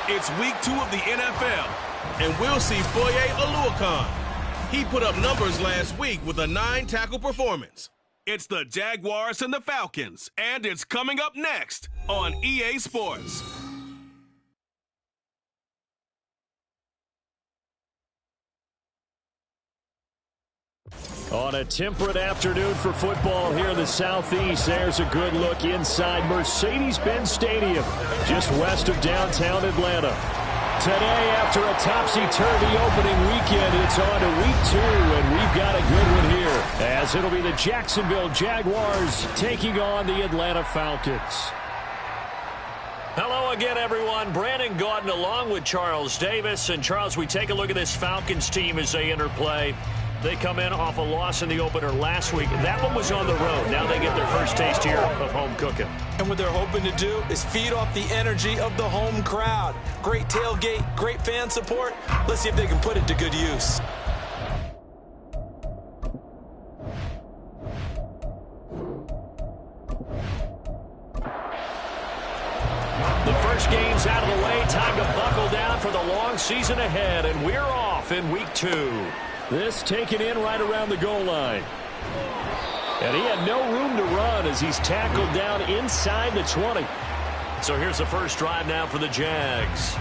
It's week 2 of the NFL, and we'll see Foye Oluokun. He put up numbers last week with a 9-tackle performance. It's the Jaguars and the Falcons, and it's coming up next on EA Sports. On a temperate afternoon for football here in the Southeast, there's a good look inside Mercedes-Benz Stadium, just west of downtown Atlanta. Today, after a topsy-turvy opening weekend, it's on to week 2, and we've got a good one here, as it'll be the Jacksonville Jaguars taking on the Atlanta Falcons. Hello again, everyone. Brandon Gaudin along with Charles Davis. And, Charles, we take a look at this Falcons team as they enter play. They come in off a loss in the opener last week. That one was on the road. Now they get their first taste here of home cooking. And what they're hoping to do is feed off the energy of the home crowd. Great tailgate, great fan support. Let's see if they can put it to good use. The first game's out of the way. Time to buckle down for the long season ahead. And we're off in week 2. This taken in right around the goal line. And he had no room to run as he's tackled down inside the 20. So here's the first drive now for the Jags.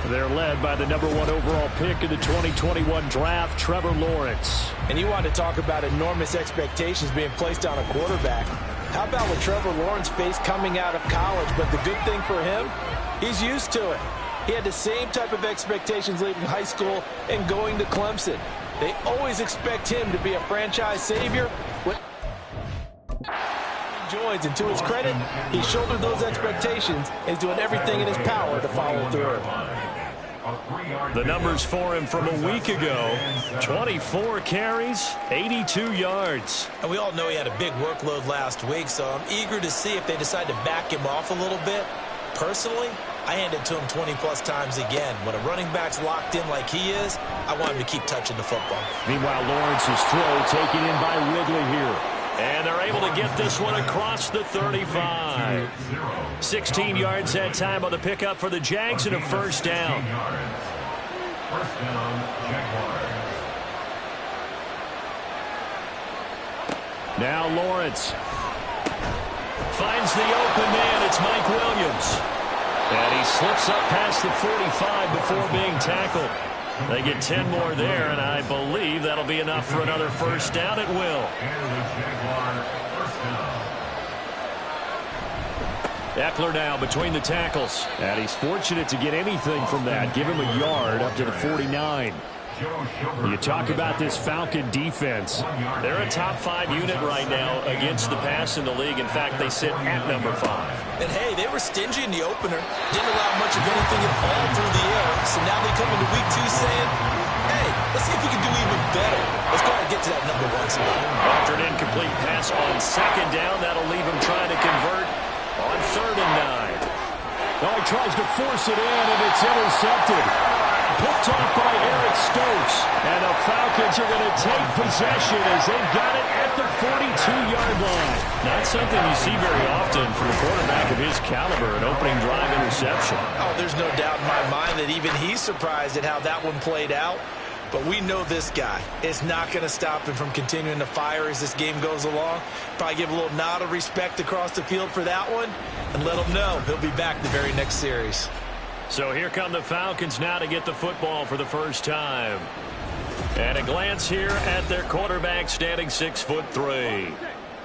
They're led by the number 1 overall pick in the 2021 draft, Trevor Lawrence. And you want to talk about enormous expectations being placed on a quarterback. How about what Trevor Lawrence faced coming out of college? But the good thing for him, he's used to it. He had the same type of expectations leaving high school and going to Clemson. They always expect him to be a franchise savior. When he joins, and to his credit, he shouldered those expectations and is doing everything in his power to follow through. The numbers for him from a week ago: 24 carries, 82 yards. And we all know he had a big workload last week, so I'm eager to see if they decide to back him off a little bit. Personally, I hand it to him 20-plus times again. When a running back's locked in like he is, I want him to keep touching the football. Meanwhile, Lawrence's throw taken in by Ridley here. And they're able to get this one across the 35. 16 yards that time on the pickup for the Jags and a first down. Now Lawrence finds the open man. It's Mike Williams. And he slips up past the 45 before being tackled. They get 10 more there, and I believe that'll be enough for another first down at will. Eckler now between the tackles. And he's fortunate to get anything from that. Give him a yard up to the 49. You talk about this Falcon defense. They're a top 5 unit right now against the pass in the league. In fact, they sit at number 5. And hey, they were stingy in the opener. Didn't allow much of anything at all through the air. So now they come into week 2 saying, hey, let's see if we can do even better. Let's go ahead and get to that number 1 spot. After an incomplete pass on second down, that'll leave him trying to convert on 3rd and 9. Oh, he tries to force it in, and it's intercepted. Picked off by Eric Stokes. And the Falcons are going to take possession as they've got it at the 42-yard line. Not something you see very often from a quarterback of his caliber, an opening drive interception. Oh, there's no doubt in my mind that even he's surprised at how that one played out. But we know this guy is not going to stop him from continuing to fire as this game goes along. Probably give a little nod of respect across the field for that one and let him know he'll be back the very next series. So here come the Falcons now to get the football for the first time. And a glance here at their quarterback, standing 6'3".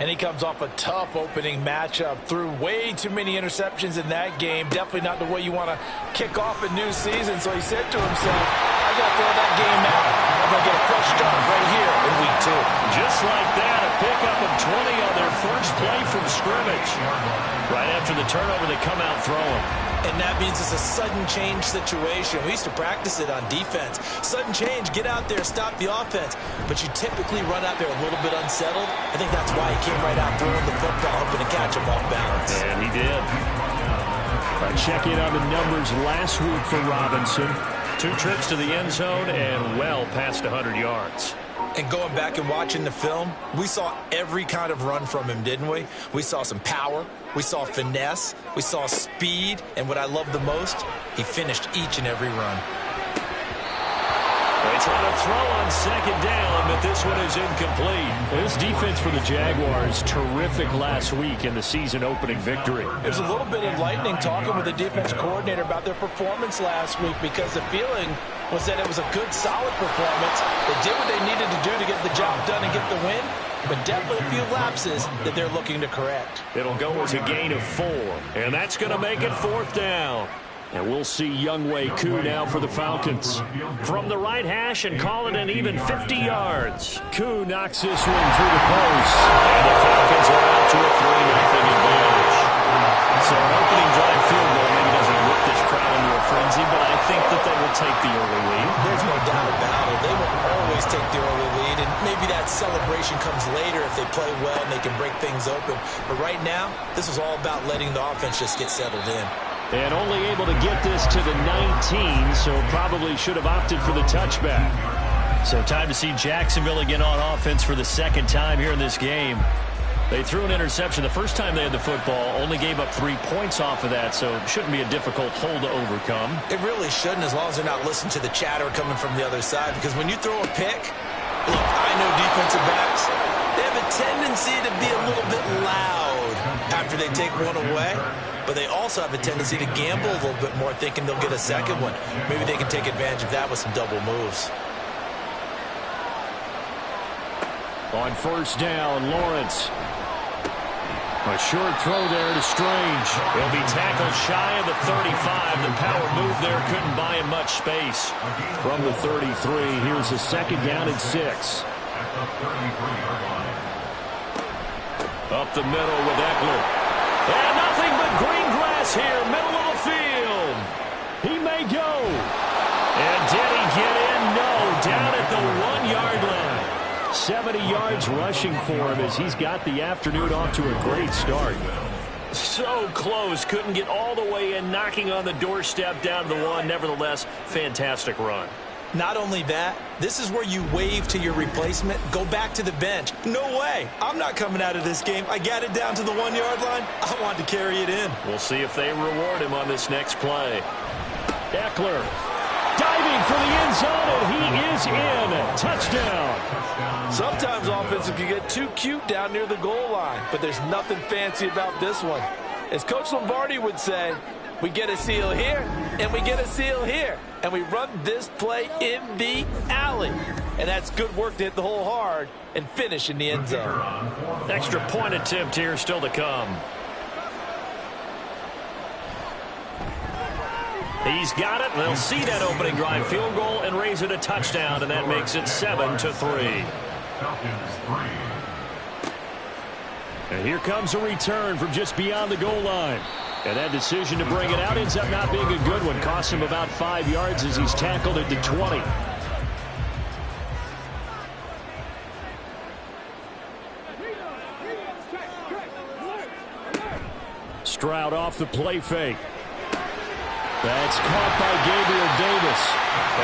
And he comes off a tough opening matchup. Threw way too many interceptions in that game. Definitely not the way you want to kick off a new season. So he said to himself, I got to throw that game out. I'm going to get a fresh start right here in week 2. Just like that, a pickup of 20 on their first play from scrimmage. Right after the turnover, they come out throwing. And that means it's a sudden change situation. We used to practice it on defense. Sudden change, get out there, stop the offense. But you typically run out there a little bit unsettled. I think that's why he came right out throwing the football, hoping to catch him off balance. And he did. Check in on the numbers last week for Robinson. 2 trips to the end zone and well past 100 yards. And going back and watching the film, we saw every kind of run from him, didn't we? We saw some power, we saw finesse, we saw speed, and what I love the most, he finished each and every run. They try to throw on second down, but this one is incomplete. This defense for the Jaguars, terrific last week in the season-opening victory. It was a little bit enlightening talking with the defense coordinator about their performance last week, because the feeling was that it was a good, solid performance. They did what they needed to do to get the job done and get the win, but definitely a few lapses that they're looking to correct. It'll go as a gain of 4, and that's going to make it 4th down. And we'll see Younghoe Koo now for the Falcons. From the right hash and call it an even 50 yards. Koo knocks this one through the post. And the Falcons are out to a 3-0 advantage. So an opening drive field goal maybe doesn't whip this crowd into a frenzy, but I think that they will take the early lead. There's no doubt about it. They will always take the early lead, and maybe that celebration comes later if they play well and they can break things open. But right now, this is all about letting the offense just get settled in. And only able to get this to the 19, so probably should have opted for the touchback. So time to see Jacksonville again on offense for the second time here in this game. They threw an interception the first time they had the football, only gave up 3 points off of that, so it shouldn't be a difficult hole to overcome. It really shouldn't, as long as they're not listening to the chatter coming from the other side, because when you throw a pick, look, I know defensive backs, they have a tendency to be a little bit loud after they take one away. But they also have a tendency to gamble a little bit more, thinking they'll get a second one. Maybe they can take advantage of that with some double moves. On first down, Lawrence. A short throw there to Strange. He'll be tackled shy of the 35. The power move there couldn't buy him much space. From the 33, here's a second down and 6. Up the middle with Eckler. And nothing but green grass here, middle of the field. He may go. And did he get in? No, down at the 1-yard line. 70 yards rushing for him as he's got the afternoon off to a great start. So close, couldn't get all the way in, knocking on the doorstep down to the 1. Nevertheless, fantastic run. Not only that, this is where you wave to your replacement, go back to the bench. No way. I'm not coming out of this game. I got it down to the 1-yard line. I wanted to carry it in. We'll see if they reward him on this next play. Eckler diving for the end zone, and he is in. Touchdown. Sometimes offensive can get too cute down near the goal line, but there's nothing fancy about this one. As Coach Lombardi would say, we get a seal here, and we get a seal here. And we run this play in the alley. And that's good work to hit the hole hard and finish in the end zone. Extra point attempt here still to come. He's got it, and they'll see that opening drive field goal and raise it a touchdown, and that makes it 7-3. And here comes a return from just beyond the goal line. And that decision to bring it out ends up not being a good one. Costs him about 5 yards as he's tackled at the 20. Stroud off the play fake. That's caught by Gabriel Davis.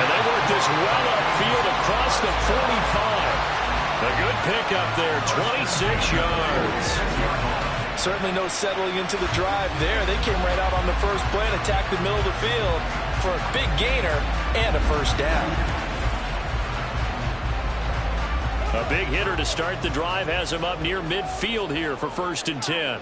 And they work this well upfield across the 45. A good pickup there, 26 yards. Certainly no settling into the drive there. They came right out on the first play and attacked the middle of the field for a big gainer and a first down. A big hitter to start the drive has him up near midfield here for 1st and 10.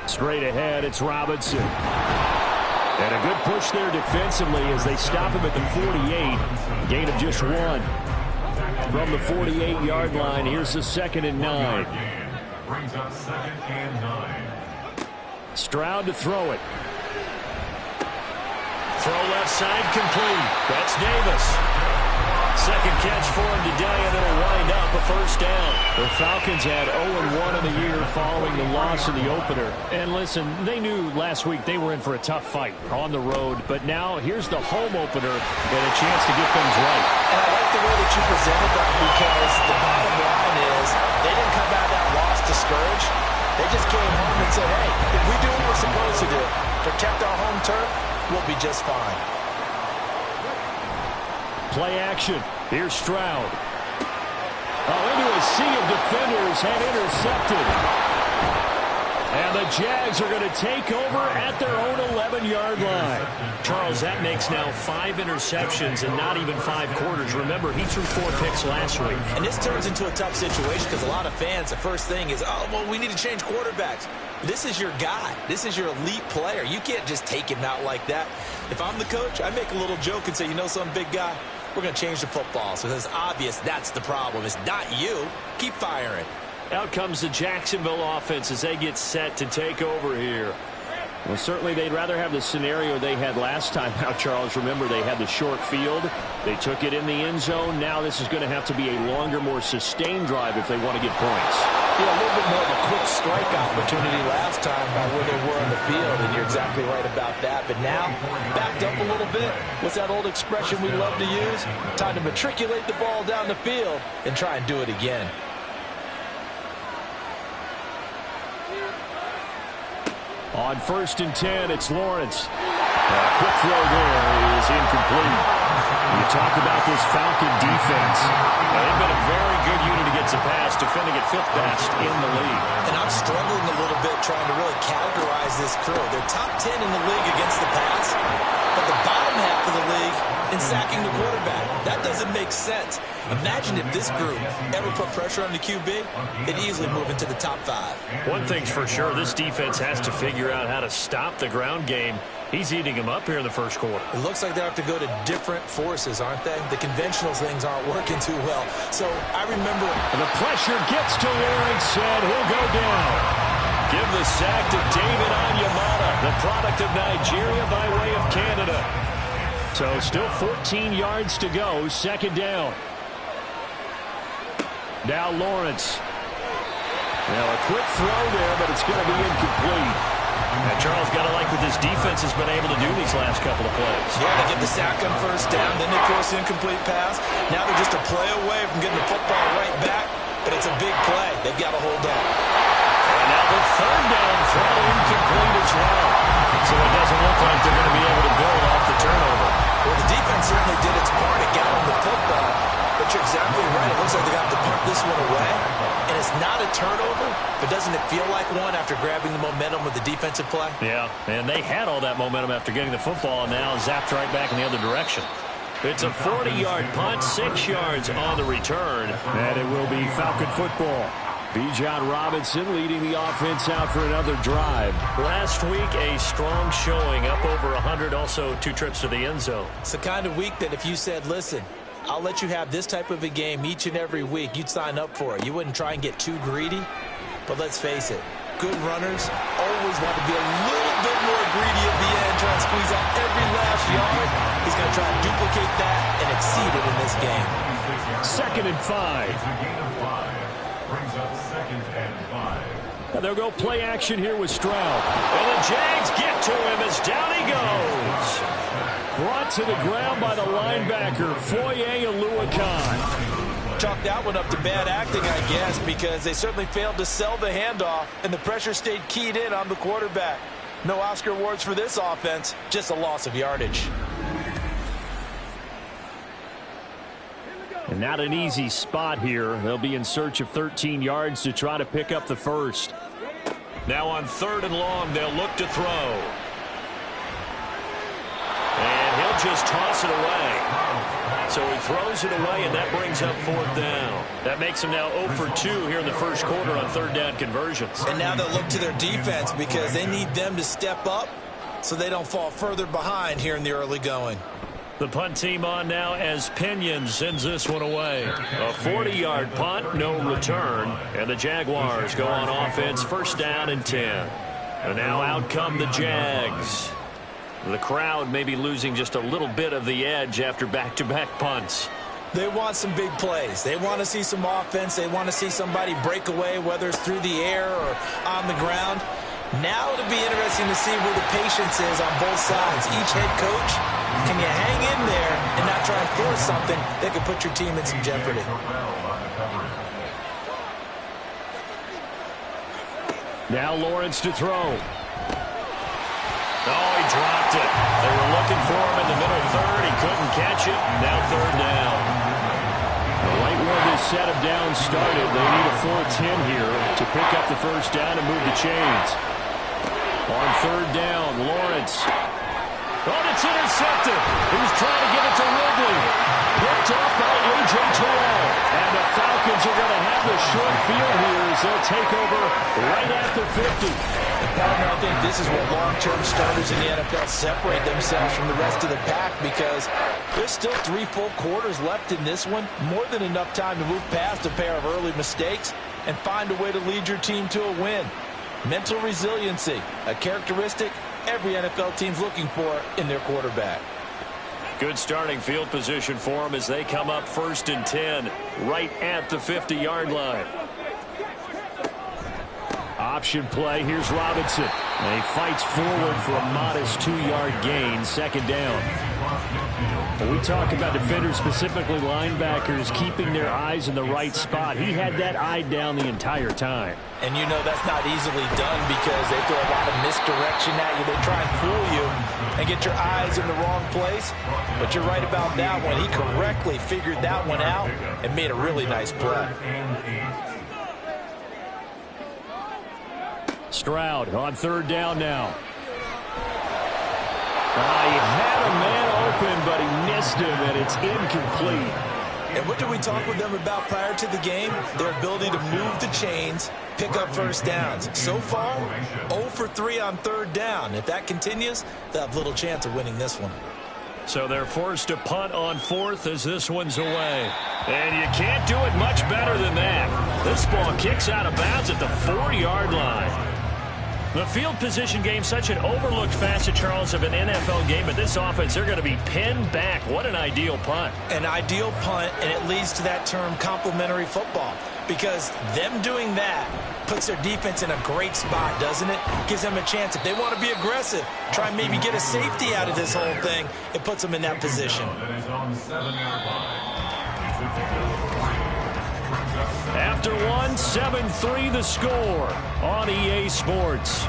Straight ahead, it's Robinson. And a good push there defensively as they stop him at the 48. Gain of just 1. From the 48-yard line, here's the 2nd and 9. Stroud to throw it. Throw left side complete. That's Davis. Second catch for him today, and it'll wind up a first down. The Falcons had 0-1 in the year following the loss in the opener. And listen, they knew last week they were in for a tough fight on the road. But now here's the home opener and a chance to get things right. And I like the way that you presented that, because the bottom line is they didn't come out of that loss discouraged. They just came home and said, hey, if we do what we're supposed to do, protect our home turf, we'll be just fine. play action. Here's Stroud. Oh, into a sea of defenders and intercepted. And the Jags are going to take over at their own 11-yard line. Charles, that makes now 5 interceptions and not even 5 quarters. Remember, he threw 4 picks last week. And this turns into a tough situation because a lot of fans, the first thing is, oh, well, we need to change quarterbacks. This is your guy. This is your elite player. You can't just take him out like that. If I'm the coach, I make a little joke and say, you know some big guy, we're going to change the football. So it's obvious that's the problem. It's not you. Keep firing. Out comes the Jacksonville offense as they get set to take over here. Well, certainly they'd rather have the scenario they had last time out, Charles. Remember, they had the short field. They took it in the end zone. Now this is going to have to be a longer, more sustained drive if they want to get points. Yeah, a little bit more of a quick strike opportunity last time by where they were on the field, and you're exactly right about that. But now, backed up a little bit. What's that old expression we love to use? Time to matriculate the ball down the field and try and do it again. On 1st and 10, it's Lawrence. A quick throw there is incomplete. You talk about this Falcon defense. They've been a very good unit against the pass, defending at 5th best in the league. And I'm struggling a little bit trying to really categorize this crew. They're top 10 in the league against the pass, but the bottom half of the league in sacking the quarterback. That doesn't make sense. Imagine if this group ever put pressure on the QB, it'd easily move into the top 5. One thing's for sure, this defense has to figure out how to stop the ground game. He's eating them up here in the first quarter. It looks like they have to go to different forces, aren't they? The conventional things aren't working too well. So I remember... The pressure gets to Lawrence, and he'll go down. Give the sack to David Onyemata, the product of Nigeria by way of Canada. So still 14 yards to go, 2nd down. Now Lawrence. Now a quick throw there, but it's going to be incomplete. Now Charles, got to like what this defense has been able to do these last couple of plays. Yeah, they get the sack on 1st down, then they force an incomplete pass. Now they're just a play away from getting the football right back, but it's a big play. They've got to hold up. And now the 3rd down throw incomplete as well. So it doesn't look like they're going to be able to build off the turnover. Well, the defense certainly did its part. It got them the football. But you're exactly right. It looks like they got to punt this one away. And it's not a turnover, but doesn't it feel like one after grabbing the momentum with the defensive play? Yeah, and they had all that momentum after getting the football and now zapped right back in the other direction. It's a 40-yard punt, 6 yards on the return. And it will be Falcon football. Bijan Robinson leading the offense out for another drive. Last week, a strong showing, up over 100, also 2 trips to the end zone. It's the kind of week that if you said, listen, I'll let you have this type of a game each and every week, you'd sign up for it. You wouldn't try and get too greedy. But let's face it, good runners always want to be a little bit more greedy at the end, trying to squeeze out every last yard. He's going to try and duplicate that and exceed it in this game. 2nd and 5. And they'll go play action here with Stroud. And the Jags get to him as down he goes. Brought to the ground by the linebacker, Foye Oluokun. Chalk that one up to bad acting, I guess, because they certainly failed to sell the handoff, and the pressure stayed keyed in on the quarterback. No Oscar awards for this offense, just a loss of yardage. And not an easy spot here. They'll be in search of 13 yards to try to pick up the first. Now on 3rd and long, they'll look to throw. And he'll just toss it away. So he throws it away, and that brings up 4th down. That makes him now 0 for 2 here in the first quarter on 3rd down conversions. And now they'll look to their defense because they need them to step up so they don't fall further behind here in the early going. The punt team on now as Pinion sends this one away. A 40-yard punt, no return. And the Jaguars go on offense, 1st down and 10. And now out come the Jags. The crowd may be losing just a little bit of the edge after back-to-back punts. They want some big plays. They want to see some offense. They want to see somebody break away, whether it's through the air or on the ground. Now it'll be interesting to see where the patience is on both sides. Each head coach, can you hang in there and not try and force something that could put your team in some jeopardy? Now Lawrence to throw. Oh, he dropped it. They were looking for him in the middle third. He couldn't catch it. Now third down. Right where this set of downs started, they need a full 10 here to pick up the first down and move the chains. On third down, Lawrence. Oh, it's intercepted. He was trying to give it to Ridley. Picked off by A.J. Terrell. And the Falcons are going to have the short field here as they'll take over right at the 50. Partner, I think this is where long-term starters in the NFL separate themselves from the rest of the pack because there's still 3 full quarters left in this one. More than enough time to move past a pair of early mistakes and find a way to lead your team to a win. Mental resiliency, a characteristic every NFL team's looking for in their quarterback. Good starting field position for them as they come up 1st and 10 right at the 50-yard line. Option play. Here's Robinson. And he fights forward for a modest 2-yard gain. Second down. When we talk about defenders, specifically linebackers, keeping their eyes in the right spot. He had that eye down the entire time. And you know that's not easily done because they throw a lot of misdirection at you. They try and fool you and get your eyes in the wrong place. But you're right about that one. He correctly figured that one out and made a really nice play. Stroud on third down now. He had a man open, but he missed him, and it's incomplete. And what did we talk with them about prior to the game? Their ability to move the chains, pick up first downs. So far, 0 for 3 on third down. If that continues, they'll have little chance of winning this one. So they're forced to punt on 4th as this one's away. And you can't do it much better than that. This ball kicks out of bounds at the 4-yard line. The field position game, such an overlooked facet, Charles, of an NFL game, but this offense, they're going to be pinned back. What an ideal punt. An ideal punt, and it leads to that term complementary football, because them doing that puts their defense in a great spot, doesn't it? Gives them a chance. If they want to be aggressive, try and maybe get a safety out of this whole thing, it puts them in that position. After one, 7-3 the score on EA Sports.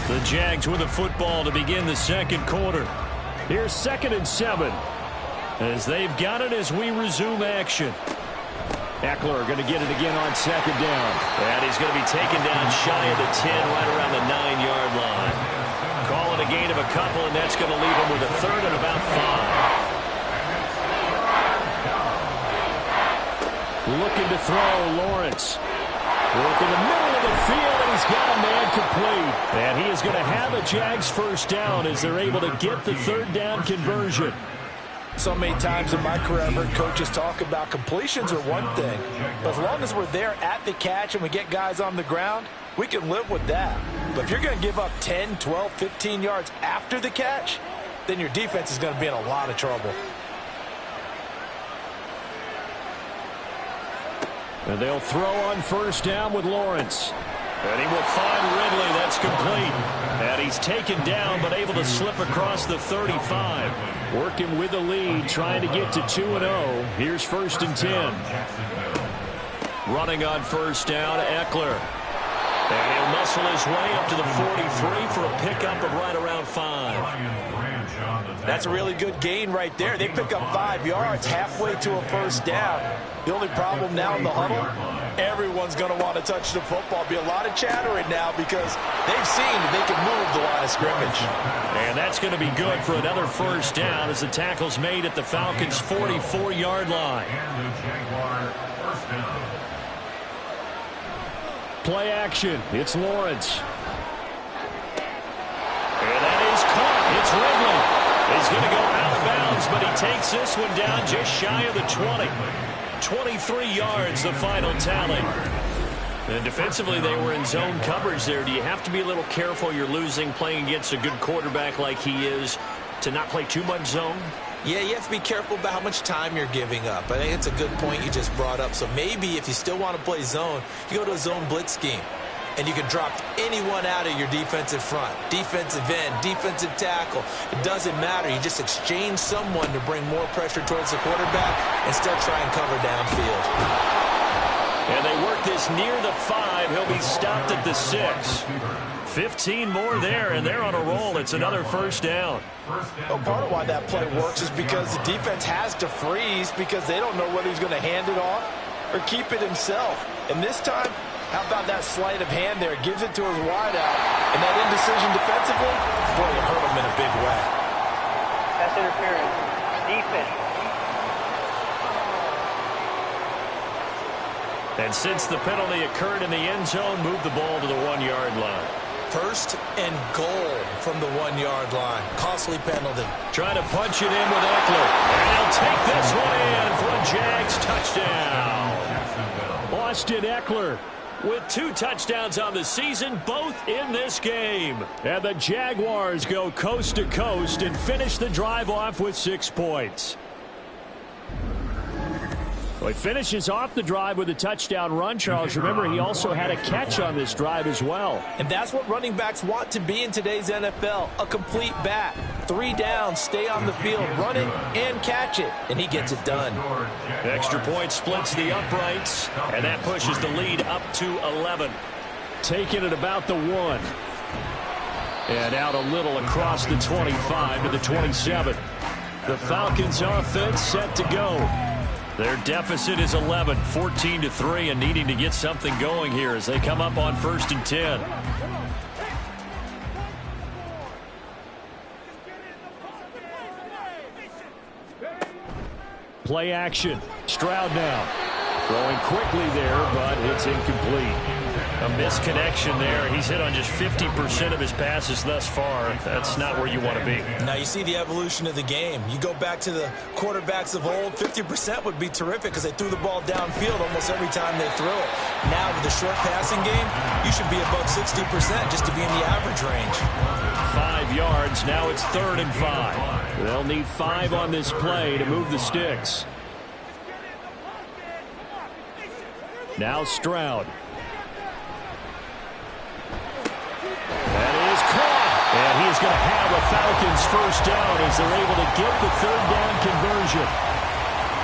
The Jags with the football to begin the second quarter. Here's 2nd and 7 as they've got it as we resume action. Eckler going to get it again on 2nd down. And he's going to be taken down shy of the 10, right around the 9-yard line. Call it a gain of a couple, and that's going to leave him with a 3rd and about 5. Looking to throw, Lawrence. Work in the middle of the field, and he's got a man complete. And he is going to have a Jags first down as they're able to get the 3rd down conversion. So many times in my career, I've heard coaches talk about completions are one thing. But as long as we're there at the catch and we get guys on the ground, we can live with that. But if you're going to give up 10, 12, 15 yards after the catch, then your defense is going to be in a lot of trouble. And they'll throw on first down with Lawrence. And he will find Ridley. That's complete. And he's taken down, but able to slip across the 35. Working with the lead, trying to get to 2-0. Here's 1st and 10. Running on first down, Eckler. And he'll muscle his way up to the 43 for a pickup of right around 5. That's a really good gain right there. They pick up 5 yards halfway to a first down. The only problem now in the huddle, everyone's going to want to touch the football. Be a lot of chattering now because they've seen that they can move the line of scrimmage. And that's going to be good for another first down as the tackle's made at the Falcons' 44-yard line. Play action. It's Lawrence. And that is caught. It's Ridley. He's going to go out of bounds, but he takes this one down just shy of the 20. 23 yards, the final tally. And defensively, they were in zone coverage there. Do you have to be a little careful? You're losing, playing against a good quarterback like he is, to not play too much zone? Yeah, you have to be careful about how much time you're giving up. I think it's a good point you just brought up. So maybe if you still want to play zone, you go to a zone blitz scheme. And you can drop anyone out of your defensive front. Defensive end, defensive tackle. It doesn't matter. You just exchange someone to bring more pressure towards the quarterback and still try and cover downfield. And they work this near the 5. He'll be stopped at the 6. 15 more there, and they're on a roll. It's another first down. Well, part of why that play works is because the defense has to freeze because they don't know whether he's going to hand it off or keep it himself. And this time, how about that sleight of hand there? Gives it to his wideout. And that indecision defensively, boy, it hurt him in a big way. Pass interference. Defense. And since the penalty occurred in the end zone, move the ball to the 1-yard line. First and goal from the 1-yard line. Costly penalty. Trying to punch it in with Eckler. And he'll take this one in for a Jags touchdown. Austin Eckler with 2 touchdowns on the season, both in this game. And the Jaguars go coast to coast and finish the drive off with 6 points. Well, he finishes off the drive with a touchdown run, Charles. Remember, he also had a catch on this drive as well. And that's what running backs want to be in today's NFL, a complete back. 3 downs, stay on the field, run it, and catch it. And he gets it done. Extra point splits the uprights, and that pushes the lead up to 11. Taking it about the 1. And out a little across the 25 to the 27. The Falcons offense set to go. Their deficit is 11, 14-3, and needing to get something going here as they come up on 1st and 10. Play action. Stroud now. Throwing quickly there, but it's incomplete. A misconnection there. He's hit on just 50% of his passes thus far. That's not where you want to be. Now you see the evolution of the game. You go back to the quarterbacks of old, 50% would be terrific because they threw the ball downfield almost every time they threw it. Now with the short passing game, you should be above 60% just to be in the average range. 5 yards. Now it's 3rd and 5. They'll need 5 on this play to move the sticks. Now Stroud. That is caught. And he's going to have a Falcons first down as they're able to get the 3rd down conversion.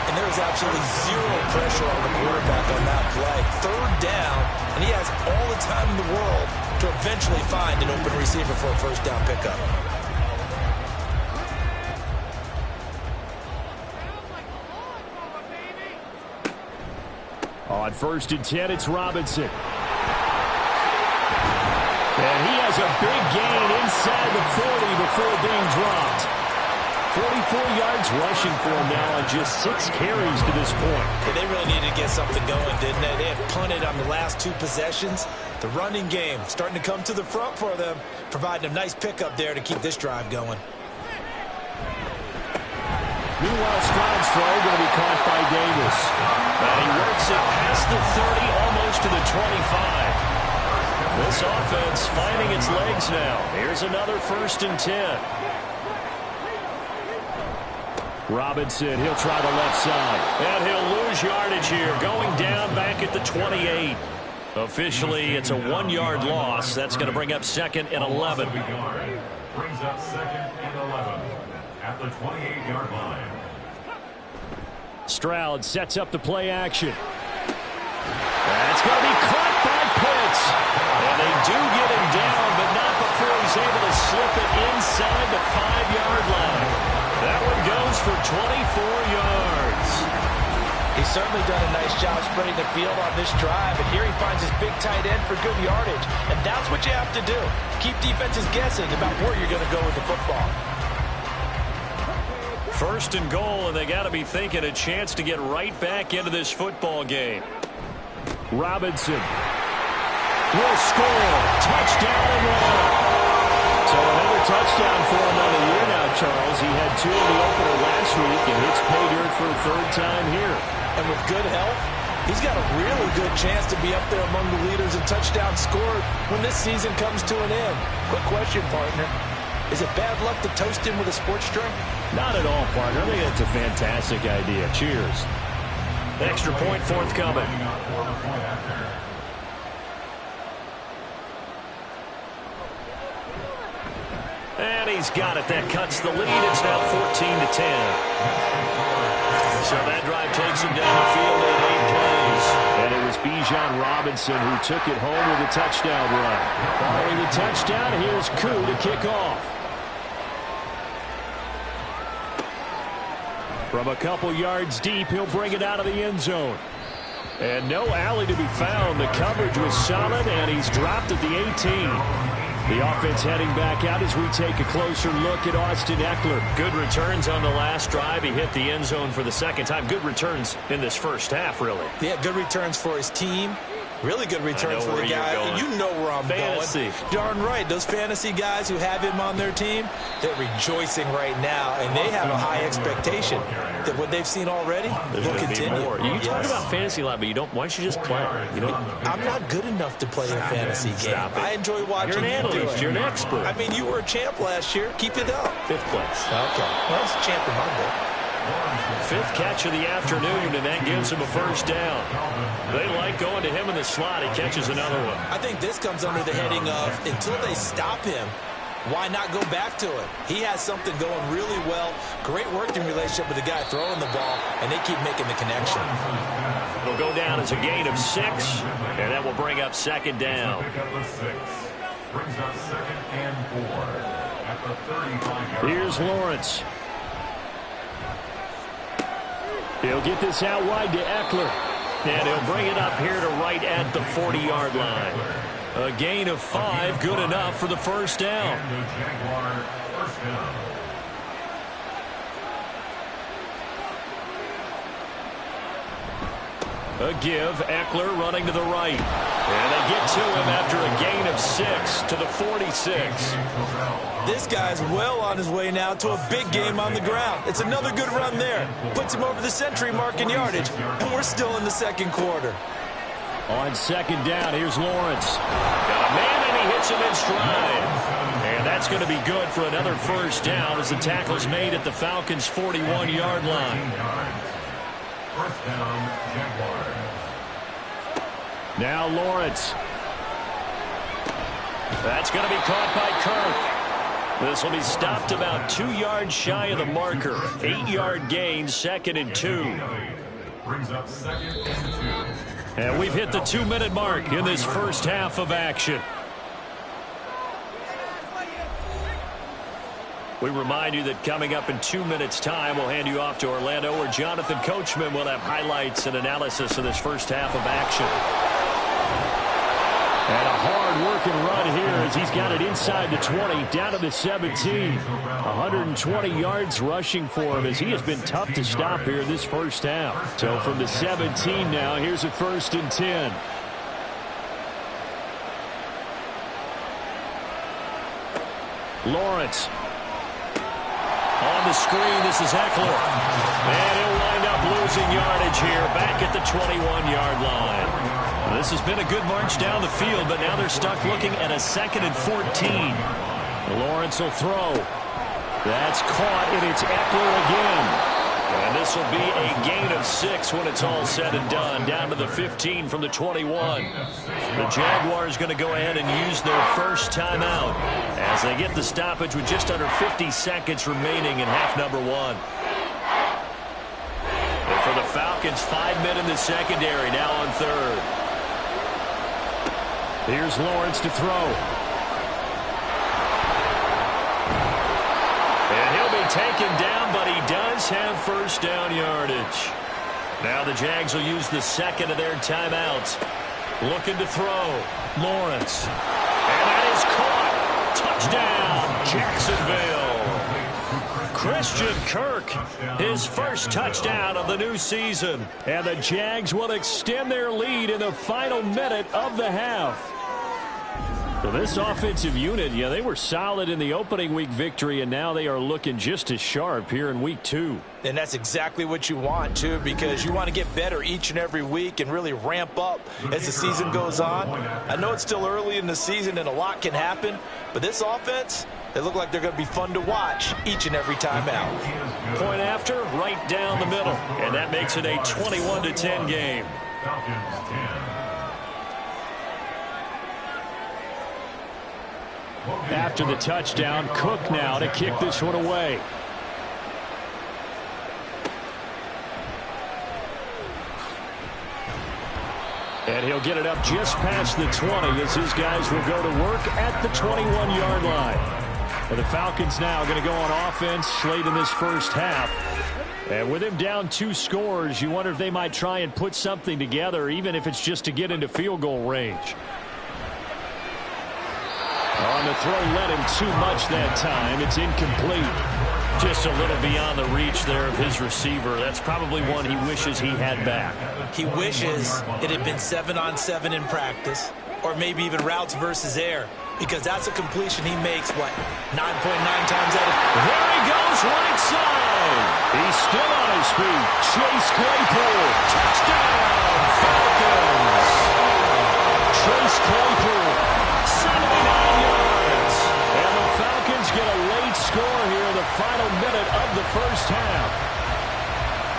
And there is absolutely zero pressure on the quarterback on that play. 3rd down, and he has all the time in the world to eventually find an open receiver for a first down pickup. On 1st and 10, it's Robinson. And he has a big gain inside the 40 before being dropped. 44 yards rushing for him now on just 6 carries to this point. Yeah, they really needed to get something going, didn't they? They had punted on the last 2 possessions. The running game starting to come to the front for them, providing a nice pickup there to keep this drive going. Meanwhile, Stroud's throw going to be caught by Davis. And he works it past the 30, almost to the 25. This offense finding its legs now. Here's another 1st and 10. Robinson, he'll try the left side. And he'll lose yardage here, going down back at the 28. Officially, it's a 1-yard loss. That's going to bring up 2nd and 11. Brings up 2nd and 11 at the 28-yard line. Stroud sets up the play action. That's going to be caught by Pitts. And they do get him down, but not before he's able to slip it inside the 5-yard line. That one goes for 24 yards. He's certainly done a nice job spreading the field on this drive, and here he finds his big tight end for good yardage. And that's what you have to do. Keep defenses guessing about where you're going to go with the football. 1st and goal, and they got to be thinking a chance to get right back into this football game. Robinson will score. Touchdown and 1. So another touchdown for him on the year now, Charles. He had 2 in the opener last week, and hits pay dirt for a 3rd time here. And with good health, he's got a really good chance to be up there among the leaders in touchdowns scored when this season comes to an end. Quick question, partner. Is it bad luck to toast him with a sports drink? Not at all, partner. I think that's a fantastic idea. Cheers. Extra point forthcoming. And he's got it. That cuts the lead. It's now 14-10. So that drive takes him down the field at 8 plays. And it was Bijan Robinson who took it home with a touchdown run. Following the touchdown, here's Koo to kick off. From a couple yards deep, he'll bring it out of the end zone. And no alley to be found. The coverage was solid, and he's dropped at the 18. The offense heading back out as we take a closer look at Austin Eckler. Good returns on the last drive. He hit the end zone for the second time. Good returns in this first half, really. Yeah, good returns for his team. Really good returns for the guy. You know where I'm going. Darn right. Those fantasy guys who have him on their team, they're rejoicing right now, and they have a high expectation that what they've seen already will continue. More. You talk about fantasy a lot, but you don't. Why don't you just play? You know, I'm not good enough to play in a fantasy game. I enjoy watching. You're an analyst. You're an expert. I mean, you were a champ last year. Keep it up. 5th place. Okay. Well, it's a champ in my book. 5th catch of the afternoon, and that gives him a first down. They like going to him in the slot. He catches another one. I think this comes under the heading of until they stop him, why not go back to it? He has something going really well. Great working relationship with the guy throwing the ball, and they keep making the connection. It'll go down as a gain of 6, and that will bring up second down. Brings up 2nd and 4 at the 35-yard line. Here's Lawrence. He'll get this out wide to Eckler. And he'll bring it up here to right at the 40-yard line. A gain of 5, good enough for the first down. And the Jaguar first down. A give, Eckler running to the right. And they get to him after a gain of 6 to the 46. This guy's well on his way now to a big game on the ground. It's another good run there. Puts him over the century mark in yardage, and we're still in the second quarter. On second down, here's Lawrence. Got a man, and he hits him in stride. And that's going to be good for another first down as the tackle's made at the Falcons' 41-yard line. First down, Jaguars. Now Lawrence. That's going to be caught by Kirk. This will be stopped about 2 yards shy of the marker. 8-yard gain, 2nd and 2. Brings up 2nd and 2. And we've hit the 2-minute mark in this first half of action. We remind you that coming up in 2 minutes' time, we'll hand you off to Orlando, where Jonathan Coachman will have highlights and analysis of this first half of action. And a hard-working run here as he's got it inside the 20, down to the 17. 120 yards rushing for him as he has been tough to stop here in this first half. So from the 17 now, here's a 1st and 10. Lawrence. On the screen, this is Eckler. And he'll wind up losing yardage here, back at the 21-yard line. This has been a good march down the field, but now they're stuck looking at a 2nd and 14. Lawrence will throw. That's caught, and it's Eckler again. And this will be a gain of 6 when it's all said and done, down to the 15 from the 21. The Jaguars going to go ahead and use their first timeout as they get the stoppage with just under 50 seconds remaining in half number 1. And for the Falcons, 5 men in the secondary, now on 3rd. Here's Lawrence to throw. And he'll be taken down, but he does have first down yardage. Now the Jags will use the 2nd of their timeouts. Looking to throw. Lawrence. And that is caught. Touchdown, Jacksonville. Christian Kirk, his first touchdown of the new season. And the Jags will extend their lead in the final minute of the half. So this offensive unit, yeah, they were solid in the opening week victory, and now they are looking just as sharp here in week 2. And that's exactly what you want, too, because you want to get better each and every week and really ramp up as the season goes on. I know it's still early in the season and a lot can happen, but this offense, they look like they're going to be fun to watch each and every time out. Point after, right down the middle, and that makes it a 21-10 game. Falcons 10. After the touchdown, Cook now to kick this one away. And he'll get it up just past the 20 as his guys will go to work at the 21-yard line. And the Falcons now going to go on offense late in this first half. And with him down 2 scores, you wonder if they might try and put something together, even if it's just to get into field goal range. On the throw, led him too much that time. It's incomplete. Just a little beyond the reach there of his receiver. That's probably one he wishes he had back. He wishes it had been 7-on-7 in practice, or maybe even routes versus air, because that's a completion he makes, 9.9 times out of... There he goes, right side. He's still on his feet. Chase Claypool. Touchdown, Falcons. Chase Claypool, 79 yards. And the Falcons get a late score here in the final minute of the first half.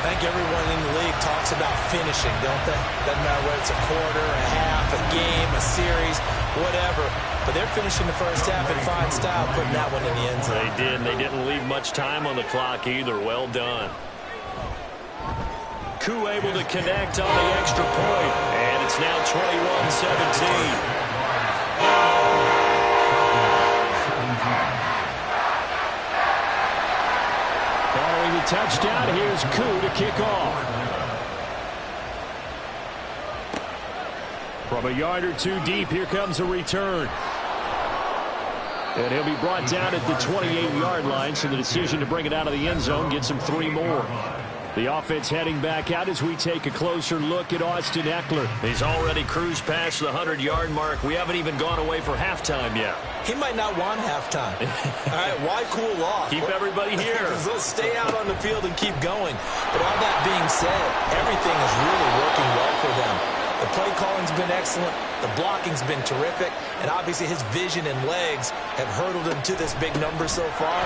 I think everyone in the league talks about finishing, don't they? Doesn't matter whether it's a quarter, a half, a game, a series, whatever. But they're finishing the first half in fine style, putting that one in the end zone. They did, and they didn't leave much time on the clock either. Well done. Koo able to connect on the extra point, and it's now 21-17. Following the touchdown, here's Koo to kick off. From a yard or 2 deep, here comes a return. And he'll be brought down at the 28-yard line, so the decision to bring it out of the end zone gets him 3 more. The offense heading back out as we take a closer look at Austin Eckler. He's already cruised past the 100-yard mark. We haven't even gone away for halftime yet. He might not want halftime. All right, why cool off? Keep everybody here. Let's stay out on the field and keep going. But all that being said, everything is really working well for them. The play calling's been excellent. The blocking's been terrific. And obviously his vision and legs have hurdled him to this big number so far.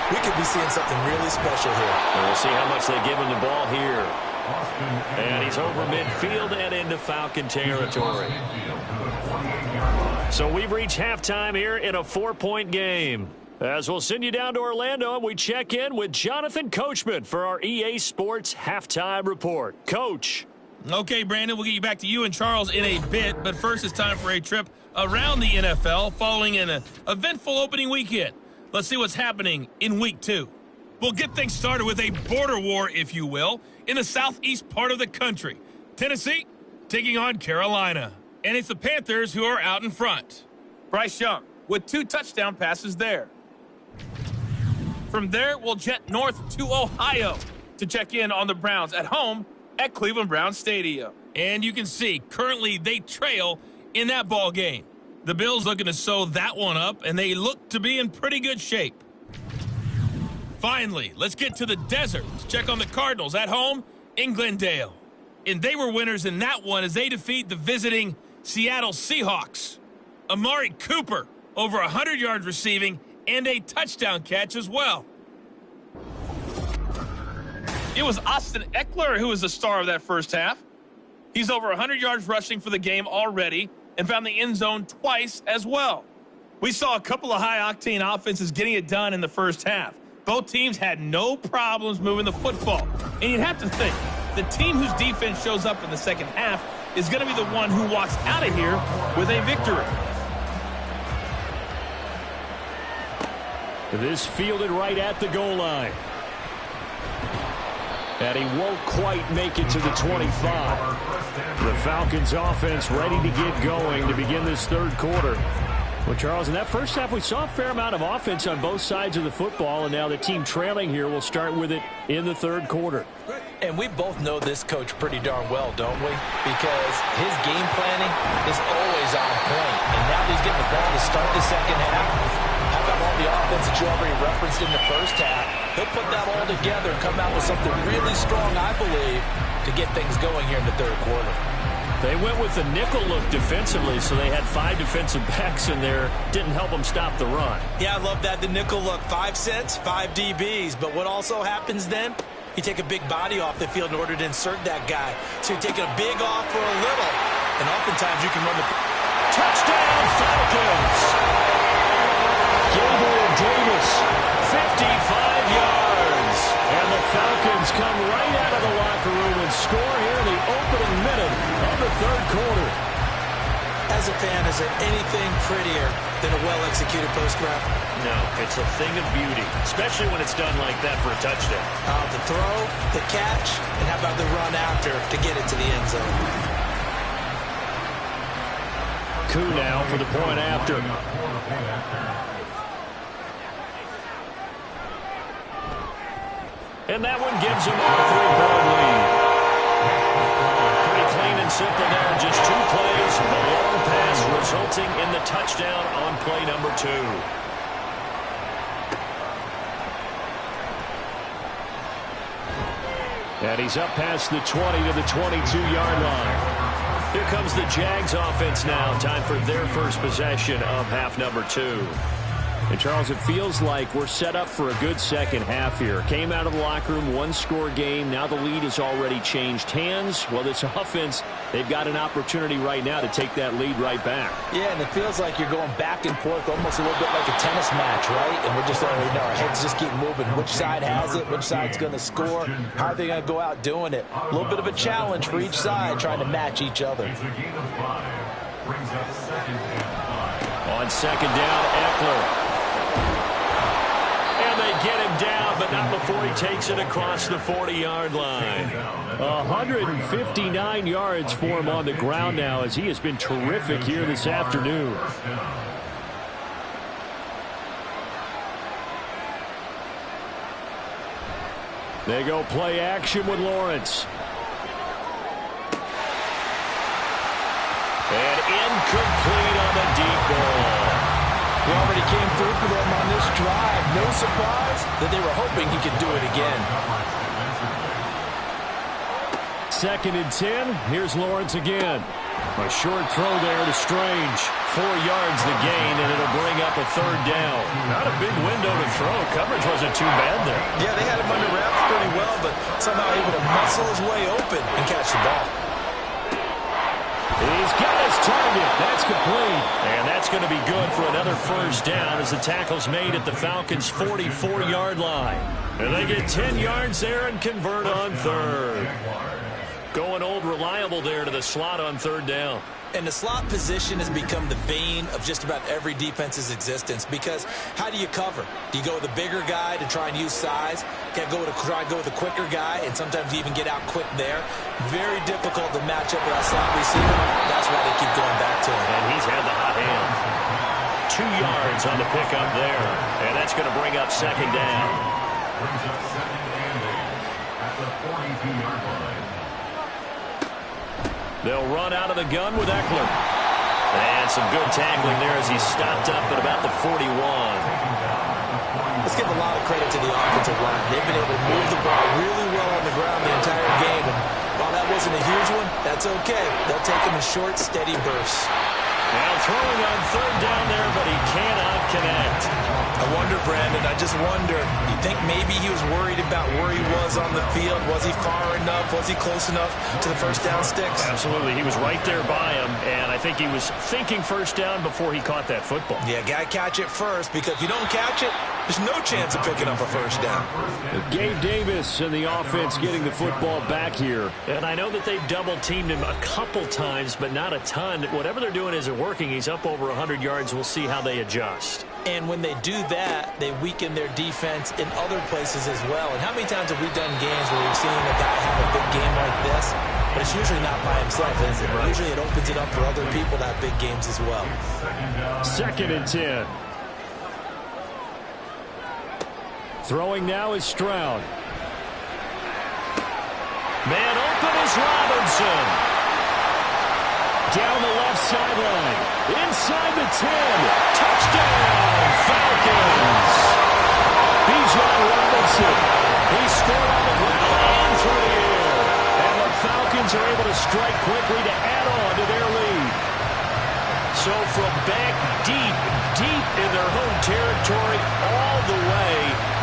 We could be seeing something really special here. And we'll see how much they give him the ball here. And he's over midfield and into Falcon territory. So we've reached halftime here in a 4-point game. As we'll send you down to Orlando, and we check in with Jonathan Coachman for our EA Sports Halftime Report. Coach. Okay, Brandon, we'll get you back to you and Charles in a bit. But first, it's time for a trip around the NFL following an eventful opening weekend. Let's see what's happening in Week 2. We'll get things started with a border war, if you will, in the southeast part of the country. Tennessee taking on Carolina. And it's the Panthers who are out in front. Bryce Young with 2 touchdown passes there. From there, we'll jet north to Ohio to check in on the Browns at home at Cleveland Browns Stadium. And you can see, currently they trail in that ball game. The Bills looking to sew that one up, and they look to be in pretty good shape. Finally, let's get to the desert to check on the Cardinals at home in Glendale. And they were winners in that one as they defeat the visiting Seattle Seahawks. Amari Cooper, over 100 yards receiving and a touchdown catch as well. It was Austin Eckler who was the star of that first half. He's over 100 yards rushing for the game already and found the end zone twice as well. We saw a couple of high-octane offenses getting it done in the first half. Both teams had no problems moving the football. And you'd have to think, the team whose defense shows up in the second half is going to be the one who walks out of here with a victory. This fielded right at the goal line. And he won't quite make it to the 25. The Falcons offense ready to get going to begin this third quarter. Well, Charles, in that first half, we saw a fair amount of offense on both sides of the football, and now the team trailing here will start with it in the third quarter. And we both know this coach pretty darn well, don't we? Because his game planning is always on point. And now he's getting the ball to start the second half. How about all the offense that you already referenced in the first half? He'll put that all together and come out with something really strong, I believe, to get things going here in the third quarter. They went with the nickel look defensively, so they had 5 defensive backs in there. Didn't help them stop the run. Yeah, I love that, the nickel look. 5 cents, 5 DBs. But what also happens then? You take a big body off the field in order to insert that guy. So you're taking a big off for a little. And oftentimes you can run the... Touchdown, Falcons! Gabriel Davis, 55 yards. And the Falcons come right out of the locker room and score here in the opening minute minute of the third quarter. As a fan, is there anything prettier than a well-executed post route? No, it's a thing of beauty, especially when it's done like that for a touchdown. The throw, the catch, and how about the run after to get it to the end zone? Coup now for the point after. And that one gives him a 3-point lead. Pretty clean and simple there. Just 2 plays. A long pass resulting in the touchdown on play number 2. And he's up past the 20 to the 22-yard line. Here comes the Jags offense now. Time for their first possession of half number 2. And, Charles, it feels like we're set up for a good second half here. Came out of the locker room, 1-score game. Now the lead has already changed hands. Well, this offense, they've got an opportunity right now to take that lead right back. Yeah, and it feels like you're going back and forth, almost a little bit like a tennis match, right? And we're just already know our heads just keep moving. Which side has it? Which side's going to score? How are they going to go out doing it? A little bit of a challenge for each side, trying to match each other. On second down, Eckler. They get him down, but not before he takes it across the 40-yard line. 159 yards for him on the ground now, as he has been terrific here this afternoon. They go play action with Lawrence. And incomplete on the deep ball. He already came through for them on this drive. No surprise that they were hoping he could do it again. Second and 10. Here's Lawrence again. A short throw there to Strange. 4 yards the gain, and it'll bring up a third down. Not a big window to throw. Coverage wasn't too bad there. Yeah, they had him under wraps pretty well, but somehow able to muscle his way open and catch the ball. He's got his target. That's complete. And that's going to be good for another first down as the tackle's made at the Falcons' 44-yard line. And they get 10 yards there and convert on third. Going old reliable there to the slot on third down. And the slot position has become the bane of just about every defense's existence, because how do you cover? Do you go with a bigger guy to try and use size? Can't go with try and go with a quicker guy, and sometimes you even get out quick there. Very difficult to match up with that slot receiver. That's why they keep going back to him. And he's had the hot hand. 2 yards on the pickup there, and that's going to bring up second down. Brings up second and 8 at the 42-yard line. They'll run out of the gun with Eckler. And some good tackling there as he stopped up at about the 41. Let's give a lot of credit to the offensive line. They've been able to move the ball really well on the ground the entire game. And while that wasn't a huge one, that's okay. They'll take them in short, steady bursts. Now throwing on third down there, but he cannot connect. I wonder, Brandon, I just wonder, you think maybe he was worried about where he was on the field? Was he far enough? Was he close enough to the first down sticks? Absolutely. He was right there by him, and I think he was thinking first down before he caught that football. Yeah, got to catch it first, because if you don't catch it, there's no chance of picking up a first down. Gabe Davis and the offense getting the football back here. And I know that they've double-teamed him a couple times, but not a ton. Whatever they're doing isn't working. He's up over 100 yards. We'll see how they adjust. And when they do that, they weaken their defense in other places as well. And how many times have we done games where we've seen a guy have a big game like this? But it's usually not by himself, is it? Right. Usually it opens it up for other people to have big games as well. Second and 10. Throwing now is Stroud. Man open is Robinson. Down the left sideline. Inside the 10. Touchdown, Falcons. Bijan Robinson. He scored on the ground and through the air. And the Falcons are able to strike quickly to add on to their lead. So from back deep in their home territory all the way,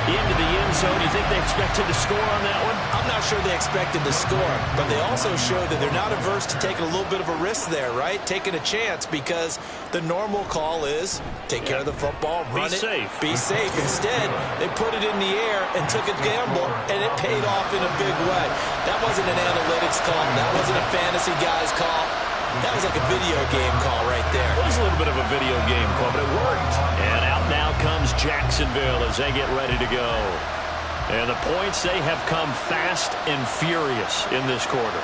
into the end zone. You think they expected to score on that one? I'm not sure they expected to score, but they also showed that they're not averse to taking a little bit of a risk there, right? Taking a chance, because the normal call is take care of the football, run it, be safe. Instead, they put it in the air and took a gamble, and it paid off in a big way. That wasn't an analytics call. That wasn't a fantasy guy's call. That was like a video game call right there. It was a little bit of a video game call, but it worked. And out now comes Jacksonville as they get ready to go. And the points, they have come fast and furious in this quarter.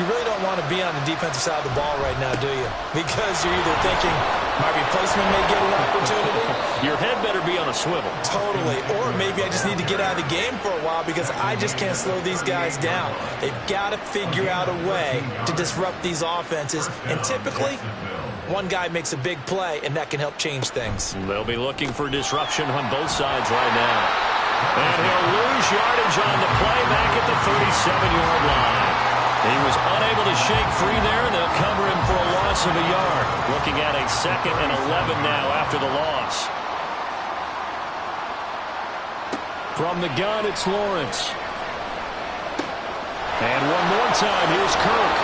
You really don't want to be on the defensive side of the ball right now, do you? Because you're either thinking, my replacement may get an opportunity. Your head better be on a swivel. Totally. Or maybe I just need to get out of the game for a while because I just can't slow these guys down. They've got to figure out a way to disrupt these offenses. And typically, one guy makes a big play, and that can help change things. They'll be looking for disruption on both sides right now. And he'll lose yardage on the play back at the 37-yard line. He was unable to shake free there, and they'll cover him for a loss of a yard. Looking at a 2nd and 11 now after the loss. From the gun, it's Lawrence. And one more time, here's Kirk.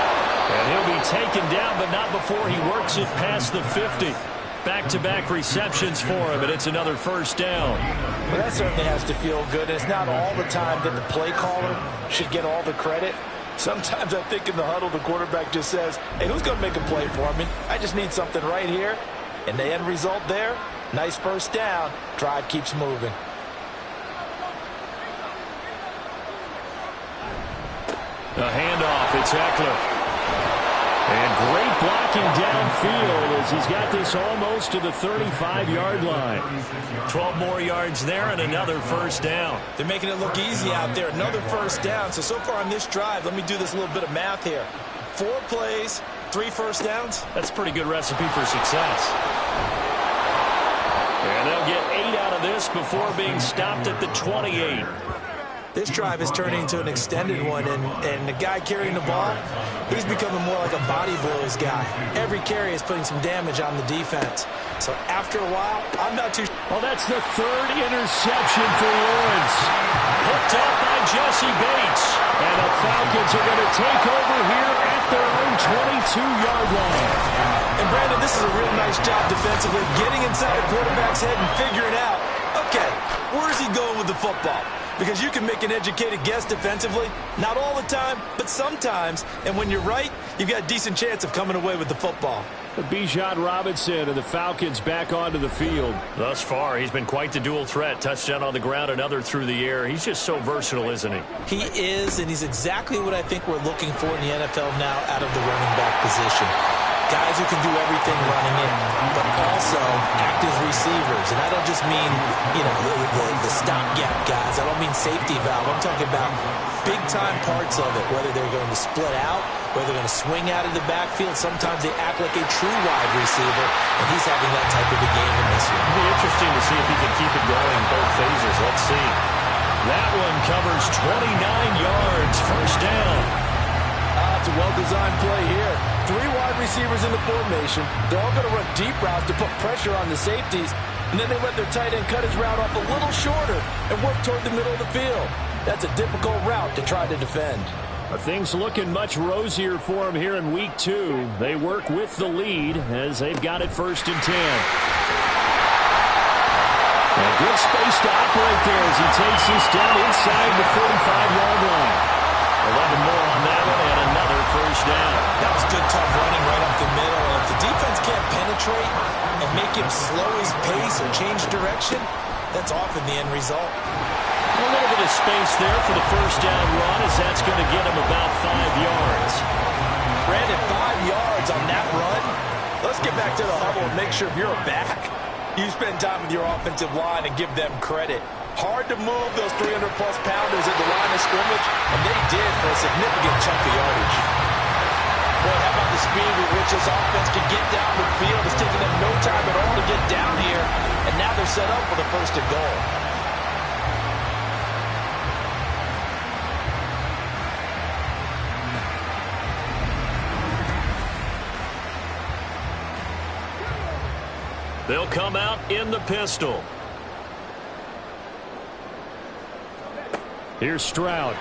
And he'll be taken down, but not before he works it past the 50. Back-to-back receptions for him, and it's another first down. Well, that certainly has to feel good. It's not all the time that the play caller should get all the credit. Sometimes I think in the huddle, the quarterback just says, hey, who's going to make a play for me? I just need something right here. And the end result there, nice first down. Drive keeps moving. A handoff, it's Eckler. And great blocking downfield as he's got this almost to the 35-yard line. 12 more yards there and another first down. They're making it look easy out there. Another first down. So far on this drive, let me do this little bit of math here. 4 plays, 3 first downs. That's a pretty good recipe for success. And they'll get 8 out of this before being stopped at the 28. This drive is turning into an extended one, and the guy carrying the ball, he's becoming more like a body blows guy. Every carry is putting some damage on the defense. So after a while, I'm not too sure. Well, that's the 3rd interception for Lawrence. Picked up by Jesse Bates. And the Falcons are going to take over here at their own 22-yard line. And Brandon, this is a real nice job defensively, getting inside the quarterback's head and figuring out, okay, where's he going with the football? Because you can make an educated guess defensively. Not all the time, but sometimes. And when you're right, you've got a decent chance of coming away with the football. Bijan Robinson and the Falcons back onto the field. Thus far, he's been quite the dual threat. Touchdown on the ground, another through the air. He's just so versatile, isn't he? He is, and he's exactly what I think we're looking for in the NFL now out of the running back position. Guys who can do everything running in, but also act as receivers. And I don't just mean, you know, the stopgap guys. I don't mean safety valve. I'm talking about big-time parts of it, whether they're going to split out, whether they're going to swing out of the backfield. Sometimes they act like a true wide receiver, and he's having that type of a game in this one. It'll be interesting to see if he can keep it going both phases. Let's see. That one covers 29 yards, first down. It's a well-designed play here. 3 wide receivers in the formation. They're all going to run deep routes to put pressure on the safeties. And then they let their tight end cut his route off a little shorter and work toward the middle of the field. That's a difficult route to try to defend. Things looking much rosier for him here in week 2. They work with the lead as they've got it 1st and 10. A good space to operate there as he takes this down inside the 45-yard line. 11 more on that one and another first down. That was good, tough running right up the middle. And if the defense can't penetrate and make him slow his pace or change direction, that's often the end result. A little bit of space there for the first down run as that's going to get him about 5 yards. Brandon, 5 yards on that run. Let's get back to the huddle and make sure if you're a back, you spend time with your offensive line and give them credit. Hard to move those 300-plus pounders at the line of scrimmage, and they did for a significant chunk of yardage. Boy, how about the speed with which this offense can get down the field? It's taking them no time at all to get down here, and now they're set up for the 1st and goal. They'll come out in the pistol. Here's Stroud.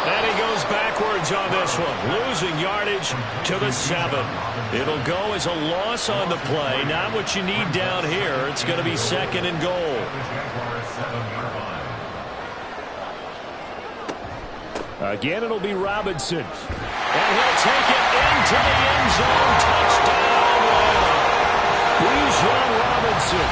And he goes backwards on this one, losing yardage to the 7. It'll go as a loss on the play. Not what you need down here. It's going to be 2nd and goal. Again, it'll be Robinson. And he'll take it into the end zone. Touchdown. Bijan Robinson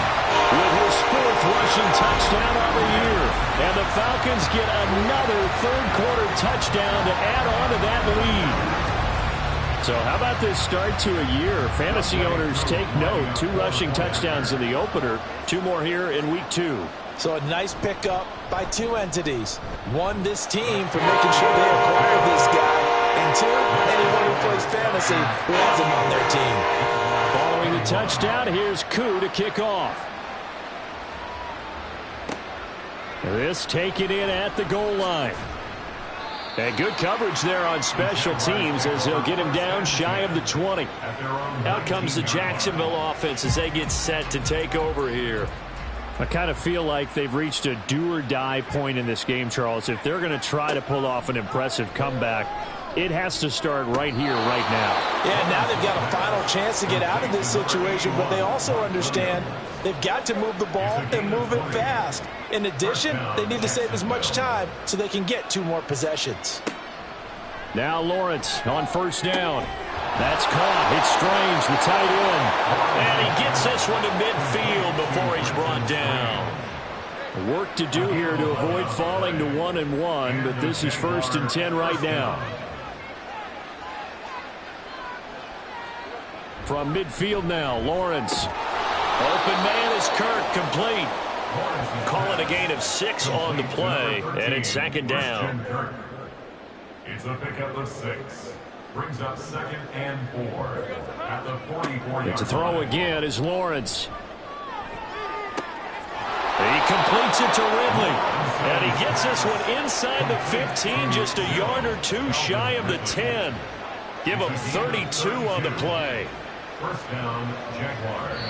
with his 4th rushing touchdown of the year. And the Falcons get another third-quarter touchdown to add on to that lead. So how about this start to a year? Fantasy owners take note. 2 rushing touchdowns in the opener. 2 more here in week 2. So a nice pickup by 2 entities. 1, this team for making sure they acquired this guy. And 2, anyone who plays fantasy who has him on their team. Following the touchdown, here's Koo to kick off. This taken in at the goal line. And good coverage there on special teams as they'll get him down shy of the 20. Out comes the Jacksonville offense as they get set to take over here. I kind of feel like they've reached a do-or-die point in this game, Charles. If they're going to try to pull off an impressive comeback, it has to start right here, right now. Yeah, now they've got a final chance to get out of this situation, but they also understand they've got to move the ball and move it fast. In addition, they need to save as much time so they can get 2 more possessions. Now Lawrence on 1st down. That's caught. It's Strange, the tight end. And he gets this one to midfield before he's brought down. Work to do here to avoid falling to 1-1, but this is 1st and 10 right now. From midfield now, Lawrence. Open man is Kirk, complete. Call it a gain of 6 on the play, and it's 2nd down. It's a pickup of 6. Brings up 2nd and 4 at the 44-yard It's a throw again is Lawrence. He completes it to Ridley. And he gets this one inside the 15, just a yard or 2 shy of the 10. Give him 32 on the play. 1st down, Jaguars.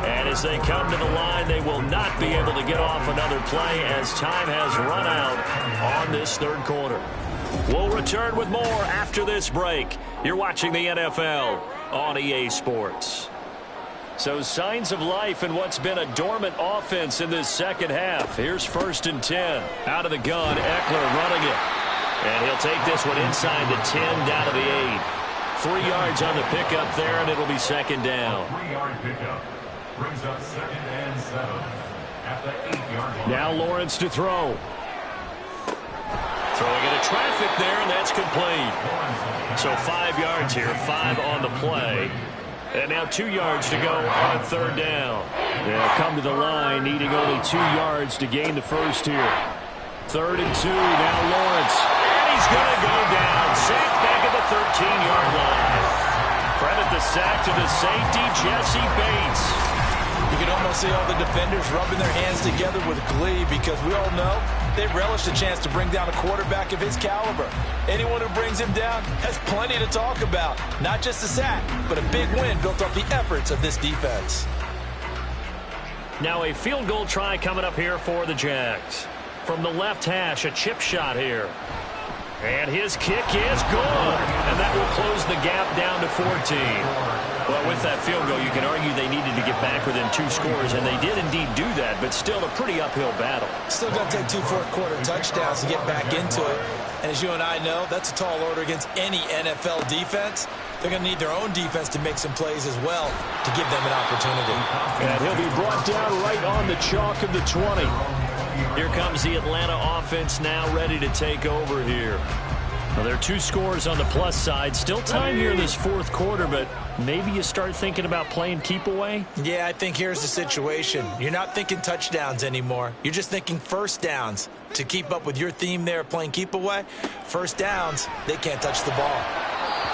And as they come to the line, they will not be able to get off another play as time has run out on this 3rd quarter. We'll return with more after this break. You're watching the NFL on EA Sports. So signs of life in what's been a dormant offense in this 2nd half. Here's 1st and 10. Out of the gun, Eckler running it. And he'll take this one inside the 10 down to the 8. 3 yards on the pickup there, and it'll be 2nd down. 3-yard pickup. Brings up 2nd and 7 at the 8-yard line. Now Lawrence to throw. Throwing into traffic there, and that's complete. So 5 yards here, 5 on the play. And now 2 yards to go on 3rd down. They'll come to the line, needing only 2 yards to gain the 1st here. 3rd and 2, now Lawrence. And he's going to go down. Sacked back at the 13-yard line. Credit the sack to the safety, Jesse Bates. You can almost see all the defenders rubbing their hands together with glee because we all know they relish the chance to bring down a quarterback of his caliber. Anyone who brings him down has plenty to talk about. Not just a sack, but a big win built off the efforts of this defense. Now a field goal try coming up here for the Jags. From the left hash, a chip shot here. And his kick is good. And that will close the gap down to 14. Well, with that field goal, you can argue they needed to get back within 2 scores, and they did indeed do that, but still a pretty uphill battle. Still got to take 2 fourth-quarter touchdowns to get back into it. And as you and I know, that's a tall order against any NFL defense. They're going to need their own defense to make some plays as well to give them an opportunity. And he'll be brought down right on the chalk of the 20. Here comes the Atlanta offense now ready to take over here. Well, there are 2 scores on the plus side. Still time here in this 4th quarter, but maybe you start thinking about playing keep away? Yeah, I think here's the situation. You're not thinking touchdowns anymore. You're just thinking 1st downs. To keep up with your theme there playing keep away, 1st downs, they can't touch the ball.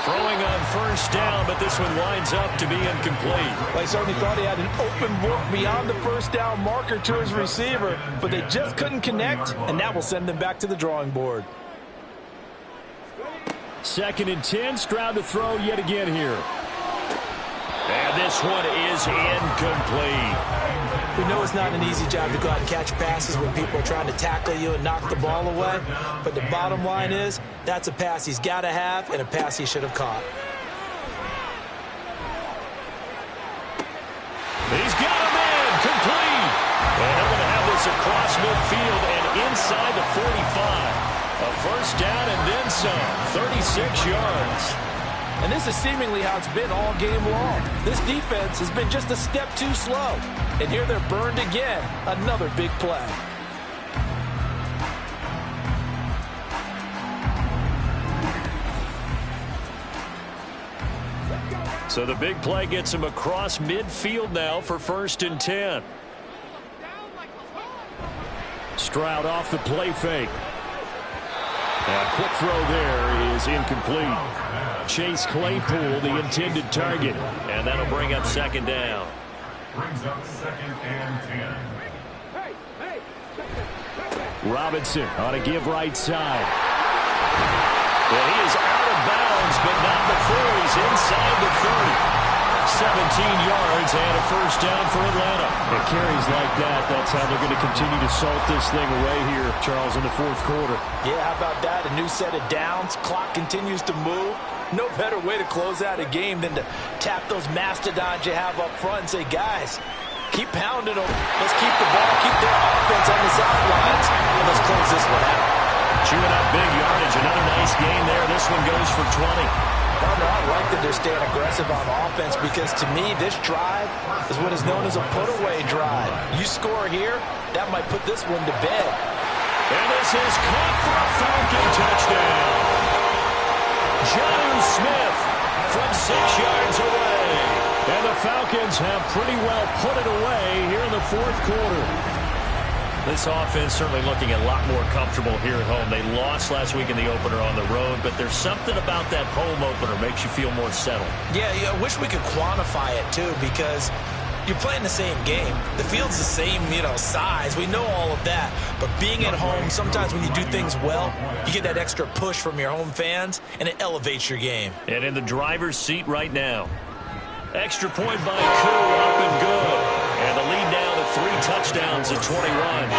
Throwing on 1st down, but this one winds up to be incomplete. They certainly thought he had an open look beyond the 1st down marker to his receiver, but they just couldn't connect, and that will send them back to the drawing board. 2nd and 10, Stroud to throw yet again here. And this one is incomplete. We know it's not an easy job to go out and catch passes when people are trying to tackle you and knock the ball away. But the bottom line is, that's a pass he's got to have and a pass he should have caught. He's got him in, complete. And they're going to have this across midfield and inside the 45. A first down and then some, 36 yards. And this is seemingly how it's been all game long. This defense has been just a step too slow. And here they're burned again. Another big play. So the big play gets him across midfield now for 1st and 10. Stroud off the play fake. A quick throw there is incomplete. Chase Claypool, the intended target. And that'll bring up 2nd down. Brings up 2nd and 10. Robinson on a give right side. Well, he is out of bounds, but not before he's inside the 30. 17 yards and a first down for Atlanta. It carries like that. That's how they're going to continue to salt this thing away here, Charles, in the 4th quarter. Yeah, how about that? A new set of downs. Clock continues to move. No better way to close out a game than to tap those mastodons you have up front and say, guys, keep pounding them. Let's keep the ball, keep their offense on the sidelines, and let's close this one out. Chewing up big yardage. Another nice gain there. This one goes for 20. Partner, I like that they're staying aggressive on offense because, to me, this drive is what is known as a put-away drive. You score here, that might put this one to bed. And this is caught for a Falcon touchdown. John Smith from 6 yards away. And the Falcons have pretty well put it away here in the 4th quarter. This offense certainly looking a lot more comfortable here at home. They lost last week in the opener on the road, but there's something about that home opener makes you feel more settled. Yeah, I wish we could quantify it, too, because you're playing the same game. The field's the same, size. We know all of that. But being at home, sometimes when you do things well, you get that extra push from your home fans, and it elevates your game. And in the driver's seat right now. Extra point by Koo, up and good. And the lead now to 3 touchdowns at 21.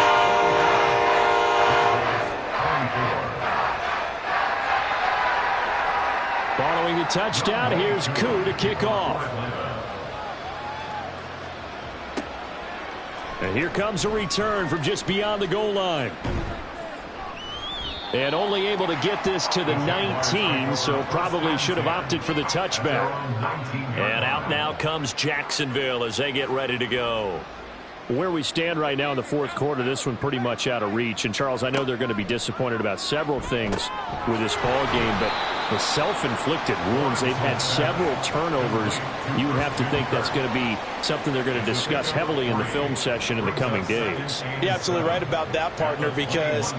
Following the touchdown, here's Koo to kick off. And here comes a return from just beyond the goal line. And only able to get this to the 19, so probably should have opted for the touchback. And out now comes Jacksonville as they get ready to go. Where we stand right now in the 4th quarter, this one pretty much out of reach. And, Charles, I know they're going to be disappointed about several things with this ball game, but the self-inflicted wounds, they've had several turnovers. You would have to think that's going to be something they're going to discuss heavily in the film session in the coming days. You're absolutely right about that, partner, because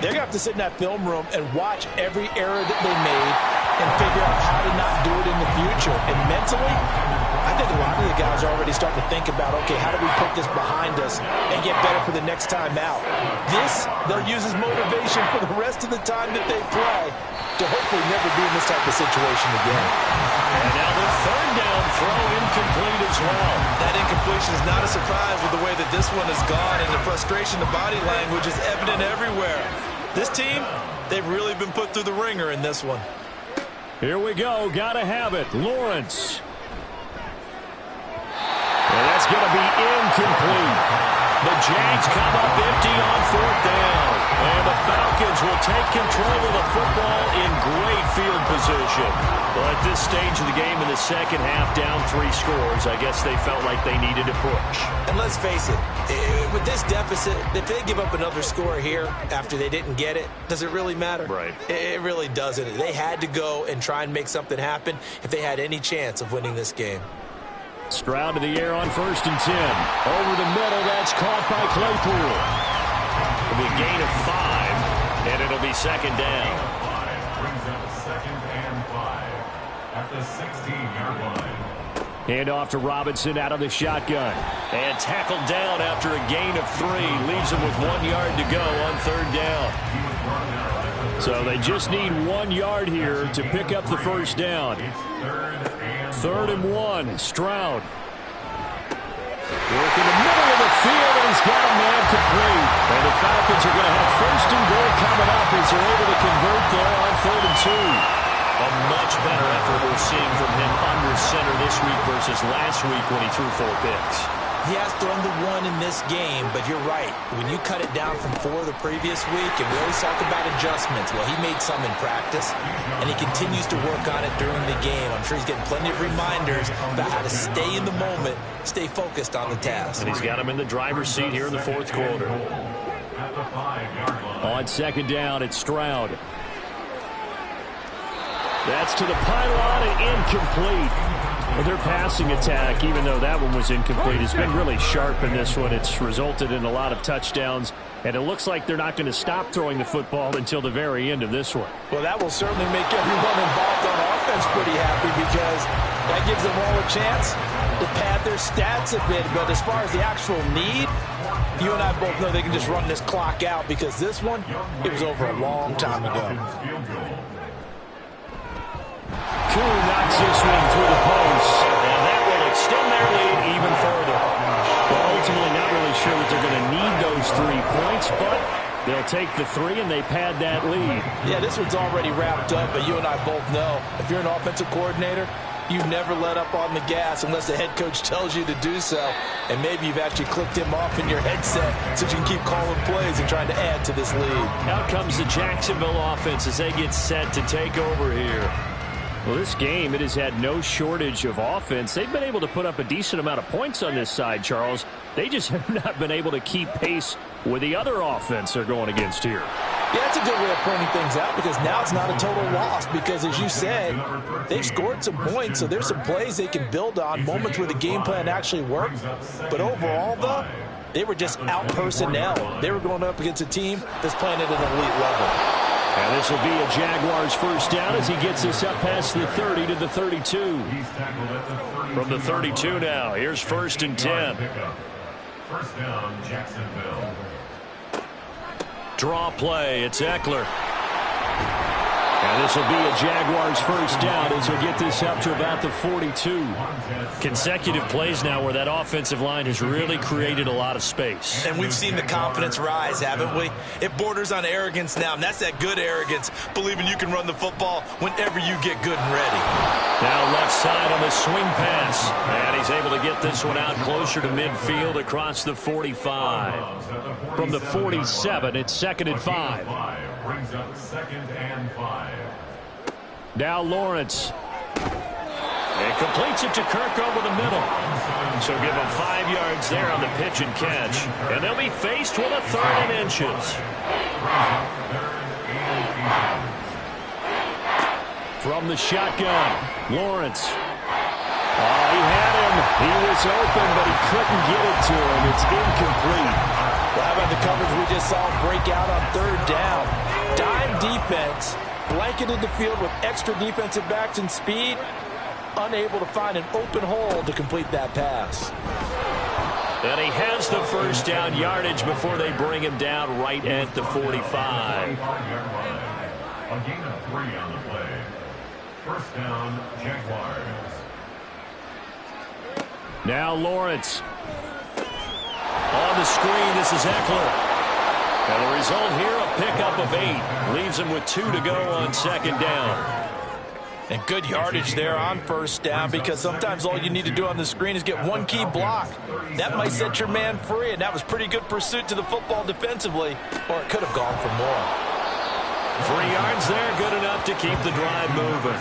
they're going to have to sit in that film room and watch every error that they made and figure out how to not do it in the future. And mentally, I think a lot of the guys are already starting to think about, okay, how do we put this behind us and get better for the next time out? This, they'll use as motivation for the rest of the time that they play to hopefully never be in this type of situation again. And now the 3rd down throw incomplete as well. That incompletion is not a surprise with the way that this one has gone, and the frustration, the body language is evident everywhere. This team, they've really been put through the ringer in this one. Here we go. Gotta have it. Lawrence. And that's going to be incomplete. The Jags come up empty on 4th down. And the Falcons will take control of the football in great field position. Well, at this stage of the game in the 2nd half, down 3 scores, I guess they felt like they needed to push. And let's face it, with this deficit, if they give up another score here after they didn't get it, does it really matter? Right. It really doesn't. They had to go and try and make something happen if they had any chance of winning this game. Stroud to the air on 1st and 10. Over the middle, that's caught by Claypool. It'll be a gain of 5, and it'll be 2nd down. Brings up 2nd and 5 at the 16-yard line. Hand off to Robinson out of the shotgun. And tackled down after a gain of 3. Leaves him with 1 yard to go on 3rd down. So they just need 1 yard here to pick up the first down. 3rd and 1. Stroud. Work in the middle of the field, and he's got a man complete. And the Falcons are going to have 1st and goal coming up as they're able to convert there on 3rd and 2. A much better effort we're seeing from him under center this week versus last week when he threw 4 picks. He has thrown the 1 in this game, but you're right. When you cut it down from 4 the previous week, and we always talk about adjustments, well, he made some in practice, and he continues to work on it during the game. I'm sure he's getting plenty of reminders about how to stay in the moment, stay focused on the task. And he's got him in the driver's seat here in the 4th quarter. On 2nd down, it's Stroud. That's to the pylon and incomplete. Well, their passing attack, even though that one was incomplete, has been really sharp in this one. It's resulted in a lot of touchdowns, and it looks like they're not going to stop throwing the football until the very end of this one. Well, that will certainly make everyone involved on offense pretty happy because that gives them all a chance to pad their stats a bit. But as far as the actual need, you and I both know they can just run this clock out because this one, it was over a long time ago. Kuhn knocks this one through the post, and that will extend their lead even further. Well, ultimately not really sure that they're going to need those 3 points, but they'll take the 3 and they pad that lead. Yeah, this one's already wrapped up, but you and I both know if you're an offensive coordinator, you never let up on the gas unless the head coach tells you to do so, and maybe you've actually clicked him off in your headset so you can keep calling plays and trying to add to this lead. Out comes the Jacksonville offense as they get set to take over here. Well, this game, it has had no shortage of offense. They've been able to put up a decent amount of points on this side, Charles. They just have not been able to keep pace with the other offense they're going against here. Yeah, that's a good way of pointing things out because now it's not a total loss because, as you said, they've scored some points, so there's some plays they can build on, moments where the game plan actually worked. But overall, though, they were just out-personnel. They were going up against a team that's playing at an elite level. And this will be a Jaguars 1st down as he gets this up past the 30 to the 32. From the 32 now, here's 1st and 10. 1st down, Jacksonville. Draw play, it's Eckler. And this will be a Jaguars 1st down as he'll get this up to about the 42. Consecutive plays now where that offensive line has really created a lot of space. And we've seen the confidence rise, haven't we? It borders on arrogance now, and that's that good arrogance, believing you can run the football whenever you get good and ready. Now left side on the swing pass. And he's able to get this one out closer to midfield across the 45. From the 47, it's 2nd and 5. Brings up 2nd and 5. Now Lawrence. And completes it to Kirk over the middle. So give him 5 yards there on the pitch and catch. And they'll be faced with a 3rd and inches. From the shotgun, Lawrence. Oh, he had him. He was open, but he couldn't get it to him. It's incomplete. Well, how about the coverage we just saw him break out on 3rd down? Dime defense, blanketed the field with extra defensive backs and speed, unable to find an open hole to complete that pass. And he has the 1st down yardage before they bring him down right at the 45. A gain of 3 on the play. 1st down, Jaguars. Now Lawrence. On the screen, this is Eckler. And the result here, a pickup of 8. Leaves him with 2 to go on 2nd down. And good yardage there on 1st down because sometimes all you need to do on the screen is get one key block. That might set your man free, and that was pretty good pursuit to the football defensively, or it could have gone for more. 3 yards there, good enough to keep the drive moving.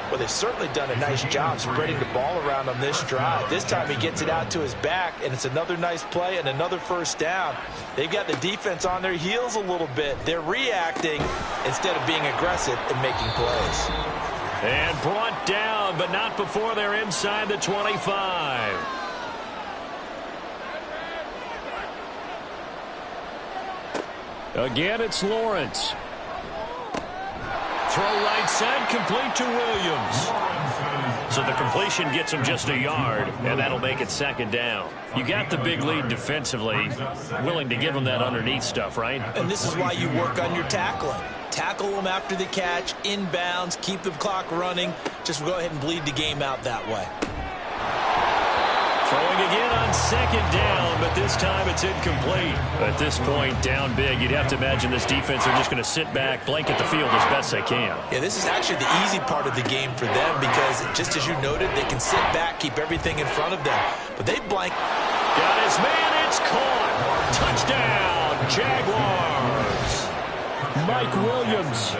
Well, they've certainly done a nice job spreading the ball around on this drive. This time he gets it out to his back, and it's another nice play and another 1st down. They've got the defense on their heels a little bit. They're reacting instead of being aggressive and making plays. And brought down, but not before they're inside the 25. Again, it's Lawrence. Throw right side, complete to Williams. So the completion gets him just a yard, and that'll make it 2nd down. You got the big lead defensively, willing to give him that underneath stuff, right? And this is why you work on your tackling. Tackle them after the catch, inbounds, keep the clock running. Just go ahead and bleed the game out that way. Throwing again on second down, but this time it's incomplete. At this point, down big, you'd have to imagine this defense are just going to sit back, blanket the field as best they can. Yeah, this is actually the easy part of the game for them because, just as you noted, they can sit back, keep everything in front of them. But they blank. Got his man, it's caught. Touchdown, Jaguars. Mike Williams,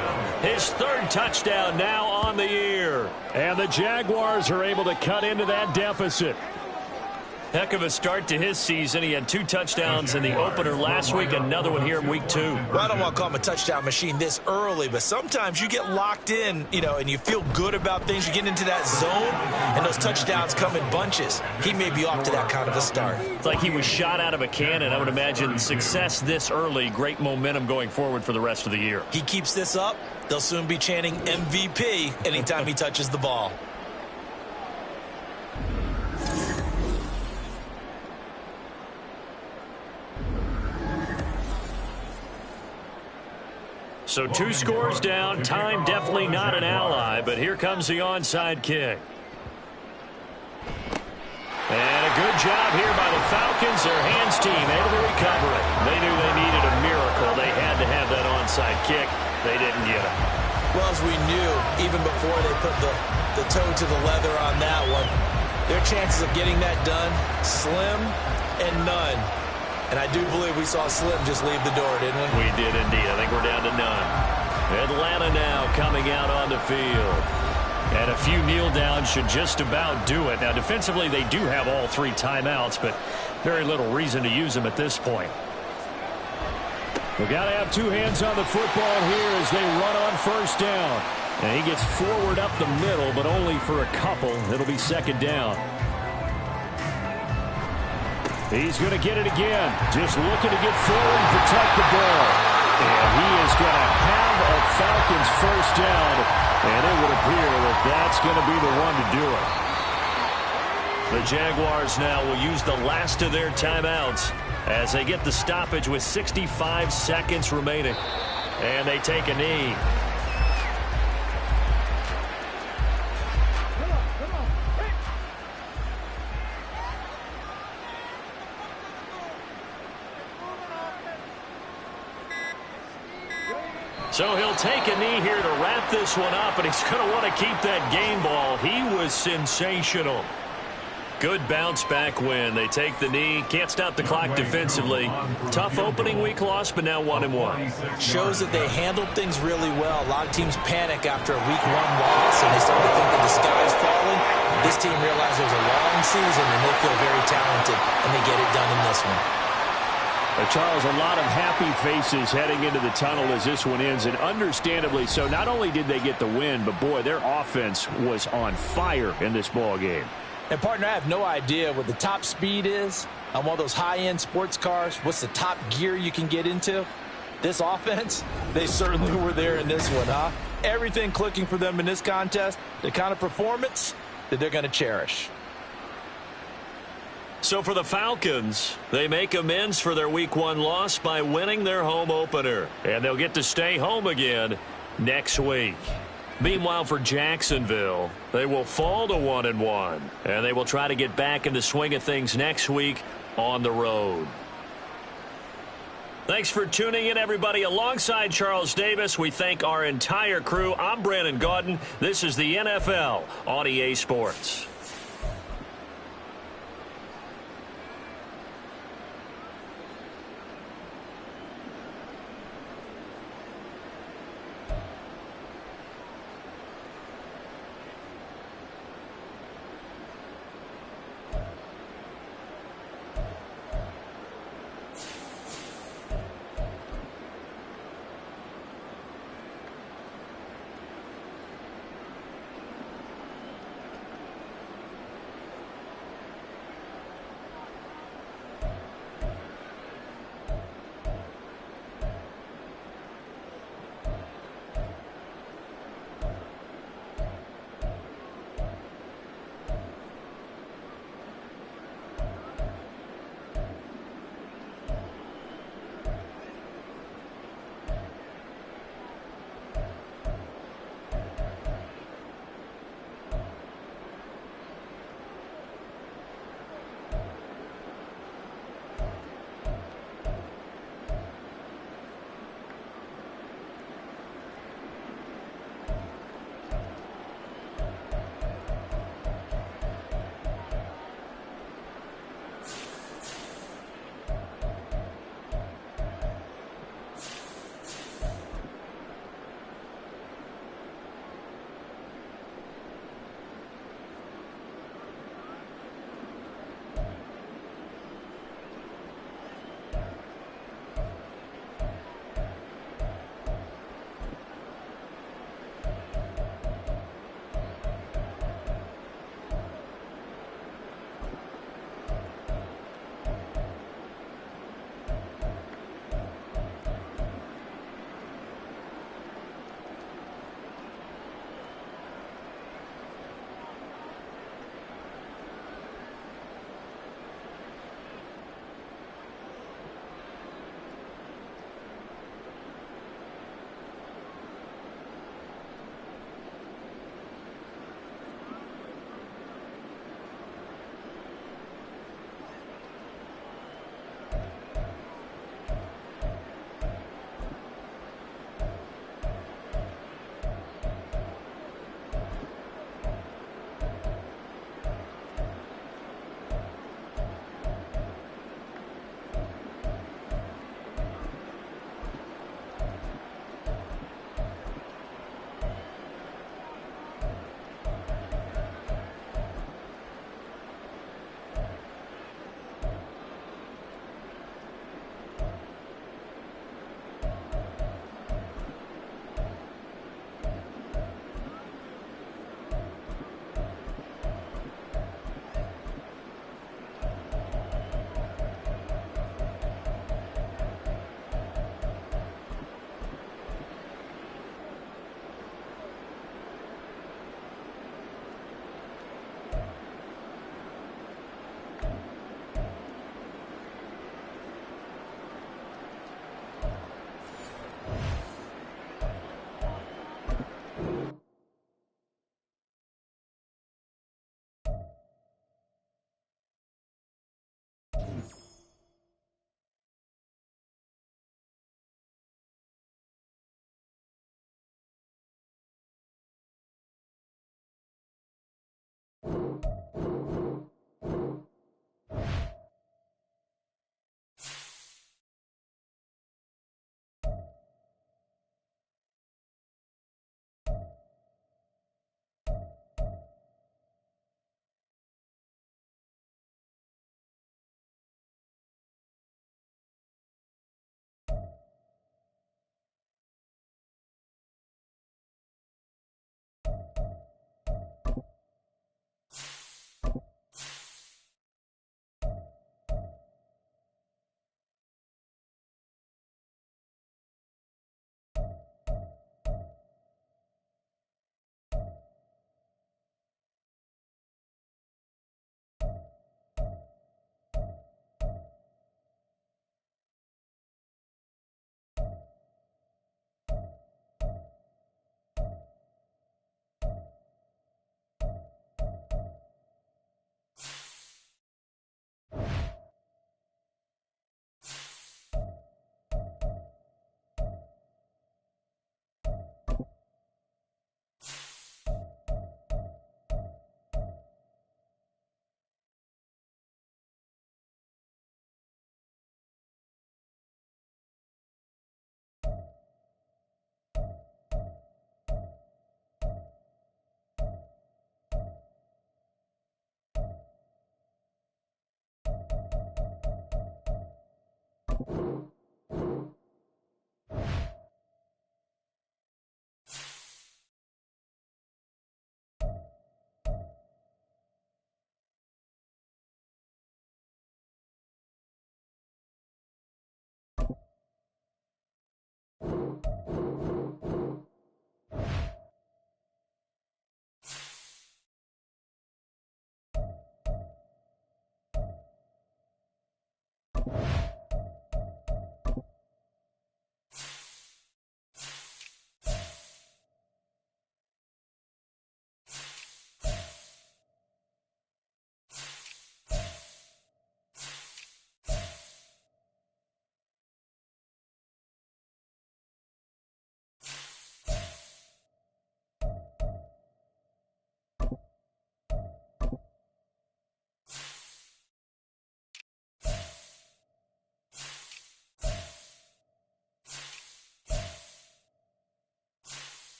his third touchdown now on the year. And the Jaguars are able to cut into that deficit. Heck of a start to his season. He had 2 touchdowns in the opener last week, another one here in week 2. Well, I don't want to call him a touchdown machine this early, but sometimes you get locked in, and you feel good about things. You get into that zone, and those touchdowns come in bunches. He may be off to that kind of a start. It's like he was shot out of a cannon. I would imagine success this early, great momentum going forward for the rest of the year. He keeps this up, they'll soon be chanting MVP anytime he touches the ball. So 2 scores down. Time definitely not an ally, but here comes the onside kick. And a good job here by the Falcons. Their hands team able to recover it. They knew they needed a miracle. They had to have that onside kick. They didn't get it. Well, as we knew, even before they put the toe to the leather on that one, their chances of getting that done, slim and none. And I do believe we saw Slim just leave the door, didn't we? We did indeed. I think we're down to none. Atlanta now coming out on the field. And a few kneel downs should just about do it. Now, defensively, they do have all 3 timeouts, but very little reason to use them at this point. We've got to have 2 hands on the football here as they run on first down. And he gets forward up the middle, but only for a couple. It'll be second down. He's going to get it again. Just looking to get forward and protect the ball. And he is going to have a Falcons first down. And it would appear that that's going to be the one to do it. The Jaguars now will use the last of their timeouts as they get the stoppage with 65 seconds remaining. And they take a knee. So he'll take a knee here to wrap this one up, and he's going to want to keep that game ball. He was sensational. Good bounce back win. They take the knee. Can't stop the clock defensively. Tough opening week loss, but now 1-1. Shows that they handled things really well. A lot of teams panic after a week 1 loss, and they start to think that the sky's falling. This team realizes there's a long season, and they feel very talented, and they get it done in this one. Charles, a lot of happy faces heading into the tunnel as this one ends, and understandably so. Not only did they get the win, but boy, their offense was on fire in this ball game. And partner, I have no idea what the top speed is on one of those high-end sports cars. What's the top gear you can get into? This offense, they certainly were there in this one, huh? Everything clicking for them in this contest, the kind of performance that they're going to cherish. So for the Falcons, they make amends for their week 1 loss by winning their home opener. And they'll get to stay home again next week. Meanwhile, for Jacksonville, they will fall to 1-1. And they will try to get back in the swing of things next week on the road. Thanks for tuning in, everybody. Alongside Charles Davis, we thank our entire crew. I'm Brandon Gaudin. This is the NFL on EA Sports.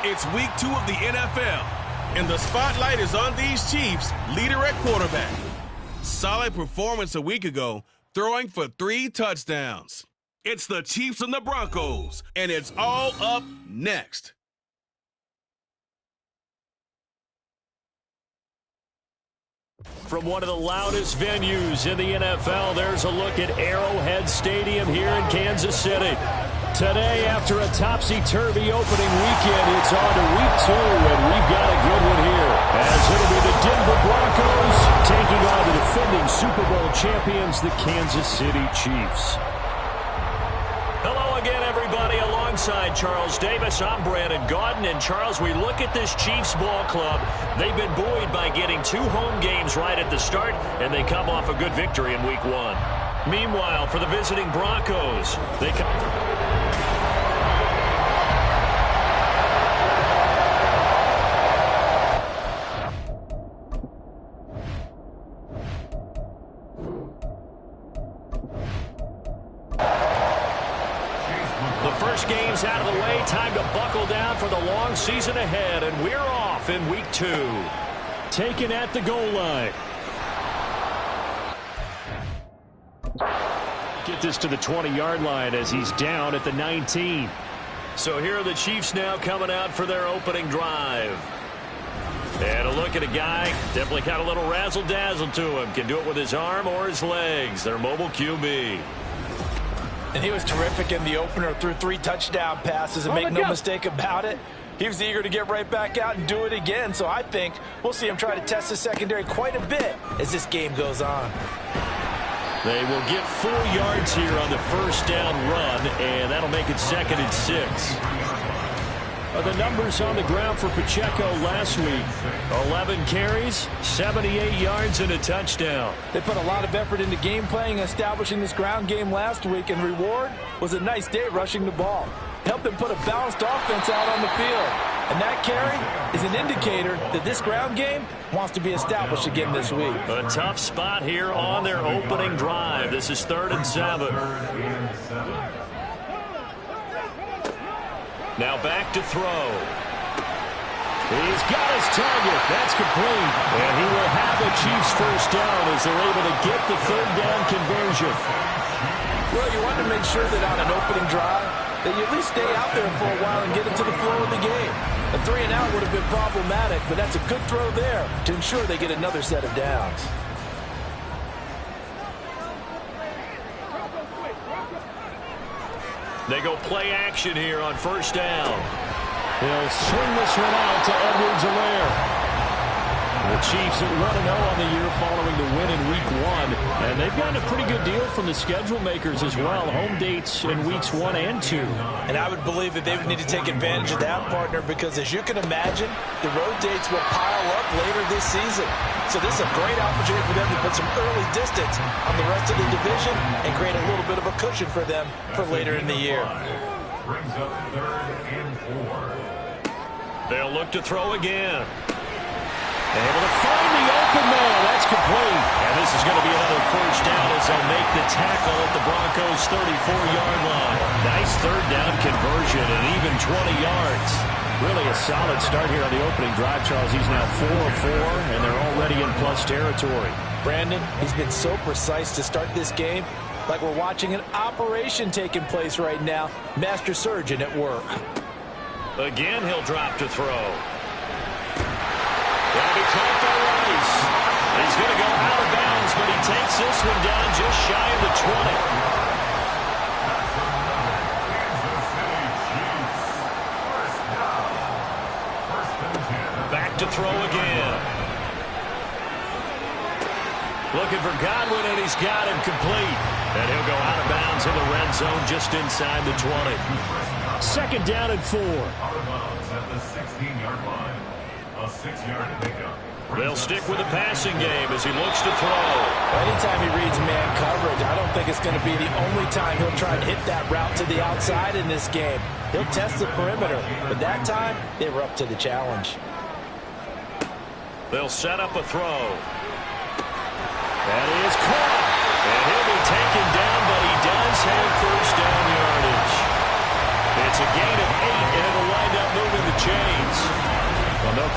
It's week 2 of the NFL, and the spotlight is on these Chiefs, leader at quarterback. Solid performance a week ago, throwing for 3 touchdowns. It's the Chiefs and the Broncos, and it's all up next. From one of the loudest venues in the NFL, there's a look at Arrowhead Stadium here in Kansas City. Today, after a topsy-turvy opening weekend, it's on to week 2, and we've got a good one here. As it'll be the Denver Broncos taking on the defending Super Bowl champions, the Kansas City Chiefs. Hello again, everybody. Alongside Charles Davis, I'm Brandon Gaudin. And Charles, we look at this Chiefs ball club. They've been buoyed by getting 2 home games right at the start, and they come off a good victory in week 1. Meanwhile, for the visiting Broncos, they come... Games out of the way, time to buckle down for the long season ahead, and we're off in week 2. Taken at the goal line. Get this to the 20-yard line as he's down at the 19. So here are the Chiefs now coming out for their opening drive. And a look at a guy, definitely got a little razzle-dazzle to him. Can do it with his arm or his legs. Their mobile QB. And he was terrific in the opener, threw 3 touchdown passes, and make no mistake about it, he was eager to get right back out and do it again. So I think we'll see him try to test the secondary quite a bit as this game goes on. They will get 4 yards here on the first down run, and that'll make it 2nd and 6. The numbers on the ground for Pacheco last week: 11 carries, 78 yards, and a touchdown. They put a lot of effort into game playing and establishing this ground game last week, and the reward was a nice day rushing the ball. Helped them put a balanced offense out on the field. And that carry is an indicator that this ground game wants to be established again this week. A tough spot here on their opening drive. This is 3rd and 7. Now back to throw. He's got his target. That's complete. And he will have the Chiefs first down as they're able to get the 3rd down conversion. Well, you want to make sure that on an opening drive that you at least stay out there for a while and get into the flow of the game. A 3-and-out would have been problematic, but that's a good throw there to ensure they get another set of downs. They go play action here on first down. He'll swing this one out to Edwards-Helaire. The Chiefs at 1-0 on the year following the win in week 1. And they've gotten a pretty good deal from the schedule makers as well. Home dates in weeks 1 and 2. And I would believe that they would need to take advantage of that, partner, because as you can imagine, the road dates will pile up later this season. So this is a great opportunity for them to put some early distance on the rest of the division and create a little bit of a cushion for them for later in the year. Brings up 3rd and 4. They'll look to throw again. Able to find the open man. That's complete. And this is going to be another first down as they'll make the tackle at the Broncos' 34-yard line. Nice 3rd down conversion and even 20 yards. Really a solid start here on the opening drive, Charles. He's now 4 of 4, and they're already in plus territory. Brandon, he's been so precise to start this game, like we're watching an operation taking place right now. Master surgeon at work. Again, he'll drop to throw. That'll be caught by Rice. He's going to go out of bounds, but he takes this one down just shy of the 20. Back to throw again. Looking for Godwin, and he's got him complete. And he'll go out of bounds in the red zone just inside the 20. 2nd down and 4. Out of bounds at the 16-yard line. A 6-yard pickup. They'll stick with the passing game as he looks to throw. Anytime he reads man coverage, I don't think it's going to be the only time he'll try to hit that route to the outside in this game. He'll test the perimeter, but that time they were up to the challenge. They'll set up a throw. That is caught. And he'll be taken down, but he does have first down yardage. It's a gain of 8, and it'll wind up moving the chains.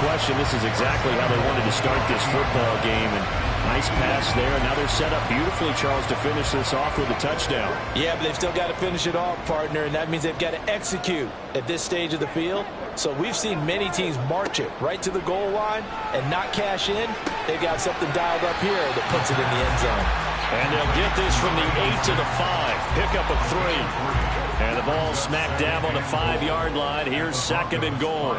question, this is exactly how they wanted to start this football game. And nice pass there. Now they're set up beautifully, Charles, to finish this off with a touchdown. Yeah, but they've still got to finish it off, partner, and that means they've got to execute at this stage of the field. So we've seen many teams march it right to the goal line and not cash in. They've got something dialed up here that puts it in the end zone. And they'll get this from the 8 to the 5. Pick up a 3. And the ball smack dab on the 5-yard line. Here's 2nd and goal.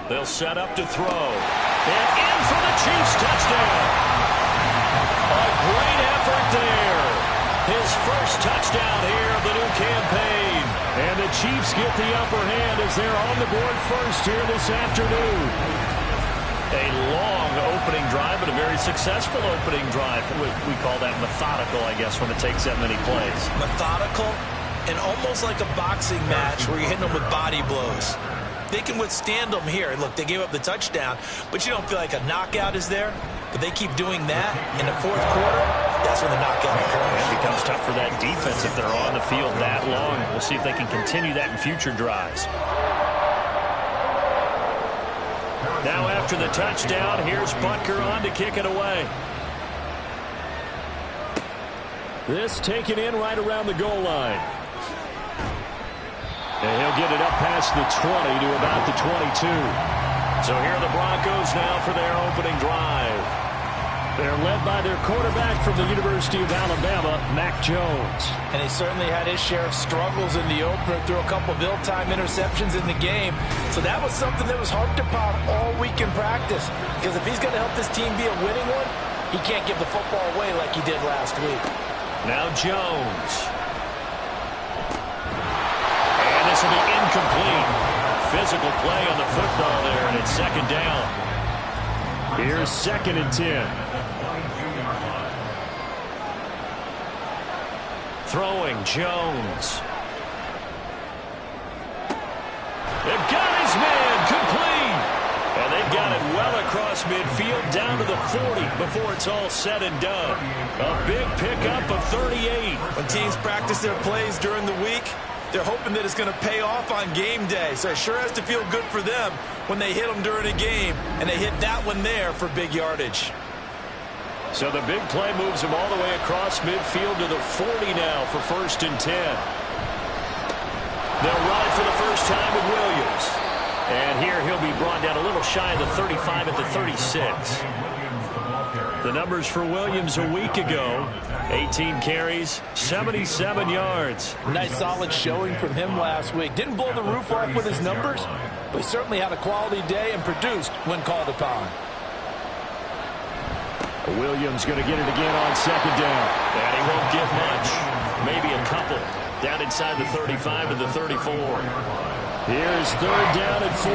They'll set up to throw. And in for the Chiefs touchdown. A great effort there. His first touchdown here of the new campaign. And the Chiefs get the upper hand as they're on the board first here this afternoon. A long opening drive, but a very successful opening drive. We call that methodical, I guess, when it takes that many plays. Methodical and almost like a boxing match where you're hitting them with body blows. They can withstand them here. Look, they gave up the touchdown, but you don't feel like a knockout is there. But they keep doing that in the 4th quarter. That's when the knockout occurs. It becomes tough for that defense if they're on the field that long. We'll see if they can continue that in future drives. Now after the touchdown, here's Butker on to kick it away. This taken in right around the goal line. And he'll get it up past the 20 to about the 22. So here are the Broncos now for their opening drive. They're led by their quarterback from the University of Alabama, Mac Jones. And he certainly had his share of struggles in the opener, threw a couple of ill-timed interceptions in the game. So that was something that was harped upon all week in practice. Because if he's going to help this team be a winning one, he can't give the football away like he did last week. Now Jones. And this will be incomplete. Physical play on the football there, and it's 2nd down. Here's 2nd and 10. Throwing Jones. They've got his man complete. And they've got it well across midfield down to the 40 before it's all said and done. A big pickup of 38. When teams practice their plays during the week, they're hoping that it's going to pay off on game day. So it sure has to feel good for them when they hit them during a game. And they hit that one there for big yardage. So the big play moves him all the way across midfield to the 40 now for 1st and 10. They'll run it for the first time with Williams. And here he'll be brought down a little shy of the 35 at the 36. The numbers for Williams a week ago: 18 carries, 77 yards. Nice solid showing from him last week. Didn't blow the roof off with his numbers, but he certainly had a quality day and produced when called upon. Williams going to get it again on 2nd down. And he won't get much. Maybe a couple. Down inside the 35 to the 34. Here's 3rd down and 4.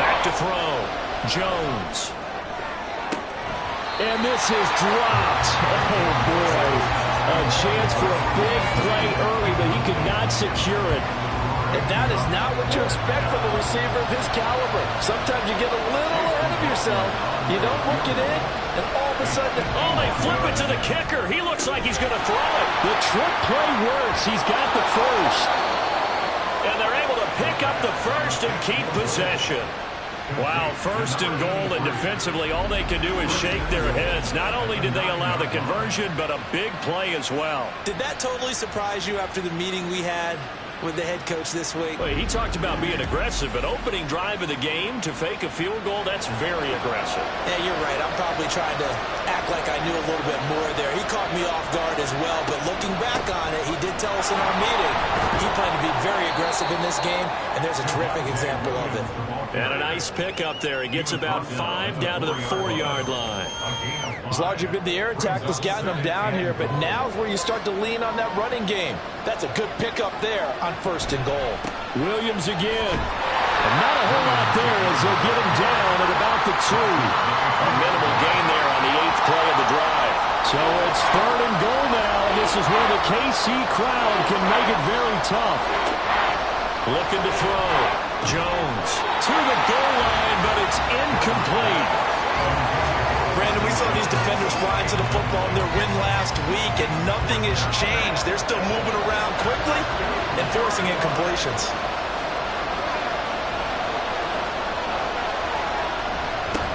Back to throw. Jones. And this is dropped. Oh, boy. A chance for a big play early, but he could not secure it. And that is not what you expect from a receiver of his caliber. Sometimes you get a little ahead of yourself. You don't look it in, and all of a sudden... Oh, they flip it to the kicker. He looks like he's going to throw it. The trick play works. He's got the first. And they're able to pick up the first and keep possession. Wow, 1st and goal, and defensively all they can do is shake their heads. Not only did they allow the conversion, but a big play as well. Did that totally surprise you after the meeting we had with the head coach this week? Well, he talked about being aggressive, but opening drive of the game to fake a field goal, that's very aggressive. Yeah, you're right. I'm probably trying to act like I knew a little bit more there. He caught me off guard as well, but looking back on it, he did tell us in our meeting he planned to be very aggressive in this game, and there's a terrific example of it. And a nice pickup there. He gets about 5 down to the 4-yard line. It's largely been the air attack that's gotten them down here, but now is where you start to lean on that running game. That's a good pickup there on 1st and goal. Williams again. And not a whole lot there as they'll get him down at about the 2. A minimal gain there on the 8th play of the drive. So it's 3rd and goal now, and this is where the KC crowd can make it very tough. Looking to throw. Jones to the goal line, but it's incomplete. Brandon, we saw these defenders flying to the football in their win last week, and nothing has changed. They're still moving around quickly and forcing incompletions.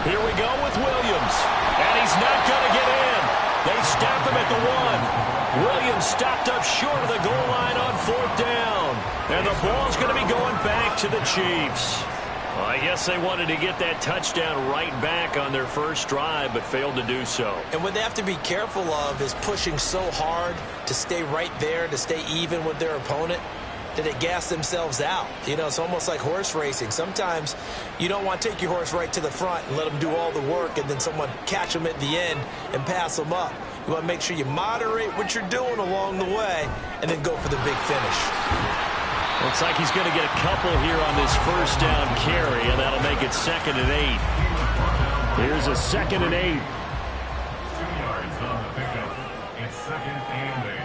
Here we go with Williams. And he's not going to get in. They stop him at the 1. Williams stopped up short of the goal line on 4th down. And the ball's going to be going back to the Chiefs. Well, I guess they wanted to get that touchdown right back on their first drive, but failed to do so. And what they have to be careful of is pushing so hard to stay right there, to stay even with their opponent, that they gas themselves out. You know, it's almost like horse racing. Sometimes you don't want to take your horse right to the front and let them do all the work and then someone catch them at the end and pass them up. You want to make sure you moderate what you're doing along the way and then go for the big finish. Looks like he's going to get a couple here on this first down carry, and that'll make it 2nd and 8. Here's a 2nd and 8. 2 yards on the pickup. It's 2nd and 8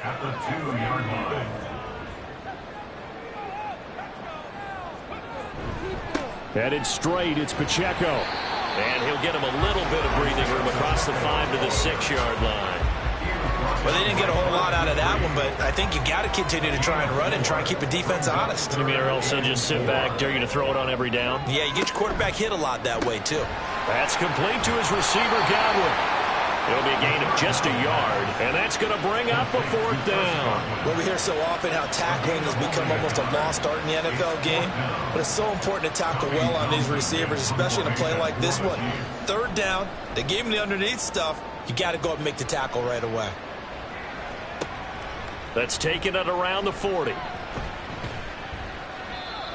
at the 2-yard line. Headed straight, it's Pacheco. And he'll get him a little bit of breathing room across the 5 to the 6-yard line. Well, they didn't get a whole lot out of that one, but I think you got to continue to try and run and try and keep the defense honest. You mean or else they'll just sit back, dare you to throw it on every down? Yeah, you get your quarterback hit a lot that way, too. That's complete to his receiver, Godwin. It'll be a gain of just a yard, and that's going to bring up a 4th down. Well, we hear so often how tackling has become almost a lost art in the NFL game, but it's so important to tackle well on these receivers, especially in a play like this one. 3rd down, they gave him the underneath stuff. You got to go up and make the tackle right away. That's taken at around the 40.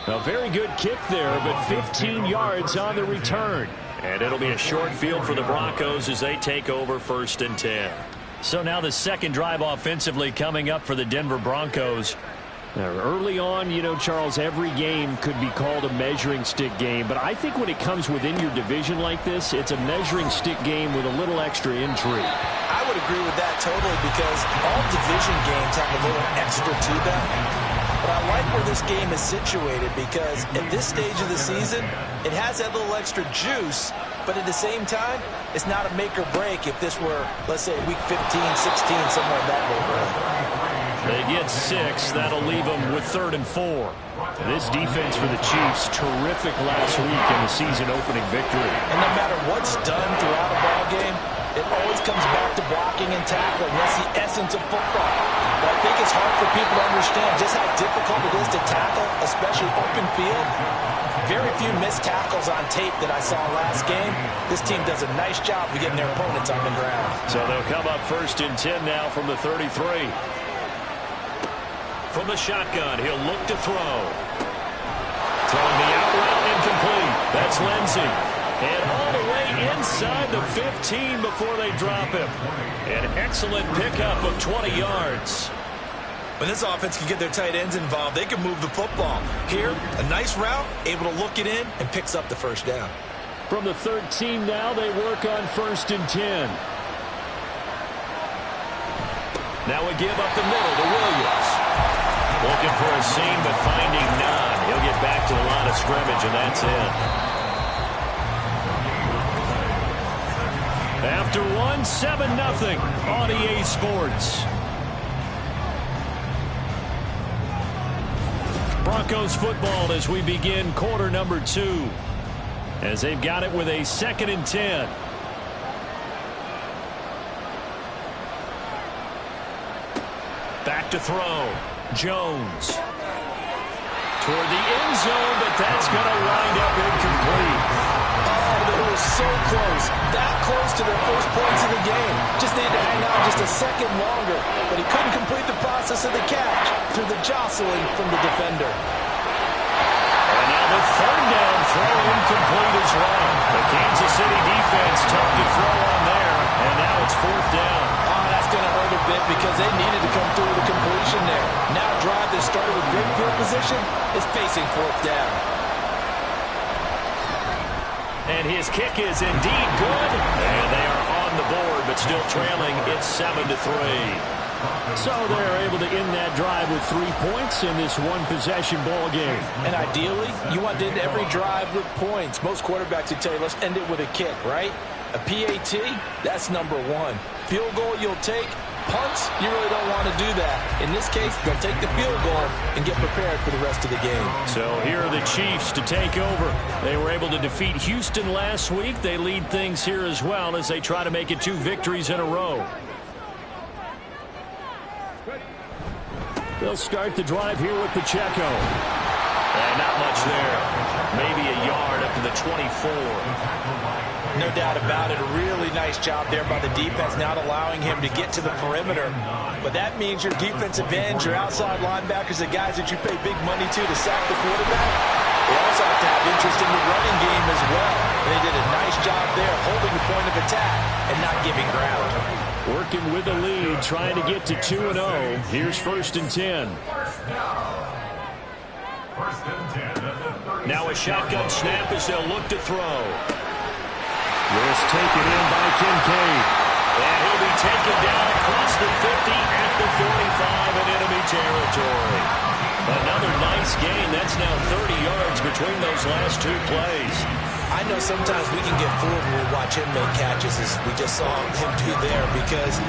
A very good kick there, but 15 yards on the return. And it'll be a short field for the Broncos as they take over 1st and 10. So now the second drive offensively coming up for the Denver Broncos. Now, early on, you know, Charles, every game could be called a measuring stick game. But I think when it comes within your division like this, it's a measuring stick game with a little extra intrigue. I would agree with that totally because all division games have a little extra to them. But I like where this game is situated because at this stage of the season, it has that little extra juice, but at the same time, it's not a make or break if this were, let's say, week 15, 16, somewhere in that neighborhood. They get 6. That'll leave them with 3rd and 4. This defense for the Chiefs, terrific last week in the season opening victory. And no matter what's done throughout a ball game, it always comes back to blocking and tackling. That's the essence of football. But I think it's hard for people to understand just how difficult it is to tackle, especially open field. Very few missed tackles on tape that I saw last game. This team does a nice job of getting their opponents on the ground. So they'll come up 1st and 10 now from the 33. From the shotgun, he'll look to throw. Throwing the out route incomplete. That's Lindsey. And all the way inside the 15 before they drop him. An excellent pickup of 20 yards. When this offense can get their tight ends involved, they can move the football. Here, a nice route, able to look it in, and picks up the 1st down. From the 13 now, they work on 1st and 10. Now we give up the middle to Williams. Looking for a seam, but finding none. He'll get back to the line of scrimmage, and that's it. After 7-0 on EA Sports. Broncos football as we begin quarter number 2. As they've got it with a 2nd and 10. Back to throw. Jones. Toward the end zone, but that's going to wind up incomplete. Oh, they were so close. That close to their first points of the game. Just needed to hang on just a second longer. But he couldn't complete the process of the catch through the jostling from the defender. And now the 3rd down throw incomplete as well. The Kansas City defense tough to throw on there. And now it's 4th down. Oh, that's going to hurt a bit because they needed to come through with a completion there. Now a drive that started with great field position is facing 4th down. And his kick is indeed good. And they are on the board, but still trailing. It's 7-3. So they're able to end that drive with 3 points in this one-possession ball game. And ideally, you want to end every drive with points. Most quarterbacks would tell you, let's end it with a kick, right? A PAT, that's number one. Field goal you'll take. Punts, you really don't want to do that. In this case, they'll take the field goal and get prepared for the rest of the game. So here are the Chiefs to take over. They were able to defeat Houston last week. They lead things here as well as they try to make it 2 victories in a row. They'll start the drive here with Pacheco. And not much there. Maybe a yard up to the 24. No doubt about it. A really nice job there by the defense, not allowing him to get to the perimeter. But that means your defensive ends, your outside linebackers, the guys that you pay big money to sack the quarterback, they also have to have interest in the running game as well. And they did a nice job there holding the point of attack and not giving ground. Working with the lead, trying to get to 2-0. Here's 1st and 10. Now a shotgun snap as they'll look to throw. This taken in by Kincaid. And he'll be taken down across the 50 at the 45 in enemy territory. Another nice gain. That's now 30 yards between those last 2 plays. I know sometimes we can get fooled when we watch him make catches, as we just saw him do there, because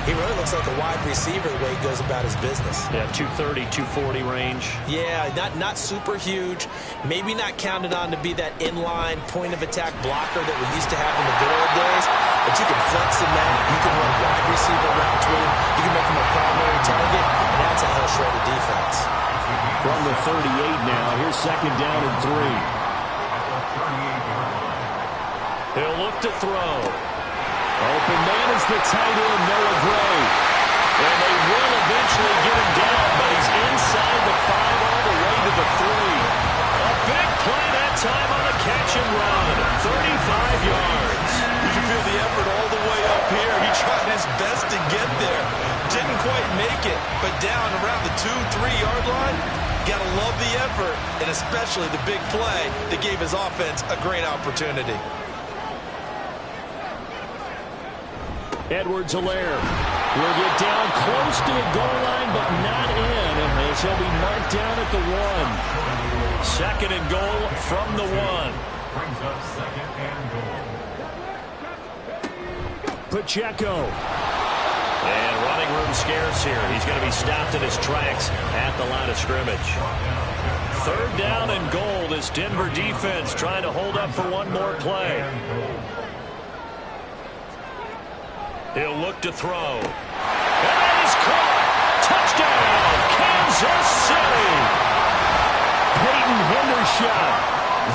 he really looks like a wide receiver the way he goes about his business. Yeah, 230, 240 range. Yeah, not super huge. Maybe not counted on to be that inline point-of-attack blocker that we used to have in the good old days, but you can flex him out. You can run wide receiver routes with him. You can make him a primary target, and that's a hell-shredded defense. From the 38 now, here's 2nd down and 3. He'll look to throw. Open man is the tight end, Noah Gray. And they will eventually get him down, but he's inside the 5 all the way to the 3. A big play that time on the catch and run. 35 yards. You can feel the effort all the way up here. He tried his best to get there. Didn't quite make it, but down around the 2-3 yard line, gotta love the effort, and especially the big play that gave his offense a great opportunity. Edwards-Helaire will get down close to the goal line, but not in, as he'll be marked down at the 1. 2nd and goal from the 1. Brings up 2nd and goal. Pacheco. And running room scarce here. He's going to be stopped in his tracks at the line of scrimmage. 3rd down and goal. This Denver defense trying to hold up for one more play. He'll look to throw. And he's caught. Touchdown, Kansas City. Peyton Hendershot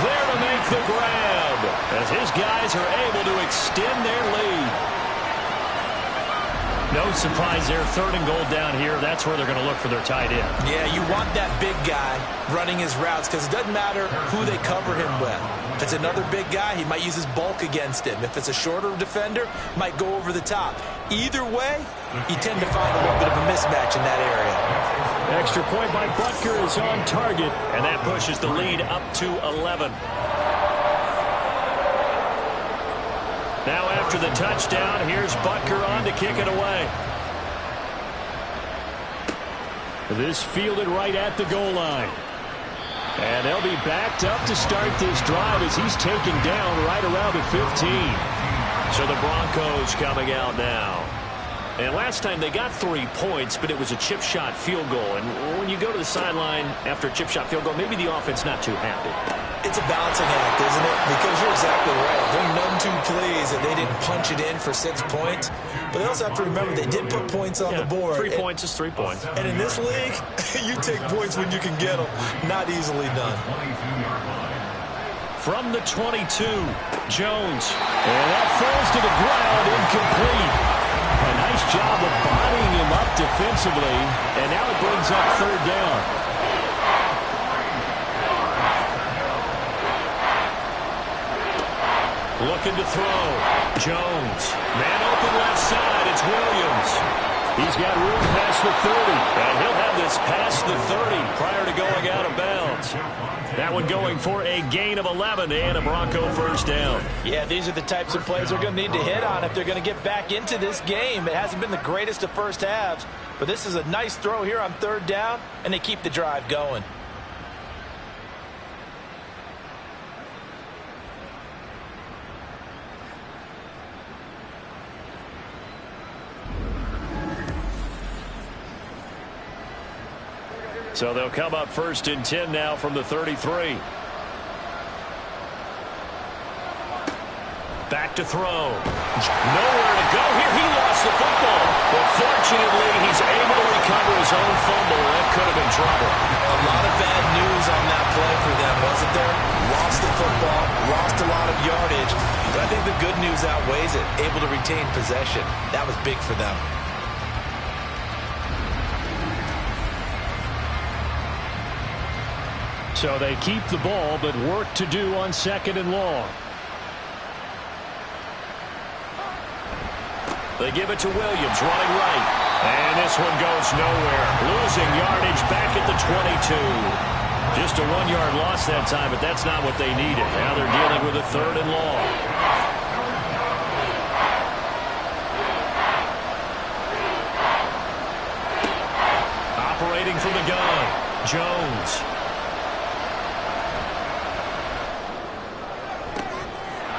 there to make the grab as his guys are able to extend their lead. No surprise there. 3rd and goal down here. That's where they're going to look for their tight end. Yeah, you want that big guy running his routes because it doesn't matter who they cover him with. If it's another big guy, he might use his bulk against him. If it's a shorter defender, might go over the top. Either way, you tend to find a little bit of a mismatch in that area. Extra point by Butker is on target, and that pushes the lead up to 11. Now after the touchdown, here's Butker on to kick it away. This fielded right at the goal line. And they'll be backed up to start this drive as he's taken down right around the 15. So the Broncos coming out now. And last time they got 3 points, but it was a chip shot field goal. And when you go to the sideline after a chip shot field goal, maybe the offense not too happy. It's a balancing act, isn't it? Because you're exactly right. They're none too pleased that they didn't punch it in for 6 points. But they also have to remember they did put points on the board. 3 points is 3 points. And in this league, you take points when you can get them. Not easily done. From the 22, Jones. And that falls to the ground, incomplete. A nice job of bodying him up defensively. And now it brings up 3rd down. Looking to throw. Jones. Man open left side. It's Williams. He's got room past the 30. And he'll have this past the 30 prior to going out of bounds. That one going for a gain of 11 and a Bronco 1st down. Yeah, these are the types of plays they're going to need to hit on if they're going to get back into this game. It hasn't been the greatest of first halves, but this is a nice throw here on 3rd down, and they keep the drive going. So they'll come up 1st and 10 now from the 33. Back to throw. Nowhere to go here. He lost the football. But fortunately, he's able to recover his own fumble. That could have been trouble. A lot of bad news on that play for them, wasn't there? Lost the football, lost a lot of yardage. But I think the good news outweighs it. Able to retain possession. That was big for them. So they keep the ball, but work to do on 2nd and long. They give it to Williams, running right. And this one goes nowhere. Losing yardage back at the 22. Just a 1-yard loss that time, but that's not what they needed. Now they're dealing with a 3rd and long. Operating from the gun, Jones.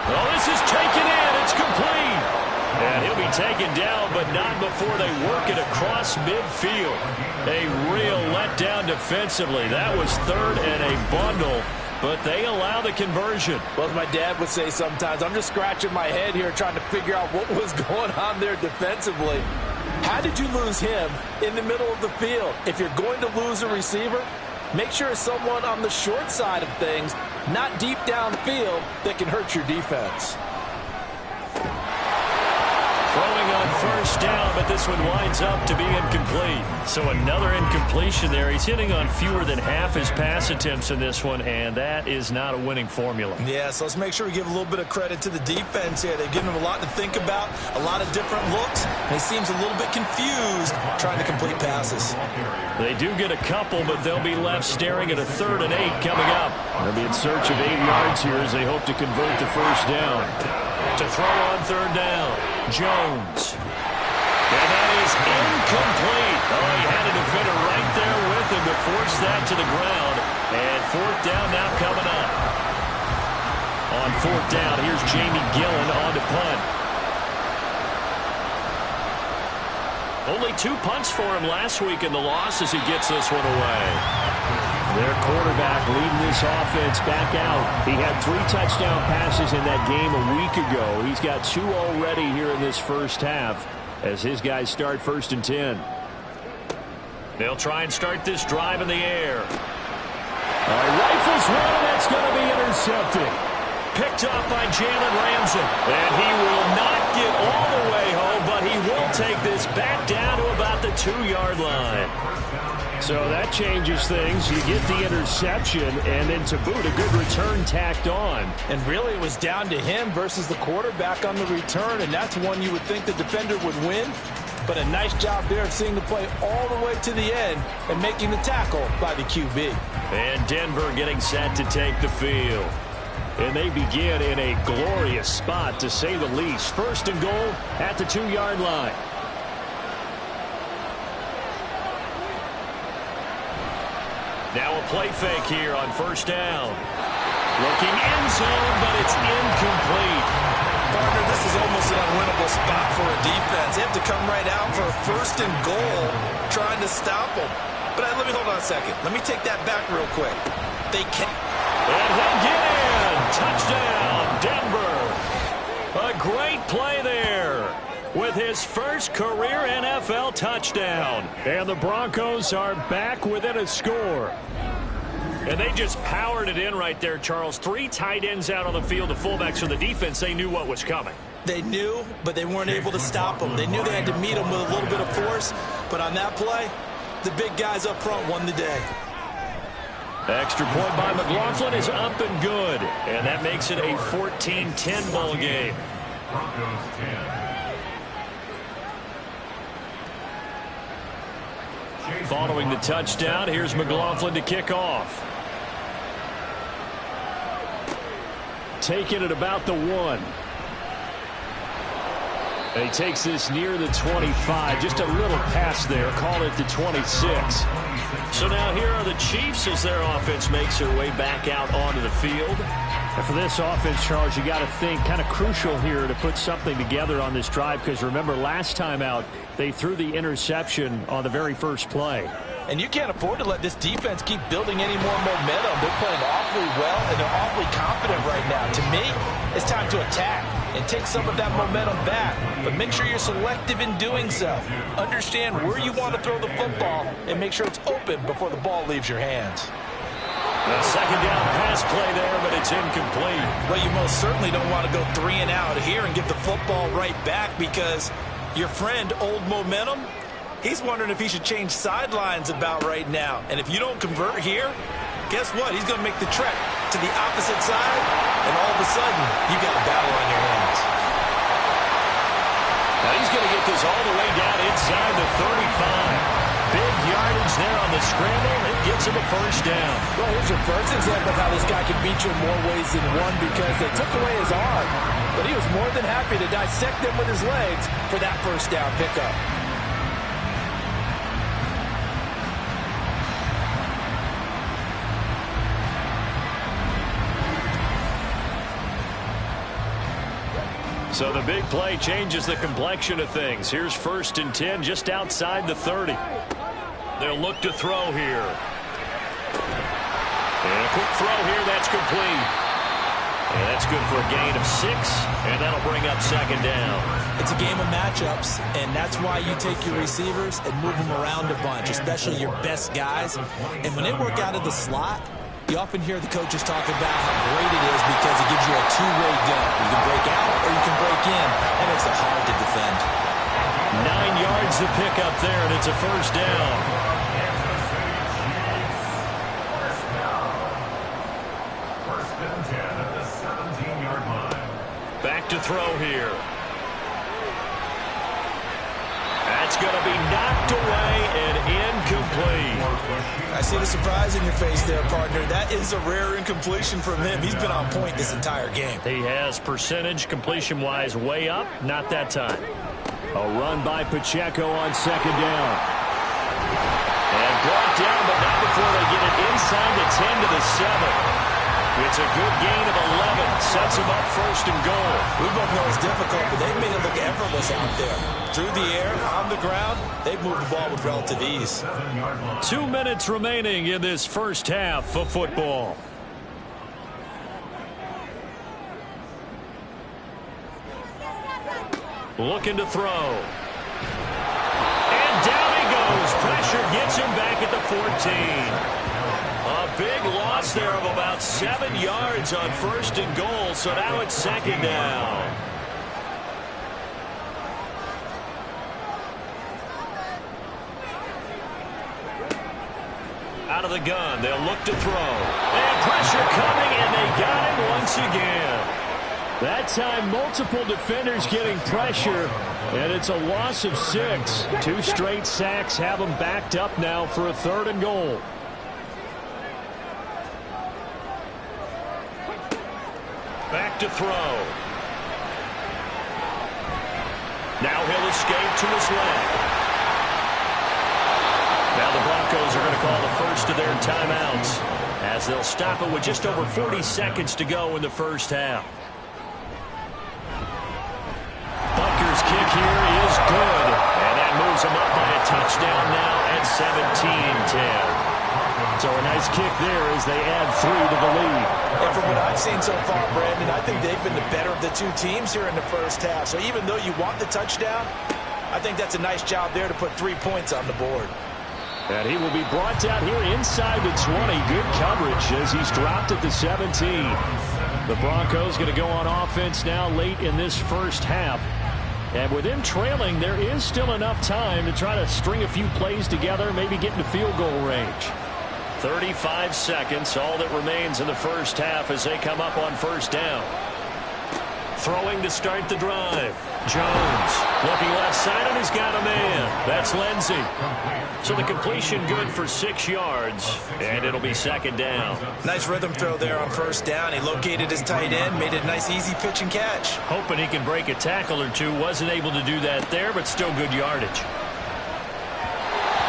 Oh, this is taken in. It's complete. And he'll be taken down, but not before they work it across midfield. A real letdown defensively. That was 3rd and a bundle, but they allow the conversion. Well, as my dad would say sometimes, I'm just scratching my head here trying to figure out what was going on there defensively. How did you lose him in the middle of the field? If you're going to lose a receiver, make sure it's someone on the short side of things, not deep downfield, that can hurt your defense. Throwing on 1st down, but this one winds up to be incomplete. So another incompletion there. He's hitting on fewer than half his pass attempts in this one, and that is not a winning formula. Yeah, so let's make sure we give a little bit of credit to the defense here. They've given him a lot to think about, a lot of different looks, and he seems a little bit confused trying to complete passes. They do get a couple, but they'll be left staring at a 3rd and 8 coming up. They'll be in search of 8 yards here as they hope to convert the 1st down. To throw on 3rd down, Jones. And that is incomplete. Oh, he had a defender right there with him to force that to the ground. And 4th down now coming up. On 4th down, here's Jamie Gillen on to punt. Only 2 punts for him last week in the loss as he gets this one away. Their quarterback leading this offense back out. He had 3 touchdown passes in that game a week ago. He's got 2 already here in this first half as his guys start 1st and 10. They'll try and start this drive in the air. Rifles one, and that's going to be intercepted. Picked up by Jalen Ramsey. And he will not get all the way home, but he will take this back down to about the 2-yard line. So that changes things. You get the interception, and then to boot, a good return tacked on. And really, it was down to him versus the quarterback on the return, and that's one you would think the defender would win. But a nice job there of seeing the play all the way to the end and making the tackle by the QB. And Denver getting set to take the field. And they begin in a glorious spot, to say the least. 1st and goal at the 2-yard line. Now a play fake here on 1st down. Looking end zone, but it's incomplete. Partner, this is almost an unwinnable spot for a defense. They have to come right out for a 1st and goal, trying to stop them. But let me hold on a second. Let me take that back real quick. They can't. And he'll get in. Touchdown, Denver. A great play there with his first career NFL touchdown. And the Broncos are back within a score. And they just powered it in right there, Charles. 3 tight ends out on the field, the fullbacks for the defense. They knew what was coming. They knew, but they weren't able to stop them. They knew they had to meet them with a little bit of force. But on that play, the big guys up front won the day. Extra point by McLaughlin is up and good. And that makes it a 14-10 ball game. Broncos 10. Following the touchdown, here's McLaughlin to kick off. Taking it about the 1. And he takes this near the 25. Just a little pass there. Call it the 26. So now here are the Chiefs as their offense makes their way back out onto the field. And for this offense, Charles, you got to think kind of crucial here to put something together on this drive, because remember last time out, they threw the interception on the very first play. And you can't afford to let this defense keep building any more momentum. They're playing awfully well, and they're awfully confident right now. To me, it's time to attack and take some of that momentum back. But make sure you're selective in doing so. Understand where you want to throw the football and make sure it's open before the ball leaves your hands. A second down pass play there, but it's incomplete. Well, you most certainly don't want to go 3 and out here and get the football right back, because your friend, Old Momentum, he's wondering if he should change sidelines about right now. And if you don't convert here, guess what? He's going to make the trek to the opposite side, and all of a sudden, you got a battle on your hands. Now he's going to get this all the way down inside the 35. Big yardage there on the scramble. It gets him a first down. Well, here's your first example of how this guy can beat you in more ways than one, because they took away his arm, but he was more than happy to dissect them with his legs for that first down pickup. So the big play changes the complexion of things. Here's 1st and 10 just outside the 30. They'll look to throw here. And a quick throw here, that's complete. And that's good for a gain of 6, and that'll bring up 2nd down. It's a game of matchups, and that's why you take your receivers and move them around a bunch, especially your best guys. And when they work out of the slot, you often hear the coaches talk about how great it is because it gives you a two-way go. You can break out or you can break in. That makes it hard to defend. 9 yards to pick up there, and it's a first down. First and 10 at the 17-yard line. Back to throw here. That's going to be knocked away and incomplete. I see the surprise in your face there, partner. That is a rare incompletion from him. He's been on point this entire game. He has percentage completion-wise way up. Not that time. A run by Pacheco on 2nd down. And brought down, but not before they get it inside the 10 to the 7. It's a good gain of 11. Sets him up 1st and goal. We both know it's difficult, but they've made it look effortless out there. Through the air, on the ground, they've moved the ball with relative ease. 2 minutes remaining in this first half of football. Looking to throw. And down he goes. Pressure gets him back at the 14. A big loss there of about 7 yards on 1st and goal, so now it's 2nd down. Out of the gun, they'll look to throw. And pressure coming, and they got him once again. That time, multiple defenders getting pressure, and it's a loss of 6. 2 straight sacks have them backed up now for a 3rd and goal. Back to throw. Now he'll escape to his left. Now the Broncos are going to call the first of their timeouts, as they'll stop it with just over 40 seconds to go in the first half. Butker's kick here is good, and that moves him up by a touchdown now at 17-10. So a nice kick there as they add 3 to the lead. And from what I've seen so far, Brandon, I think they've been the better of the 2 teams here in the first half. So even though you want the touchdown, I think that's a nice job there to put 3 points on the board. And he will be brought down here inside the 20. Good coverage as he's dropped at the 17. The Broncos going to go on offense now late in this first half. And with them trailing, there is still enough time to try to string a few plays together, maybe get into field goal range. 35 seconds, all that remains in the first half as they come up on 1st down. Throwing to start the drive. Jones looking left side, and he's got a man. That's Lindsey. So the completion good for 6 yards, and it'll be 2nd down. Nice rhythm throw there on 1st down. He located his tight end, made it a nice easy pitch and catch. Hoping he can break a tackle or two. Wasn't able to do that there, but still good yardage.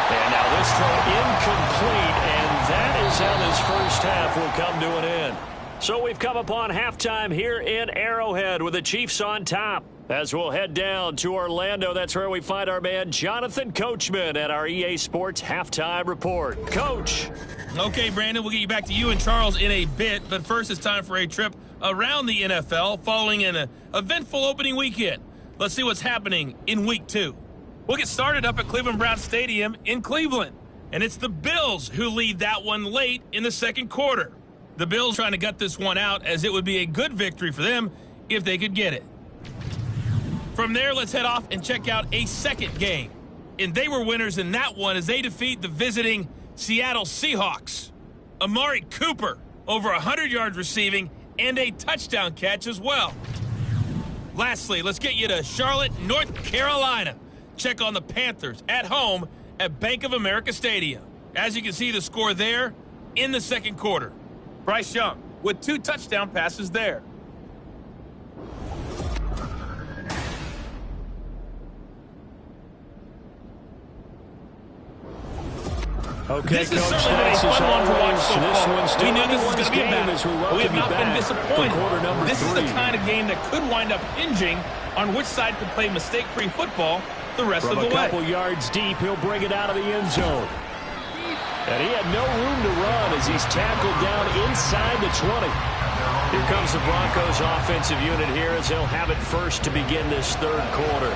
And now this throw incomplete, and that is how this first half will come to an end. So we've come upon halftime here in Arrowhead with the Chiefs on top. As we'll head down to Orlando, that's where we find our man Jonathan Coachman at our EA Sports Halftime Report. Coach. Okay, Brandon, we'll get you back to you and Charles in a bit, but first it's time for a trip around the NFL following an eventful opening weekend. Let's see what's happening in Week 2. We'll get started up at Cleveland Browns Stadium in Cleveland, and it's the Bills who lead that one late in the second quarter. The Bills trying to gut this one out, as it would be a good victory for them if they could get it. From there, let's head off and check out a second game. And they were winners in that one as they defeat the visiting Seattle Seahawks. Amari Cooper, over 100 yards receiving and a touchdown catch as well. Lastly, let's get you to Charlotte, North Carolina. Check on the Panthers at home at Bank of America Stadium. As you can see, the score there in the second quarter. Bryce Young with 2 touchdown passes there. Okay, this Coach, is certainly been a fun one to watch so far. We knew this was going to be a battle. We have not been disappointed. This is the kind of game that could wind up hinging on which side could play mistake-free football the rest of the way. From a couple yards deep, he'll bring it out of the end zone. And he had no room to run as he's tackled down inside the 20. Here comes the Broncos offensive unit here as they'll have it first to begin this third quarter.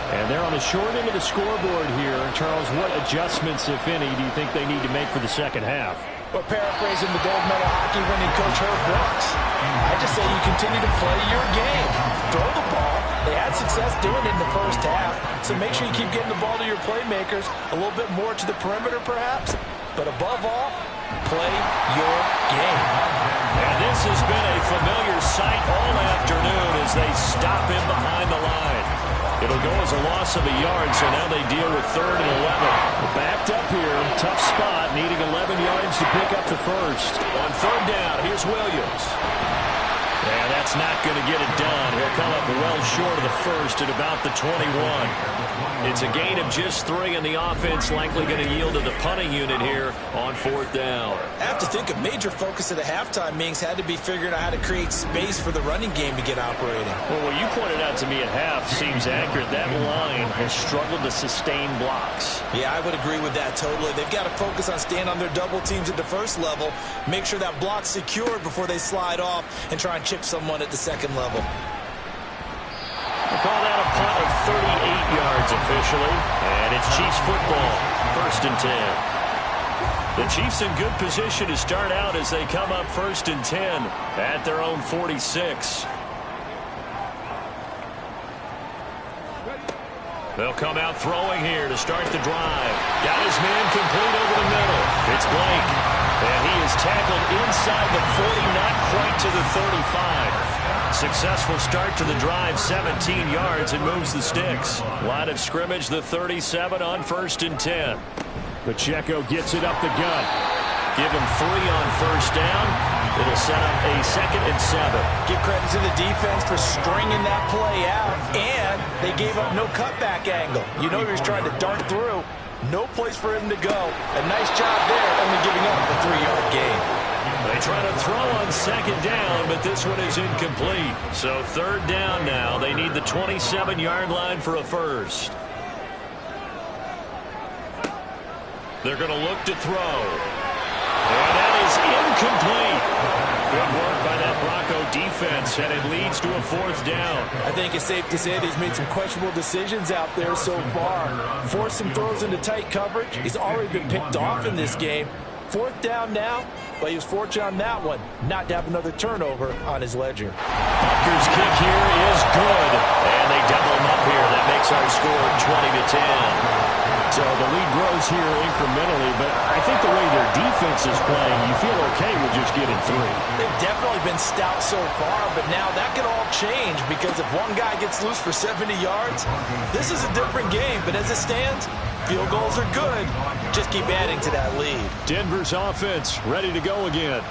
And they're on the short end of the scoreboard here. Charles, what adjustments, if any, do you think they need to make for the second half? Well, paraphrasing the gold medal hockey winning coach Herb Brooks, I just say you continue to play your game. Throw the ball. They had success doing it in the first half, so make sure you keep getting the ball to your playmakers, a little bit more to the perimeter perhaps, but above all, play your game. And this has been a familiar sight all afternoon as they stop him behind the line. It'll go as a loss of a yard, so now they deal with 3rd and 11. Backed up here, tough spot, needing 11 yards to pick up the first. On 3rd down, here's Williams. And that's not going to get it done. He'll come up well short of the first at about the 21. It's a gain of just 3, and the offense likely going to yield to the punting unit here on 4th down. I have to think a major focus of the halftime meetings had to be figuring out how to create space for the running game to get operating. Well, what you pointed out to me at half seems accurate. That line has struggled to sustain blocks. Yeah, I would agree with that totally. They've got to focus on staying on their double teams at the first level, make sure that block's secured before they slide off and try and chip someone at the second level. We'll call that a punt of 38 yards officially, and it's Chiefs football, 1st and 10. The Chiefs in good position to start out as they come up 1st and 10 at their own 46. They'll come out throwing here to start the drive. Got his man complete over the middle. It's Blake, and he is tackled inside the 40, not quite to the 35. Successful start to the drive, 17 yards, and moves the sticks. Line of scrimmage, the 37 on 1st and 10. Pacheco gets it up the gut. Give him 3 on 1st down. It'll set up a 2nd and 7. Give credit to the defense for stringing that play out, and they gave up no cutback angle. You know he was trying to dart through. No place for him to go. A nice job there, only giving up a 3-yard gain. They try to throw on 2nd down, but this one is incomplete. So 3rd down now. They need the 27-yard line for a first. They're going to look to throw. And that is incomplete. Good work by that Bronco defense, and it leads to a 4th down. I think it's safe to say that he's made some questionable decisions out there so far. Forced some throws into tight coverage. He's already been picked off in this game. 4th down now, but he was fortunate on that one not to have another turnover on his ledger. Butker's kick here is good, and they double him up here. That makes our score 20-10. So the lead grows here incrementally, but I think the way their defense is playing, you feel okay with just getting 3. They've definitely been stout so far, but now that could all change because if one guy gets loose for 70 yards, this is a different game. But as it stands, field goals are good. Just keep adding to that lead. Denver's offense ready to go again.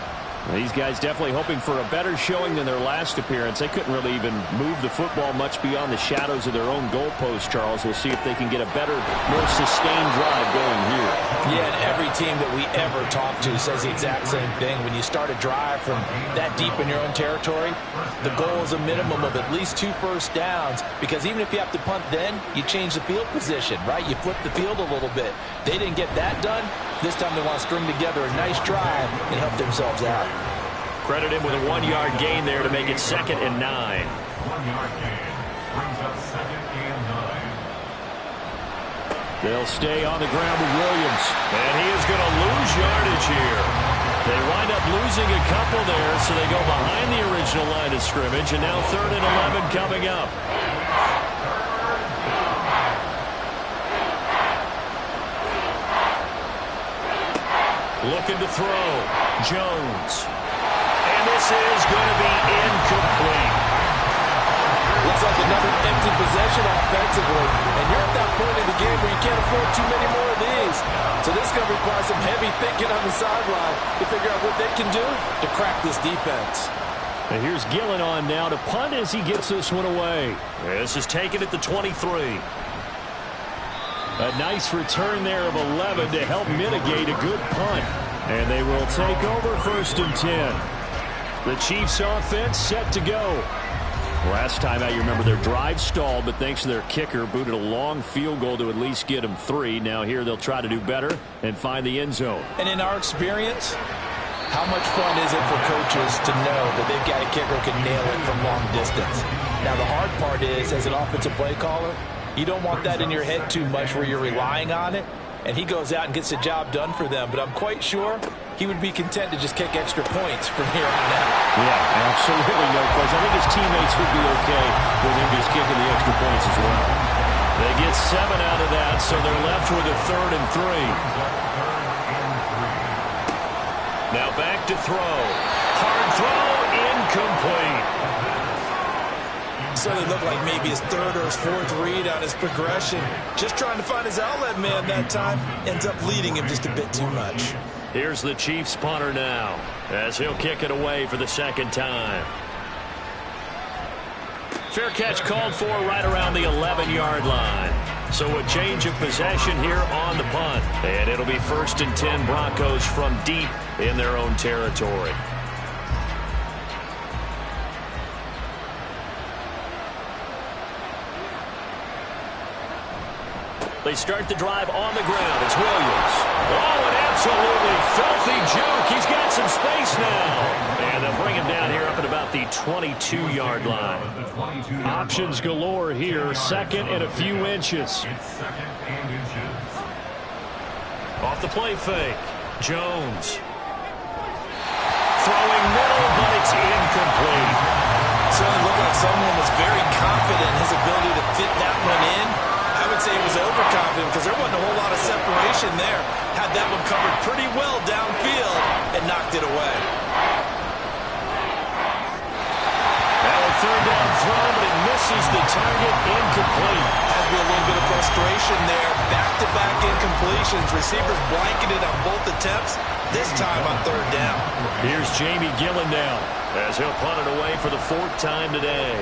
These guys definitely hoping for a better showing than their last appearance. They couldn't really even move the football much beyond the shadows of their own goalpost, Charles. We'll see if they can get a better, more sustained drive going here. Yeah, and every team that we ever talk to says the exact same thing. When you start a drive from that deep in your own territory, the goal is a minimum of at least 2 first downs, because even if you have to punt then, you change the field position, right? You flip the field a little bit. They didn't get that done. This time they want to string together a nice drive and help themselves out. Credit him with a 1-yard gain there to make it 2nd and 9. 1-yard gain brings up 2nd and 9. They'll stay on the ground with Williams. And he is going to lose yardage here. They wind up losing a couple there, so they go behind the original line of scrimmage, and now 3rd and 11 coming up. Looking to throw. Jones. And this is going to be incomplete. Looks like another empty possession offensively. And you're at that point in the game where you can't afford too many more of these. So this is going to require some heavy thinking on the sideline to figure out what they can do to crack this defense. And here's Gillen on now to punt as he gets this one away. This is taken at the 23. A nice return there of 11 to help mitigate a good punt. And they will take over 1st and 10. The Chiefs offense set to go. Last time out, you remember their drive stalled, but thanks to their kicker, booted a long field goal to at least get them 3. Now here they'll try to do better and find the end zone. And in our experience, how much fun is it for coaches to know that they've got a kicker who can nail it from long distance? Now the hard part is, as an offensive play caller, you don't want that in your head too much where you're relying on it, and he goes out and gets the job done for them. But I'm quite sure he would be content to just kick extra points from here on out. Yeah, absolutely no question. I think his teammates would be okay with him just kicking the extra points as well. They get 7 out of that, so they're left with a 3rd and 3. Now back to throw. Hard throw, incomplete. So it looked like maybe his 3rd or his 4th read on his progression. Just trying to find his outlet man that time. Ends up leading him just a bit too much. Here's the Chiefs punter now, as he'll kick it away for the 2nd time. Fair catch called for right around the 11-yard line. So a change of possession here on the punt. And it'll be 1st and 10 Broncos from deep in their own territory. They start the drive on the ground. It's Williams. Oh, an absolutely filthy juke. He's got some space now. And they'll bring him down here up at about the 22-yard line. Options galore here. 2nd and a few inches. Off the play fake. Jones. Throwing middle, but it's incomplete. Certainly looked like someone was very confident in his ability to fit that one in. I would say he was overconfident because there wasn't a whole lot of separation there. Had that one covered pretty well downfield and knocked it away. Now a 3rd down throw, but it misses the target, incomplete. Has to be a little bit of frustration there. Back-to-back incompletions. Receivers blanketed on both attempts. This time on 3rd down. Here's Jamie Gillen now, as he'll punt it away for the 4th time today.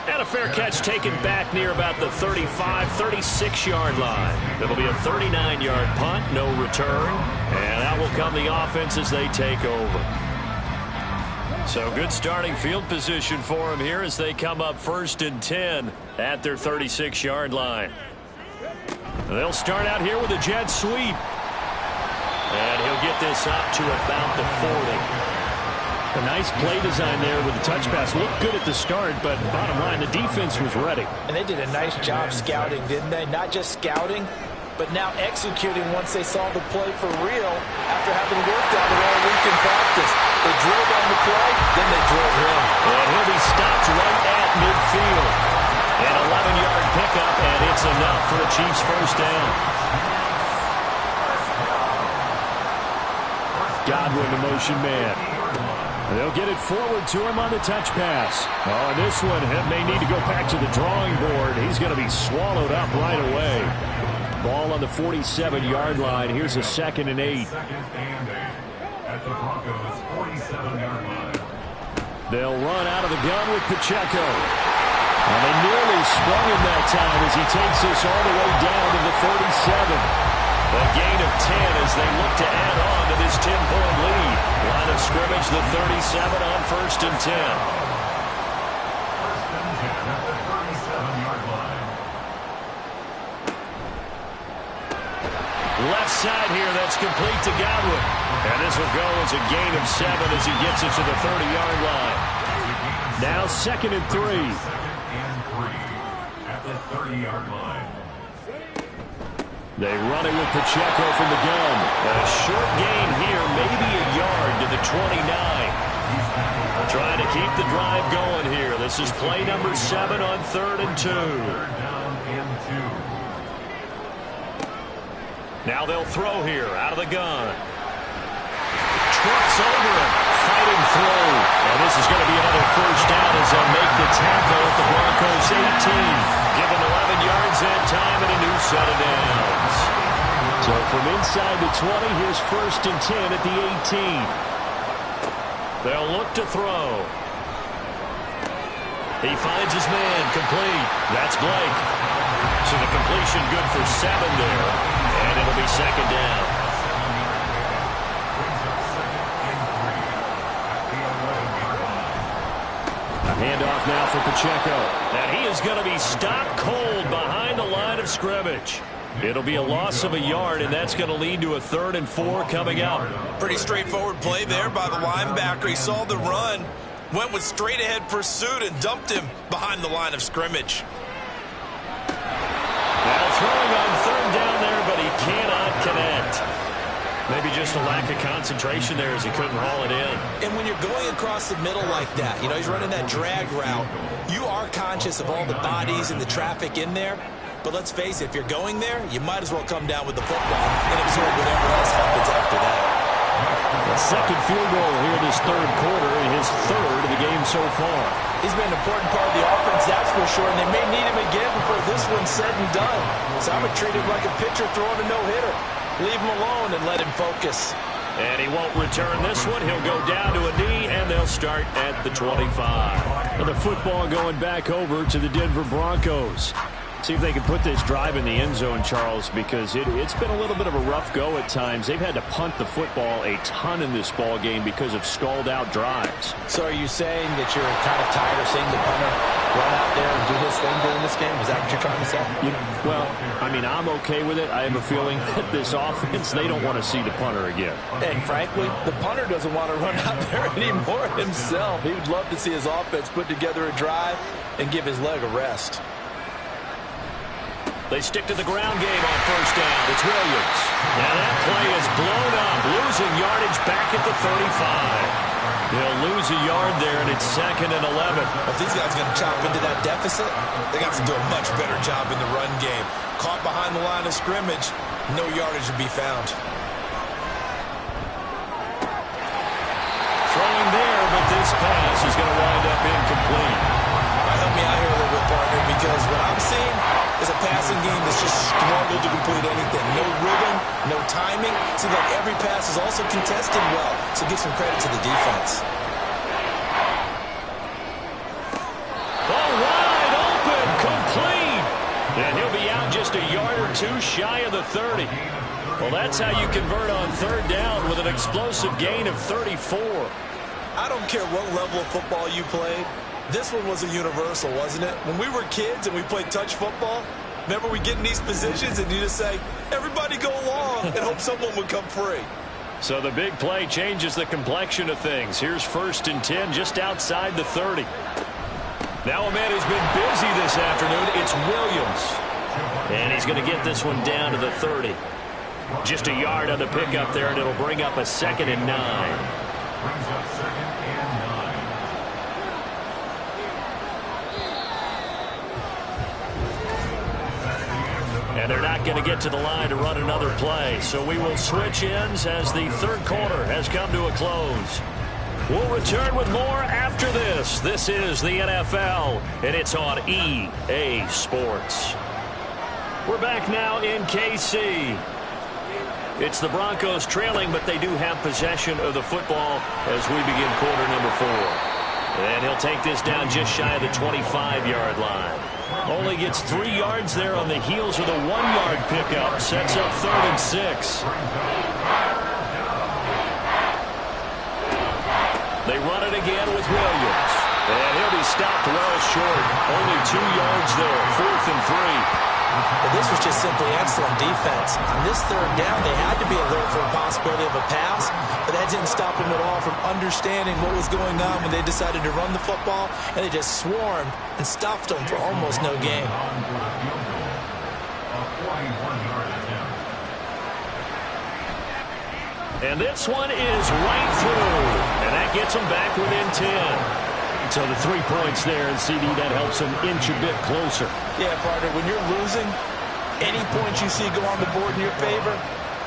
And a fair catch taken back near about the 35, 36-yard line. It'll be a 39-yard punt, no return. And out will come the offense as they take over. So good starting field position for them here as they come up 1st and 10 at their 36-yard line. They'll start out here with a jet sweep. And he'll get this up to about the 40. A nice play design there with the touch pass. Looked good at the start, but bottom line, the defense was ready. And they did a nice job scouting, didn't they? Not just scouting, but now executing once they saw the play for real after having worked on it all week in practice. They drilled on the play, then they drilled him. And he'll be stopped right at midfield. An 11-yard pickup, and it's enough for a Chiefs 1st down. Godwin, the motion man. They'll get it forward to him on the touch pass. Oh, and this one may need to go back to the drawing board. He's going to be swallowed up right away. Ball on the 47-yard line. Here's a 2nd and 8. at the Broncos' 47-yard line. They'll run out of the gun with Pacheco. And they nearly sprung him that time as he takes this all the way down to the 37. A gain of 10 as they look to add on to this 10-point lead. Line of scrimmage, the 37 on 1st and 10. 1st and 10 at the 37-yard line. Left side here, that's complete to Godwin. And this will go as a gain of 7 as he gets it to the 30-yard line. Now 2nd and 3. 2nd and 3 at the 30-yard line. They run it with Pacheco from the gun. A short gain here, maybe a yard to the 29. Trying to keep the drive going here. This is play number 7 on 3rd and 2. 3rd down and 2. Now they'll throw here out of the gun. Trucks over him, fighting through. And this is going to be another 1st down as they'll make the tackle at the Broncos 18. Given 11 yards that time and a new set of downs. So from inside the 20, here's 1st and 10 at the 18. They'll look to throw. He finds his man, complete. That's Blake. So the completion good for 7 there. And it'll be 2nd down. Handoff now for Pacheco. And he is going to be stopped cold behind the line of scrimmage. It'll be a loss of a yard, and that's going to lead to a 3rd and 4 coming up. Pretty straightforward play there by the linebacker. He saw the run, went with straight-ahead pursuit, and dumped him behind the line of scrimmage. Now throwing on 3rd down there, but he cannot connect. Maybe just a lack of concentration there as he couldn't haul it in. And when you're going across the middle like that, you know, he's running that drag route, you are conscious of all the bodies and the traffic in there. But let's face it, if you're going there, you might as well come down with the football and absorb whatever else happens after that. A 2nd field goal here this 3rd quarter, and his 3rd of the game so far. He's been an important part of the offense, that's for sure, and they may need him again before this one's said and done. So I would treat him like a pitcher throwing a no-hitter. Leave him alone and let him focus. And he won't return this one. He'll go down to a knee, and they'll start at the 25. And the football going back over to the Denver Broncos. See if they can put this drive in the end zone, Charles, because it's been a little bit of a rough go at times. They've had to punt the football a ton in this ball game because of stalled-out drives. So are you saying that you're kind of tired of seeing the punter run out there and do his thing during this game? Is that what you're trying to say? Well, I mean, I'm okay with it. I have a feeling that this offense, they don't want to see the punter again. And frankly, the punter doesn't want to run out there anymore himself. He would love to see his offense put together a drive and give his leg a rest. They stick to the ground game on 1st down. It's Williams. Now that play is blown up, losing yardage back at the 35. They'll lose a yard there, and it's 2nd and 11. If these guys are going to chop into that deficit, they got to do a much better job in the run game. Caught behind the line of scrimmage, no yardage to be found. Throwing there, but this pass is going to wind up incomplete. Help me out here a little bit, partner, because what I'm seeing is a passing game that's just struggled to complete anything. No rhythm, no timing. Seems like every pass is also contested well, so give some credit to the defense. Oh, wide open, complete. And he'll be out just a yard or 2 shy of the 30. Well, that's how you convert on 3rd down with an explosive gain of 34. I don't care what level of football you played. This one was a universal, wasn't it? When we were kids and we played touch football, remember we get in these positions and you just say, everybody go along, and hope someone would come free. So the big play changes the complexion of things. Here's 1st and 10 just outside the 30. Now a man who's been busy this afternoon, it's Williams. And he's going to get this one down to the 30. Just a yard on the pickup there, and it'll bring up a 2nd and 9. Brings up 2nd and 9. And they're not going to get to the line to run another play. So we will switch ends as the 3rd quarter has come to a close. We'll return with more after this. This is the NFL, and it's on EA Sports. We're back now in KC. It's the Broncos trailing, but they do have possession of the football as we begin quarter number 4. And he'll take this down just shy of the 25-yard line. Only gets 3 yards there on the heels of the 1-yard pickup. Sets up 3rd and 6. They run it again with Williams. And he'll be stopped well short. Only 2 yards there. 4th and 3. Well, this was just simply excellent defense. On this 3rd down, they had to be alert for a possibility of a pass, but that didn't stop them at all from understanding what was going on when they decided to run the football, and they just swarmed and stuffed them for almost no gain. And this one is right through, and that gets them back within 10. So the 3 points there, and CD, that helps them inch a bit closer. Yeah, partner, when you're losing, any points you see go on the board in your favor,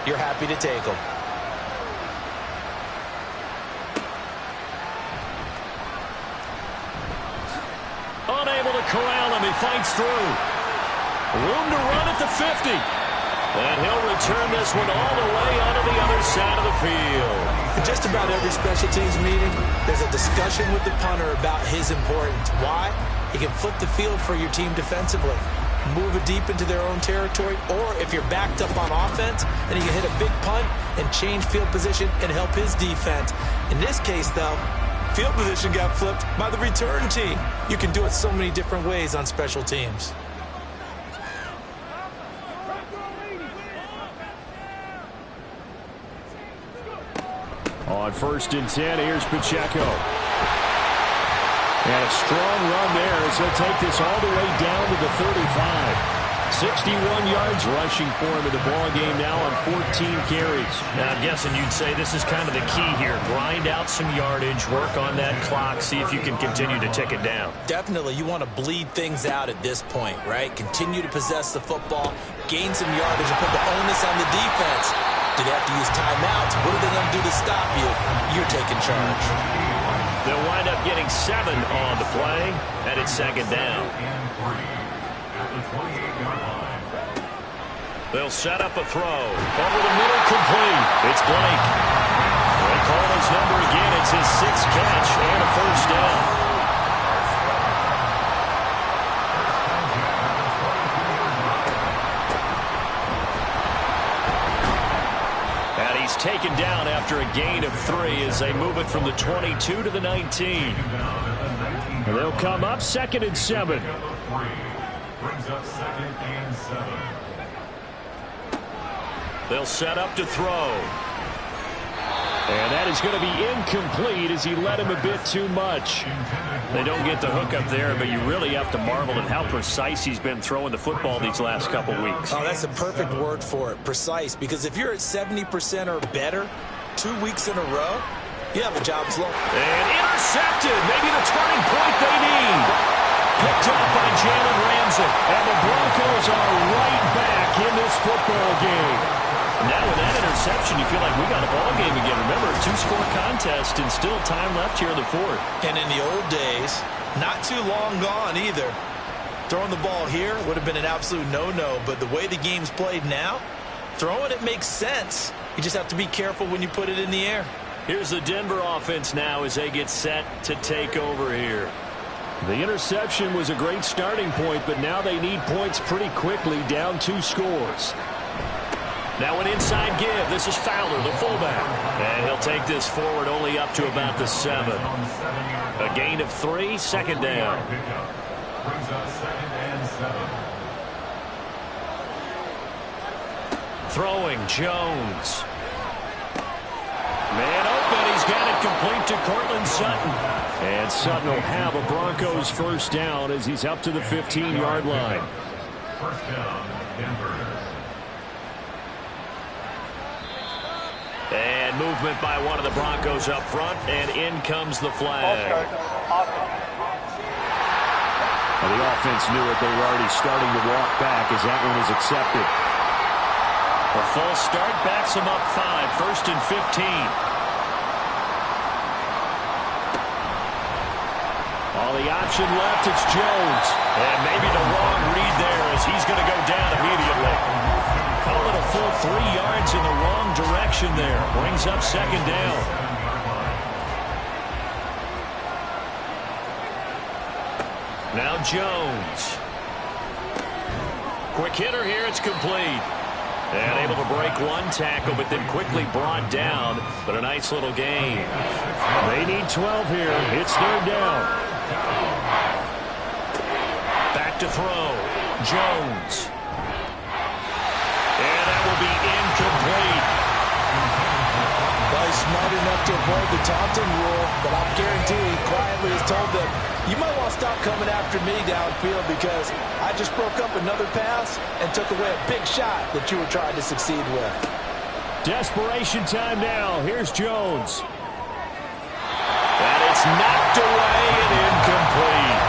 you're happy to take them. Unable to corral him. He fights through. Room to run at the 50. And he'll return this one all the way onto the other side of the field. In just about every special teams meeting, there's a discussion with the punter about his importance. Why? He can flip the field for your team defensively, move it deep into their own territory, or if you're backed up on offense, then he can hit a big punt and change field position and help his defense. In this case, though, field position got flipped by the return team. You can do it so many different ways on special teams. On 1st and 10, here's Pacheco. And a strong run there as he'll take this all the way down to the 35. 61 yards rushing for him in the ball game now on 14 carries. Now, I'm guessing you'd say this is kind of the key here. Grind out some yardage, work on that clock, see if you can continue to tick it down. Definitely, you want to bleed things out at this point, right? Continue to possess the football, gain some yardage, and put the onus on the defense. Do they have to use timeouts? What are they going to do to stop you? You're taking charge. They'll wind up getting 7 on the play, and it's 2nd down. They'll set up a throw. Over the middle, complete. It's Blake. They call his number again. It's his 6th catch and a 1st down. Taken down after a gain of 3 as they move it from the 22 to the 19. And they'll come up 2nd and 7. Brings up 2nd and 7. They'll set up to throw. And that is going to be incomplete as he led him a bit too much. They don't get the hook up there, but you really have to marvel at how precise he's been throwing the football these last couple weeks. Oh, that's the perfect word for it, precise. Because if you're at 70% or better 2 weeks in a row, you have a job as well. And intercepted. Maybe the turning point they need. Picked up by Jalen Ramsey. And the Broncos are right back in this football game. Now with that interception, you feel like we got a ball game again. Remember, a 2-score contest and still time left here in the 4th. And in the old days, not too long gone either. Throwing the ball here would have been an absolute no-no, but the way the game's played now, throwing it makes sense. You just have to be careful when you put it in the air. Here's the Denver offense now as they get set to take over here. The interception was a great starting point, but now they need points pretty quickly, down 2 scores. Now an inside give. This is Fowler, the fullback. And he'll take this forward only up to about the 7. A gain of 3, 2nd down. Brings up 2nd and 7. Throwing Jones. Man open. He's got it complete to Cortland Sutton. And Sutton will have a Broncos 1st down as he's up to the 15-yard line. 1st down, Denver. And movement by one of the Broncos up front, and in comes the flag. Well, the offense knew it. They were already starting to walk back as that one is accepted. A false start backs them up 5, 1st and 15. All the option left, it's Jones. And maybe the wrong read there as he's going to go down immediately. Call it a full 3 yards in the wrong direction there. Brings up second down. Now Jones. Quick hitter here. It's complete. And able to break one tackle, but then quickly brought down. But a nice little gain. They need 12 here. It's third down. Back to throw. Jones. And that will be incomplete. Well, he's smart enough to avoid the taunting rule, but I guarantee he quietly has told them, you might want to stop coming after me downfield because I just broke up another pass and took away a big shot that you were trying to succeed with. Desperation time now. Here's Jones. And it's knocked away and incomplete.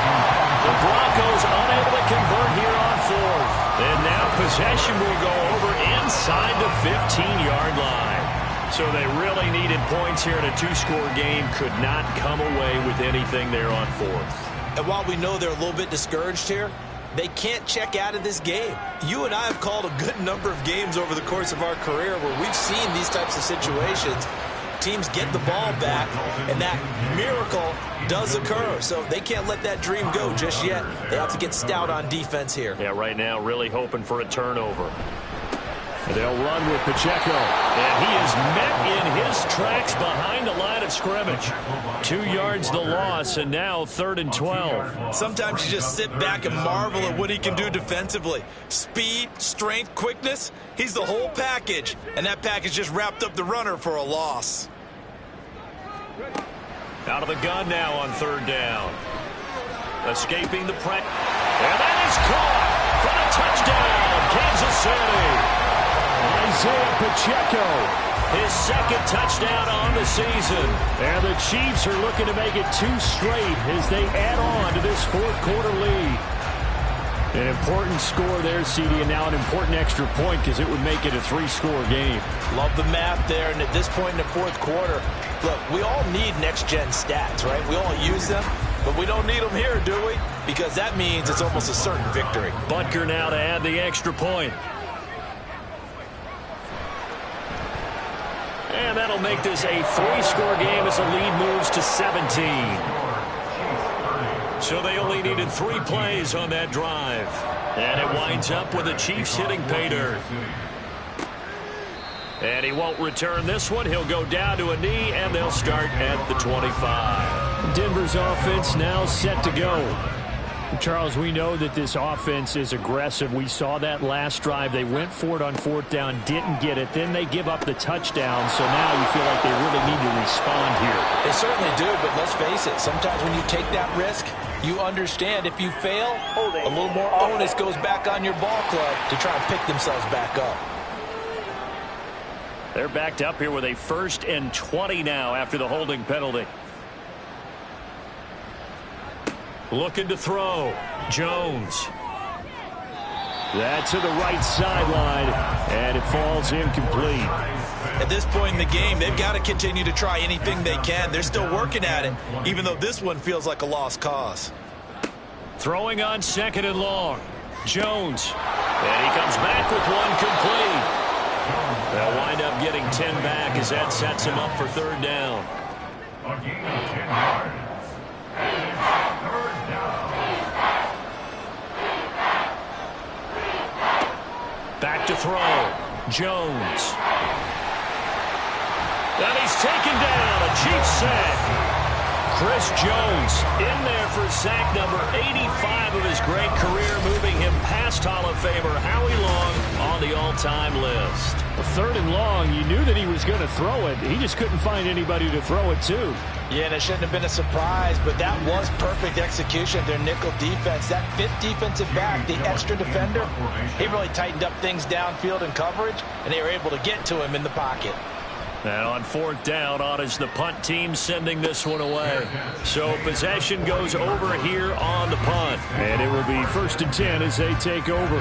The Broncos unable to convert here on fourth. And now possession will go over inside the 15-yard line. So they really needed points here in a 2-score game. Could not come away with anything there on fourth. And while we know they're a little bit discouraged here, they can't check out of this game. You and I have called a good number of games over the course of our career where we've seen these types of situations. Teams get the ball back, and that miracle does occur. So they can't let that dream go just yet. They have to get stout on defense here. Yeah, right now really hoping for a turnover. They'll run with Pacheco. And he is met in his tracks behind the line of scrimmage. 2 yards the loss, and now 3rd and 12. Sometimes you just sit back and marvel at what he can do defensively. Speed, strength, quickness, he's the whole package. And that package just wrapped up the runner for a loss. Out of the gun now on 3rd down. Escaping the press. And that is caught for the touchdown, Kansas City. Isaiah Pacheco, his 2nd touchdown on the season. And the Chiefs are looking to make it 2 straight as they add on to this 4th quarter lead. An important score there, CD, and now an important extra point because it would make it a 3-score game. Love the math there, and at this point in the 4th quarter, look, we all need next-gen stats, right? We all use them, but we don't need them here, do we? Because that means it's almost a certain victory. Butker now to add the extra point. And that'll make this a 3-score game as the lead moves to 17. So they only needed 3 plays on that drive. And it winds up with the Chiefs hitting pay dirt. And he won't return this one. He'll go down to a knee, and they'll start at the 25. Denver's offense now set to go. Charles, we know that this offense is aggressive. We saw that last drive. They went for it on 4th down, didn't get it. Then they give up the touchdown. So now you feel like they really need to respond here. They certainly do, but let's face it. Sometimes when you take that risk, you understand if you fail, a little more onus goes back on your ball club to try and pick themselves back up. They're backed up here with a 1st and 20 now after the holding penalty. Looking to throw. Jones. That's to the right sideline, and it falls incomplete. At this point in the game, they've got to continue to try anything they can. They're still working at it, even though this one feels like a lost cause. Throwing on 2nd and long. Jones. And he comes back with one complete. They'll wind up getting 10 back as that sets him up for 3rd down. A gain of 10 yards. Back to throw. Jones. And he's taken down. A Chiefs sack. Chris Jones in there for sack number 85 of his great career, moving him past Hall of Famer Howie Long on the all-time list. 3rd and long, you knew that he was going to throw it. He just couldn't find anybody to throw it to. Yeah, and it shouldn't have been a surprise, but that was perfect execution of their nickel defense. That 5th defensive back, the extra defender, he really tightened up things downfield in coverage, and they were able to get to him in the pocket. And on 4th down, on is the punt team sending this one away. So possession goes over here on the punt. And it will be 1st and 10 as they take over.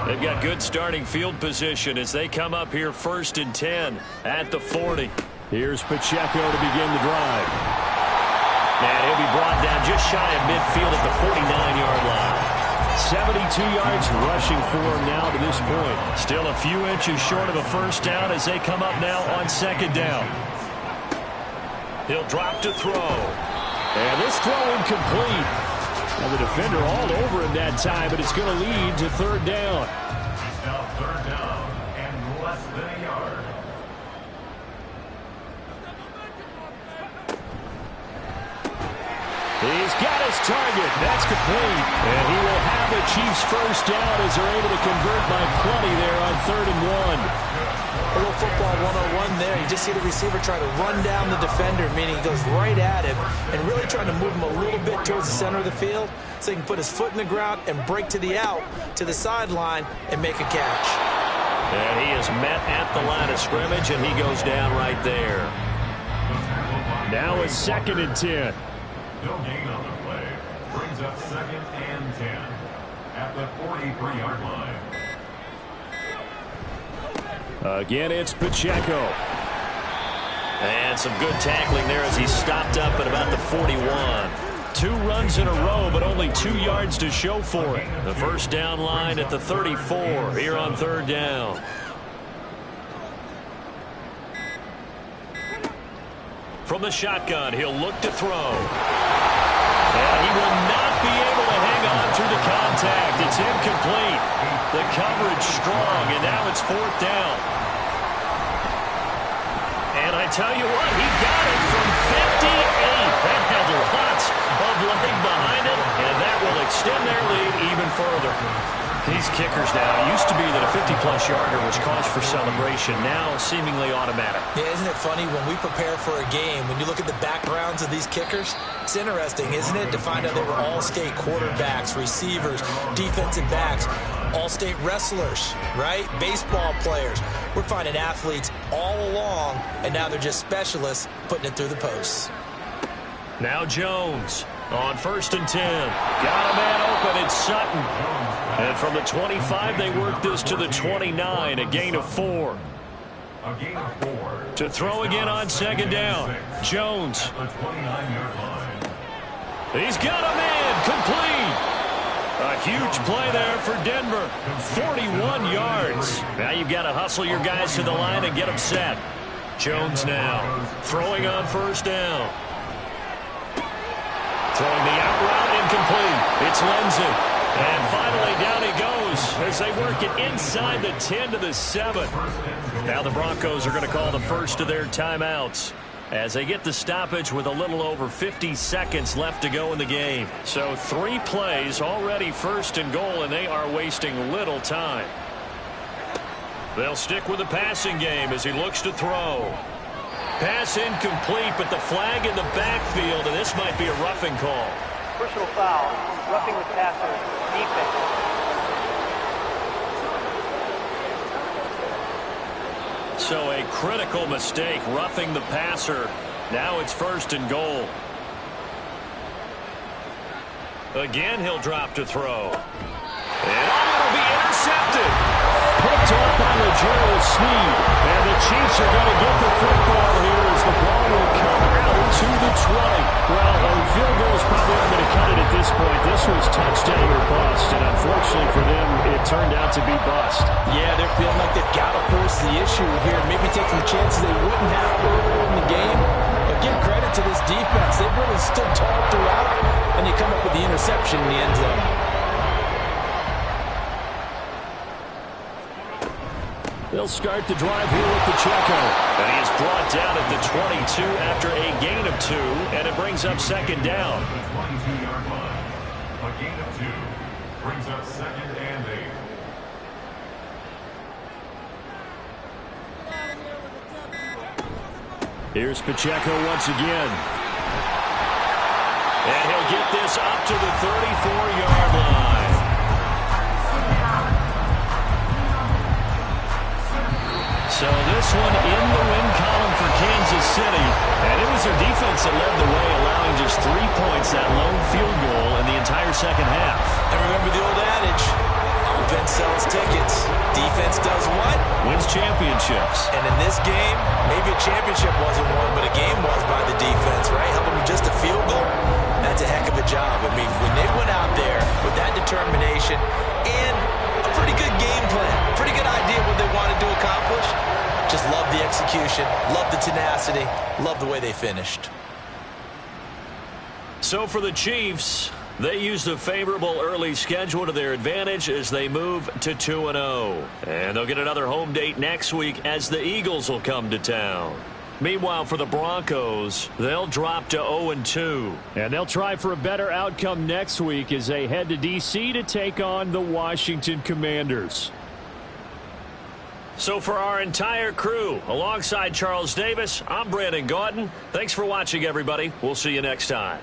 They've got good starting field position as they come up here 1st and 10 at the 40. Here's Pacheco to begin the drive. And he'll be brought down just shy of midfield at the 49-yard line. 72 yards rushing for him now to this point. Still a few inches short of a first down as they come up now on second down. He'll drop to throw. And this throw incomplete. Now the defender all over him that time, but it's going to lead to third down. Now third down and less than a yard. He's got his target. That's complete. And he will have the Chiefs first down as they're able to convert by plenty there on 3rd and 1. A little football 101 there. You just see the receiver try to run down the defender, meaning he goes right at him and really trying to move him a little bit towards the center of the field so he can put his foot in the ground and break to the out, to the sideline, and make a catch. And he is met at the line of scrimmage, and he goes down right there. Now it's 2nd and 10. No gain on the play. Brings up 2nd and 10 at the 43-yard line. Again, it's Pacheco. And some good tackling there as he stopped up at about the 41. 2 runs in a row, but only 2 yards to show for it. The first down line at the 34 here on 3rd down. From the shotgun, he'll look to throw. And he will not be able to hang on through the contact. It's incomplete. The coverage strong, and now it's 4th down. And I tell you what, he got it from 58. That had lots of leg behind it, and that will extend their lead even further. These kickers now, it used to be that a 50-plus yarder was cause for celebration, now seemingly automatic. Yeah, isn't it funny when we prepare for a game, when you look at the backgrounds of these kickers, it's interesting, isn't it, to find out they were all-state quarterbacks, receivers, defensive backs, all-state wrestlers, right? Baseball players. We're finding athletes all along, and now they're just specialists putting it through the posts. Now Jones on 1st and 10. Got a man open. It's Sutton. And from the 25, they work this to the 29, a gain of 4. A gain of 4. To throw again on 2nd down. Jones. At the 29-yard line. He's got a man. Complete. A huge play there for Denver. 41 yards. Now you've got to hustle your guys to the line and get them set. Jones now throwing on 1st down. Throwing the out route, incomplete. It's Lindsey. And finally down he goes as they work it inside the 10 to the 7. Now the Broncos are going to call the first of their timeouts as they get the stoppage with a little over 50 seconds left to go in the game. So 3 plays already 1st and goal, and they are wasting little time. They'll stick with the passing game as he looks to throw. Pass incomplete, but the flag in the backfield, and this might be a roughing call. Personal foul, roughing the passer, defense. So a critical mistake, roughing the passer. Now it's 1st and goal. Again, he'll drop to throw. And it'll be intercepted. Picked up by Legero Sneed. And the Chiefs are going to get the football here as the ball will come out to the 20. Well, a field goal is probably not going to cut it at this point. This was touchdown or bust, and unfortunately for them, it turned out to be bust. Yeah, they're feeling like they've got to force the issue here. Maybe take some chances they wouldn't have earlier in the game. But give credit to this defense. They've really stood tall throughout, and they come up with the interception in the end zone. They'll start the drive here with Pacheco. And he is brought down at the 22 after a gain of 2, and it brings up 2nd down. The 22-yard line. A gain of 2. Brings up 2nd and 8. Here's Pacheco once again. And he'll get this up to the 34-yard line. So this one in the win column for Kansas City. And it was their defense that led the way, allowing just 3 points, that lone field goal in the entire second half. And remember the old adage, offense sells tickets. Defense does what? Wins championships. And in this game, maybe a championship wasn't won, but a game was by the defense, right? Helping with just a field goal. That's That's a heck of a job. I mean, when they went out there with that determination and a pretty good game plan, pretty good idea what they wanted to accomplish, just love the execution, love the tenacity, love the way they finished. So for the Chiefs, they used a favorable early schedule to their advantage as they move to 2-0. And they'll get another home date next week as the Eagles will come to town. Meanwhile, for the Broncos, they'll drop to 0-2. And they'll try for a better outcome next week as they head to D.C. to take on the Washington Commanders. So for our entire crew, alongside Charles Davis, I'm Brandon Gaudin. Thanks for watching, everybody. We'll see you next time.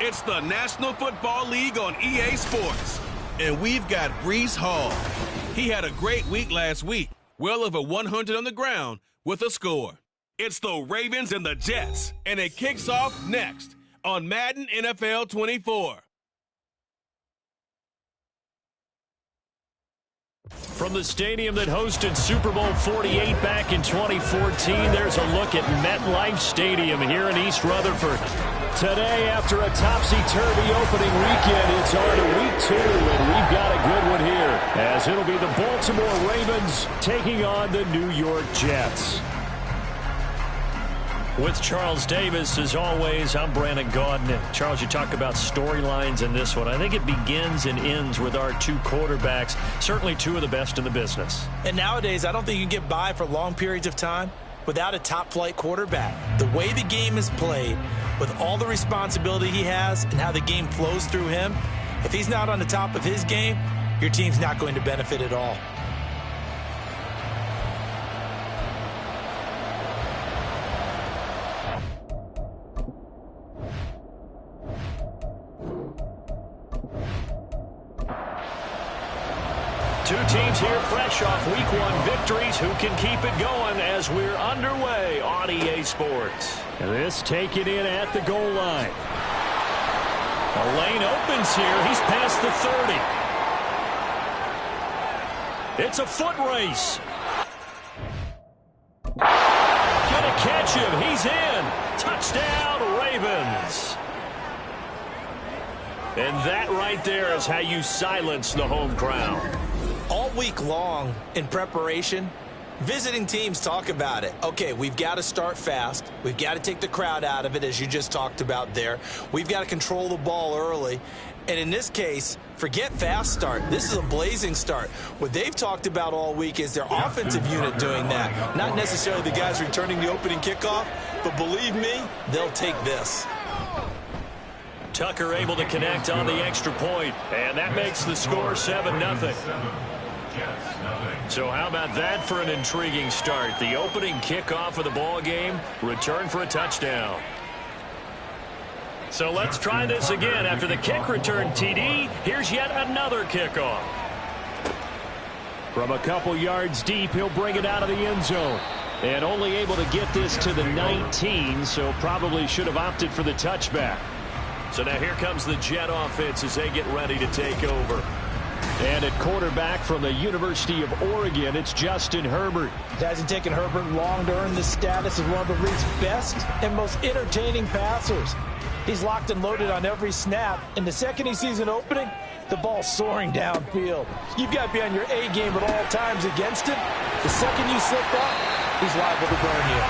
It's the National Football League on EA Sports. And we've got Breece Hall. He had a great week last week, well over 100 on the ground with a score. It's the Ravens and the Jets, and it kicks off next on Madden NFL 24. From the stadium that hosted Super Bowl 48 back in 2014, there's a look at MetLife Stadium here in East Rutherford. Today, after a topsy-turvy opening weekend, it's on to week 2, and we've got a good one here, as it'll be the Baltimore Ravens taking on the New York Jets. With Charles Davis, as always, I'm Brandon Gaudin. Charles, you talk about storylines in this one. I think it begins and ends with our two quarterbacks, certainly two of the best in the business. And nowadays, I don't think you can get by for long periods of time without a top-flight quarterback. The way the game is played, with all the responsibility he has and how the game flows through him, if he's not on the top of his game, your team's not going to benefit at all. Two teams here fresh off Week 1 victories. Who can keep it going as we're underway on EA Sports? And this taken in at the goal line. A lane opens here. He's past the 30. It's a foot race. Gonna catch him. He's in. Touchdown, Ravens. And that right there is how you silence the home crowd. All week long in preparation, visiting teams talk about it. Okay, we've got to start fast. We've got to take the crowd out of it, as you just talked about there. We've got to control the ball early. And in this case, forget fast start. This is a blazing start. What they've talked about all week is their offensive unit doing that. Not necessarily the guys returning the opening kickoff, but believe me, they'll take this. Tucker able to connect on the extra point, and that makes the score 7-0. So how about that for an intriguing start? The opening kickoff of the ball game, return for a touchdown. So let's try this again. After the kick return TD, here's yet another kickoff. From a couple yards deep, he'll bring it out of the end zone. And only able to get this to the 19, so probably should have opted for the touchback. So now here comes the Jet offense as they get ready to take over. And at quarterback from the University of Oregon, it's Justin Herbert. It hasn't taken Herbert long to earn this status as one of the league's best and most entertaining passers. He's locked and loaded on every snap, and the second he sees an opening, the ball's soaring downfield. You've got to be on your A game at all times against him. The second you slip up, he's liable to burn you.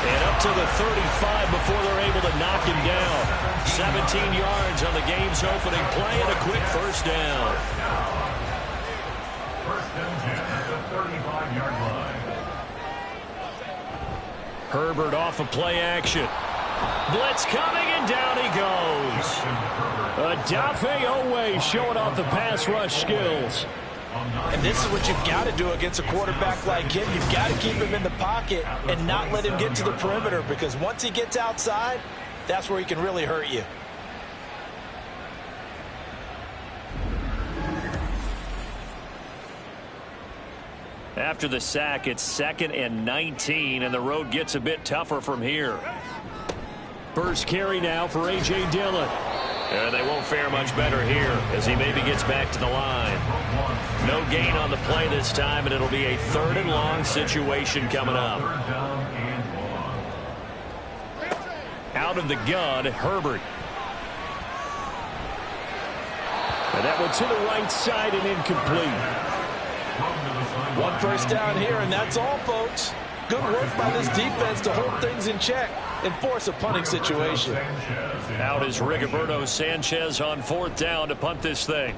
And up to the 35 before they're able to knock him down. 17 yards on the game's opening play and a quick first down. First and 10 at the 35-yard line. Herbert off of play action. Blitz coming, and down he goes. Odafe Owe showing off the pass rush skills. And this is what you've got to do against a quarterback like him. You've got to keep him in the pocket and not let him get to the perimeter, because once he gets outside, that's where he can really hurt you. After the sack, it's 2nd and 19, and the road gets a bit tougher from here. First carry now for A.J. Dillon. And they won't fare much better here as he maybe gets back to the line. No gain on the play this time, and it'll be a 3rd and long situation coming up. Out of the gun, Herbert. And that one to the right side and incomplete. One first down here, and that's all, folks. Good work by this defense to hold things in check and force a punting situation. Out is Rigoberto Sanchez on 4th down to punt this thing.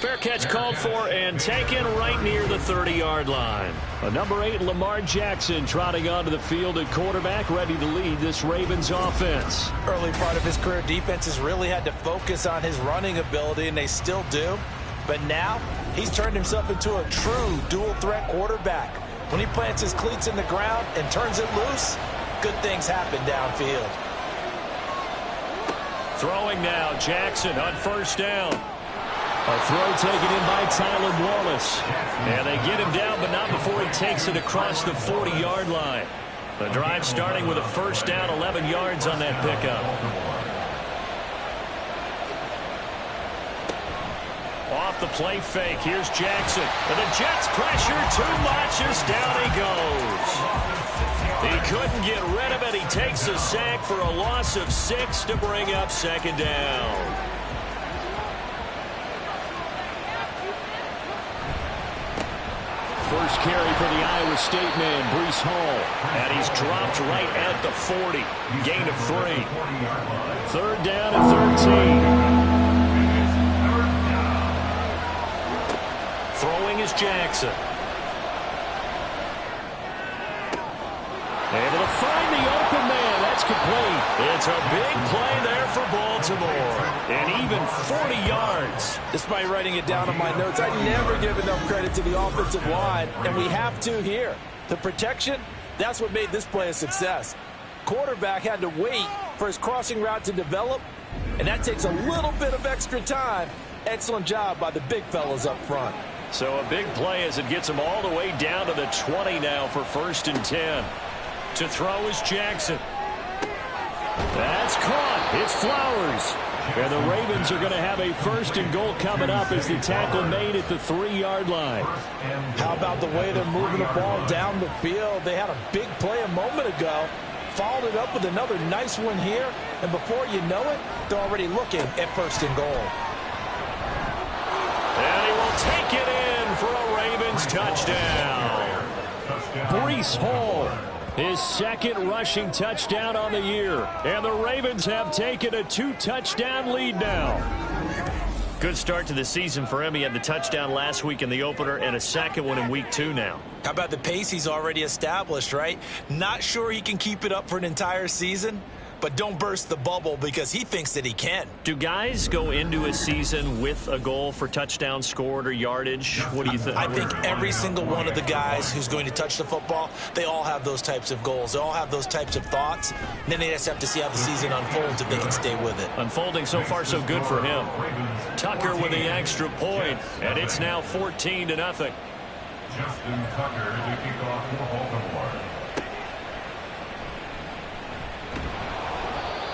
Fair catch called for and taken right near the 30-yard line. Number 8, Lamar Jackson, trotting onto the field at quarterback, ready to lead this Ravens offense. Early part of his career, defenses really had to focus on his running ability, and they still do. But now, he's turned himself into a true dual-threat quarterback. When he plants his cleats in the ground and turns it loose, good things happen downfield. Throwing now, Jackson on first down. A throw taken in by Tyler Wallace. And they get him down, but not before he takes it across the 40-yard line. The drive starting with a first down, 11 yards on that pickup. Off the play fake, here's Jackson. And the Jets pressure too much as down he goes. He couldn't get rid of it. He takes a sack for a loss of 6 to bring up second down. First carry for the Iowa State man, Breece Hall. And he's dropped right at the 40. Gain of 3. Third down and 13. Throwing is Jackson. Able to find the open man. That's complete. It's a big play there for Baltimore. And even 40 yards. Despite writing it down on my notes, I never give enough credit to the offensive line, and we have to here. The protection, that's what made this play a success. Quarterback had to wait for his crossing route to develop, and that takes a little bit of extra time. Excellent job by the big fellas up front. So a big play as it gets him all the way down to the 20 now for 1st and 10. To throw is Jackson. That's caught. It's Flowers. And the Ravens are going to have a 1st and goal coming up as the tackle made at the 3-yard line. How about the way they're moving the ball down the field? They had a big play a moment ago. Followed it up with another nice one here. And before you know it, they're already looking at 1st and goal. And he will take it in for a Ravens touchdown. Breece Hall, his 2nd rushing touchdown on the year. And the Ravens have taken a 2-touchdown lead now. Good start to the season for him. He had the touchdown last week in the opener and a 2nd one in week 2 now. How about the pace he's already established, right? Not sure he can keep it up for an entire season, but don't burst the bubble because he thinks that he can. Do guys go into a season with a goal for touchdowns scored or yardage? What do you think? I think every single one of the guys who's going to touch the football, they all have those types of goals. They all have those types of thoughts. And then they just have to see how the season unfolds if they can stay with it. Unfolding so far so good for him. Tucker with the extra point, and it's now 14-0. Justin Tucker to kick off for Baltimore.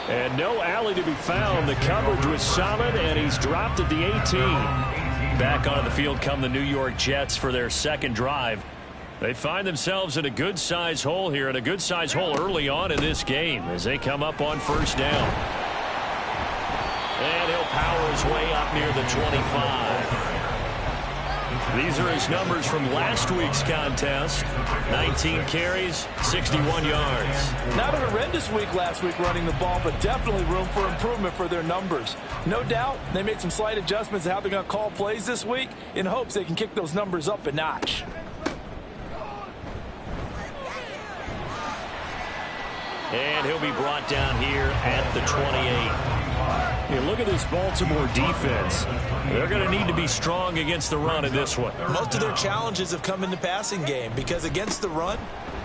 And no alley to be found. The coverage was solid, and he's dropped at the 18. Back onto the field come the New York Jets for their 2nd drive. They find themselves in a good-sized hole here, and a good-sized hole early on in this game as they come up on 1st down. And he'll power his way up near the 25. These are his numbers from last week's contest. 19 carries, 61 yards. Not a horrendous week last week running the ball, but definitely room for improvement for their numbers. No doubt they made some slight adjustments to how they're going to call plays this week in hopes they can kick those numbers up a notch. And he'll be brought down here at the 28. Hey, look at this Baltimore defense. They're going to need to be strong against the run in this one. Most of their challenges have come in the passing game because against the run,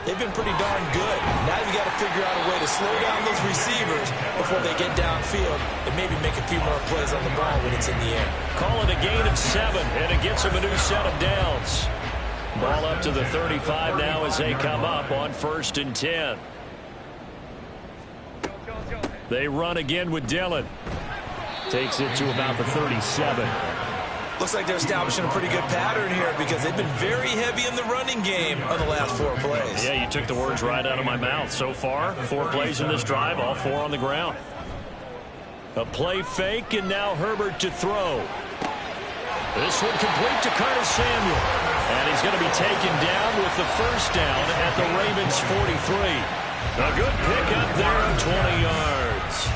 they've been pretty darn good. Now you got to figure out a way to slow down those receivers before they get downfield and maybe make a few more plays on the ball when it's in the air. Call it a gain of 7, and it gets them a new set of downs. Ball up to the 35 now as they come up on 1st and 10. They run again with Dillon. Takes it to about the 37. Looks like they're establishing a pretty good pattern here because they've been very heavy in the running game on the last 4 plays. Yeah, you took the words right out of my mouth. So far, 4 plays in this drive, all 4 on the ground. A play fake, and now Herbert to throw. This one complete to Curtis Samuel. And he's going to be taken down with the 1st down at the Ravens 43. A good pickup there of 20 yards.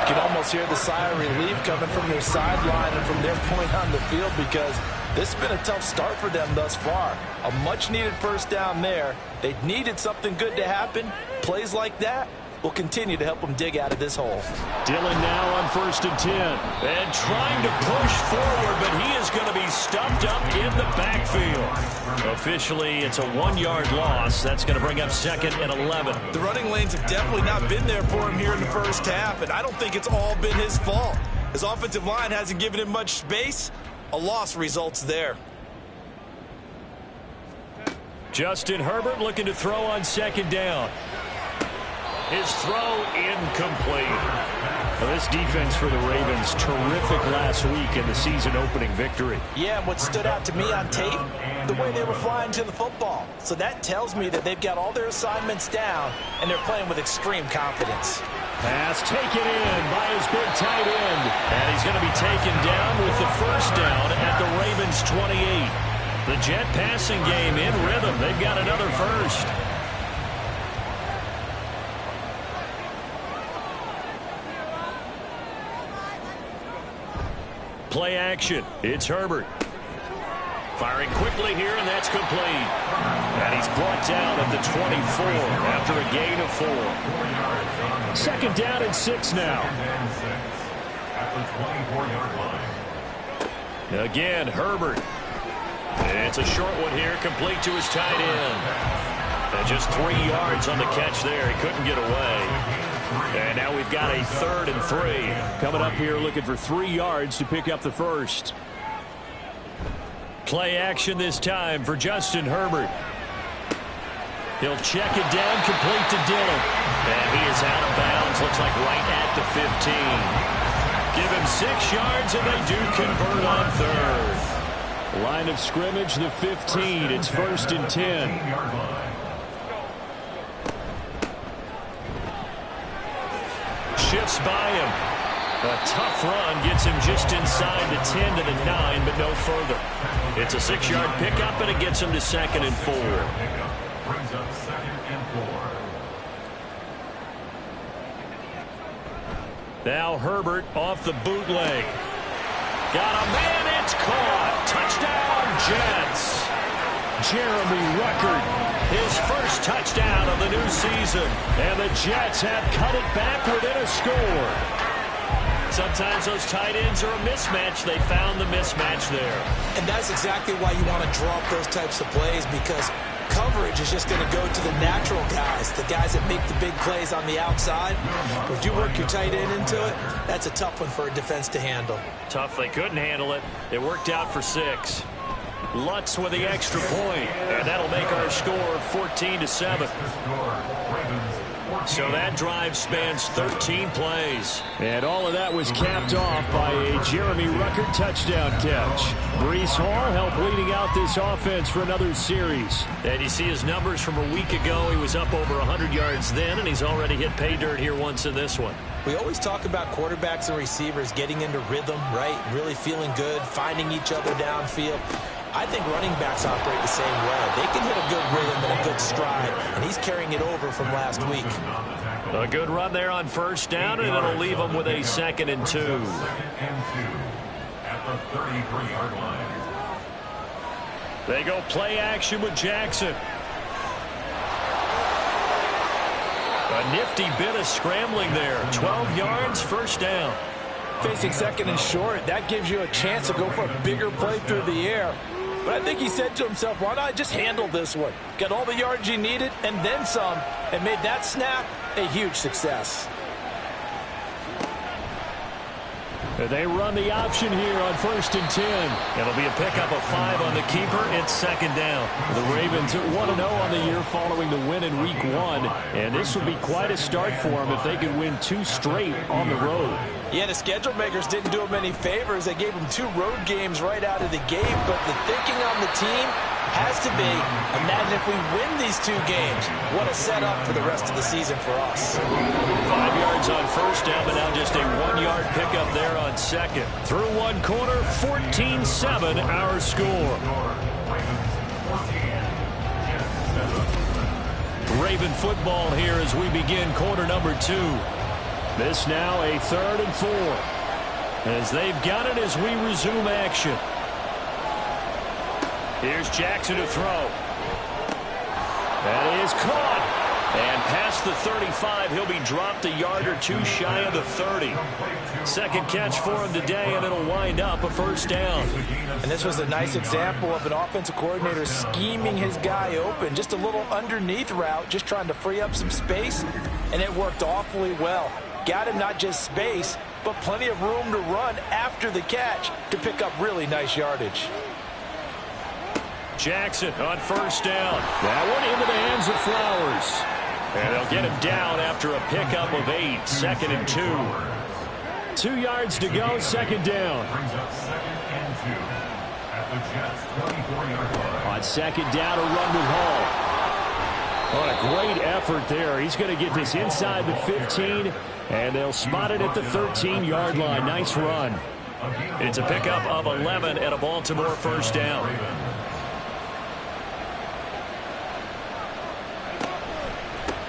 You can almost hear the sigh of relief coming from their sideline and from their point on the field, because this has been a tough start for them thus far. A much-needed first down there. They needed something good to happen. Plays like that will continue to help them dig out of this hole. Dillon now on 1st and 10. And trying to push forward, but he is going to be stuffed up in the backfield. Officially, it's a 1-yard loss. That's going to bring up 2nd and 11. The running lanes have definitely not been there for him here in the first half, and I don't think it's all been his fault. His offensive line hasn't given him much space. A loss results there. Justin Herbert looking to throw on 2nd down. His throw incomplete. Well, this defense for the Ravens, terrific last week in the season-opening victory. Yeah, and what stood out to me on tape, the way they were flying to the football. So that tells me that they've got all their assignments down, and they're playing with extreme confidence. Pass taken in by his big tight end. And he's going to be taken down with the first down at the Ravens' 28. The Jet passing game in rhythm. They've got another first. Play action. It's Herbert. Firing quickly here, and that's complete. And he's brought down at the 24 after a gain of 4. 2nd down and 6 now. At the 24-yard line. Again, Herbert. It's a short one here, complete to his tight end. And just 3 yards on the catch there. He couldn't get away. And now we've got a 3rd and 3. Coming up here looking for 3 yards to pick up the first. Play action this time for Justin Herbert. He'll check it down, complete to Dillon. And he is out of bounds, looks like right at the 15. Give him 6 yards, and they do convert on 3rd. Line of scrimmage, the 15. It's 1st and 10. Shifts by him. A tough run gets him just inside the 10 to the 9, but no further. It's a 6-yard pickup, and it gets him to 2nd and 4. Brings up 2nd and 4. Now Herbert off the bootleg. Got a man, it's caught. Touchdown, Jets. Jeremy Ruckert, his first touchdown of the new season. And the Jets have cut it back within a score. Sometimes those tight ends are a mismatch. They found the mismatch there. And that's exactly why you want to draw up those types of plays, because coverage is just going to go to the natural guys, the guys that make the big plays on the outside. If you work your tight end into it, that's a tough one for a defense to handle. Tough. They couldn't handle it. It worked out for 6. Lutz with the extra point, and that'll make our score 14-7. So that drive spans 13 plays. And all of that was capped off by a Jeremy Ruckert touchdown catch. Breece Hall helped leading out this offense for another series. And you see his numbers from a week ago. He was up over 100 yards then, and he's already hit pay dirt here once in this one. We always talk about quarterbacks and receivers getting into rhythm, right? Really feeling good, finding each other downfield. I think running backs operate the same way. They can hit a good rhythm and a good stride, and he's carrying it over from last week. A good run there on 1st down, and it'll leave him with a 2nd and 2. 2nd and 2 at the 33-yard line. They go play action with Jackson. A nifty bit of scrambling there. 12 yards, 1st down. Facing 2nd and short, that gives you a chance to go for a bigger play through the air. But I think he said to himself, why not just handle this one? Got all the yards you needed and then some, and made that snap a huge success. They run the option here on 1st and 10. It'll be a pickup of 5 on the keeper. It's 2nd down. The Ravens 1-0 on the year following the win in Week 1. And this would be quite a start for them if they could win 2 straight on the road. Yeah, the schedule makers didn't do him any favors. They gave him 2 road games right out of the gate. But the thinking on the team has to be, imagine if we win these 2 games. What a setup for the rest of the season for us. 5 yards on 1st down, but now just a 1-yard pickup there on 2nd. Through 1 quarter, 14-7 our score. Raven football here as we begin quarter number 2. This now a 3rd and 4. As they've got it as we resume action. Here's Jackson to throw. That is caught. And past the 35, he'll be dropped a yard or two shy of the 30. Second catch for him today, and it'll wind up a first down. And this was a nice example of an offensive coordinator scheming his guy open. Just a little underneath route, just trying to free up some space, and it worked awfully well. Got him not just space, but plenty of room to run after the catch to pick up really nice yardage. Jackson on first down. That one into the hands of Flowers. And they'll get him down after a pickup of 8. 2nd and 2. 2 yards to go, second down. Brings up 2nd and 2 at the Jets' 24-yard line. On second down, a run with Hall. What a great effort there. He's going to get this inside the 15, and they'll spot it at the 13-yard line. Nice run. It's a pickup of 11 and a Baltimore first down.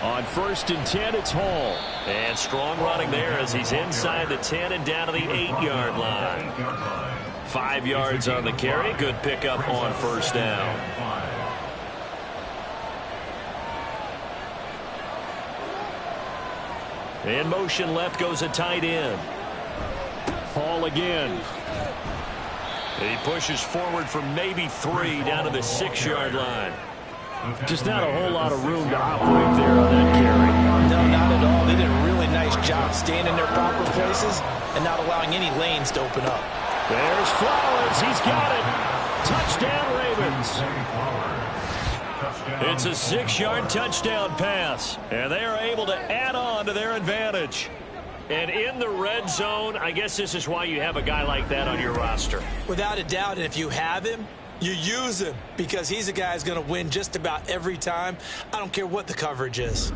On 1st and 10, it's Hall. And strong running there as he's inside the 10 and down to the 8-yard line. 5 yards on the carry. Good pickup on first down. In motion left goes a tight end. Hall again. He pushes forward for maybe 3 down to the 6-yard line. Just not a whole lot of room to operate there on that carry. No, not at all. They did a really nice job staying in their proper places and not allowing any lanes to open up. There's Flowers. He's got it. Touchdown, Ravens. It's a 6-yard touchdown pass, and they are able to add on to their advantage. And in the red zone, I guess this is why you have a guy like that on your roster. Without a doubt, and if you have him, you use him because he's a guy who's going to win just about every time. I don't care what the coverage is.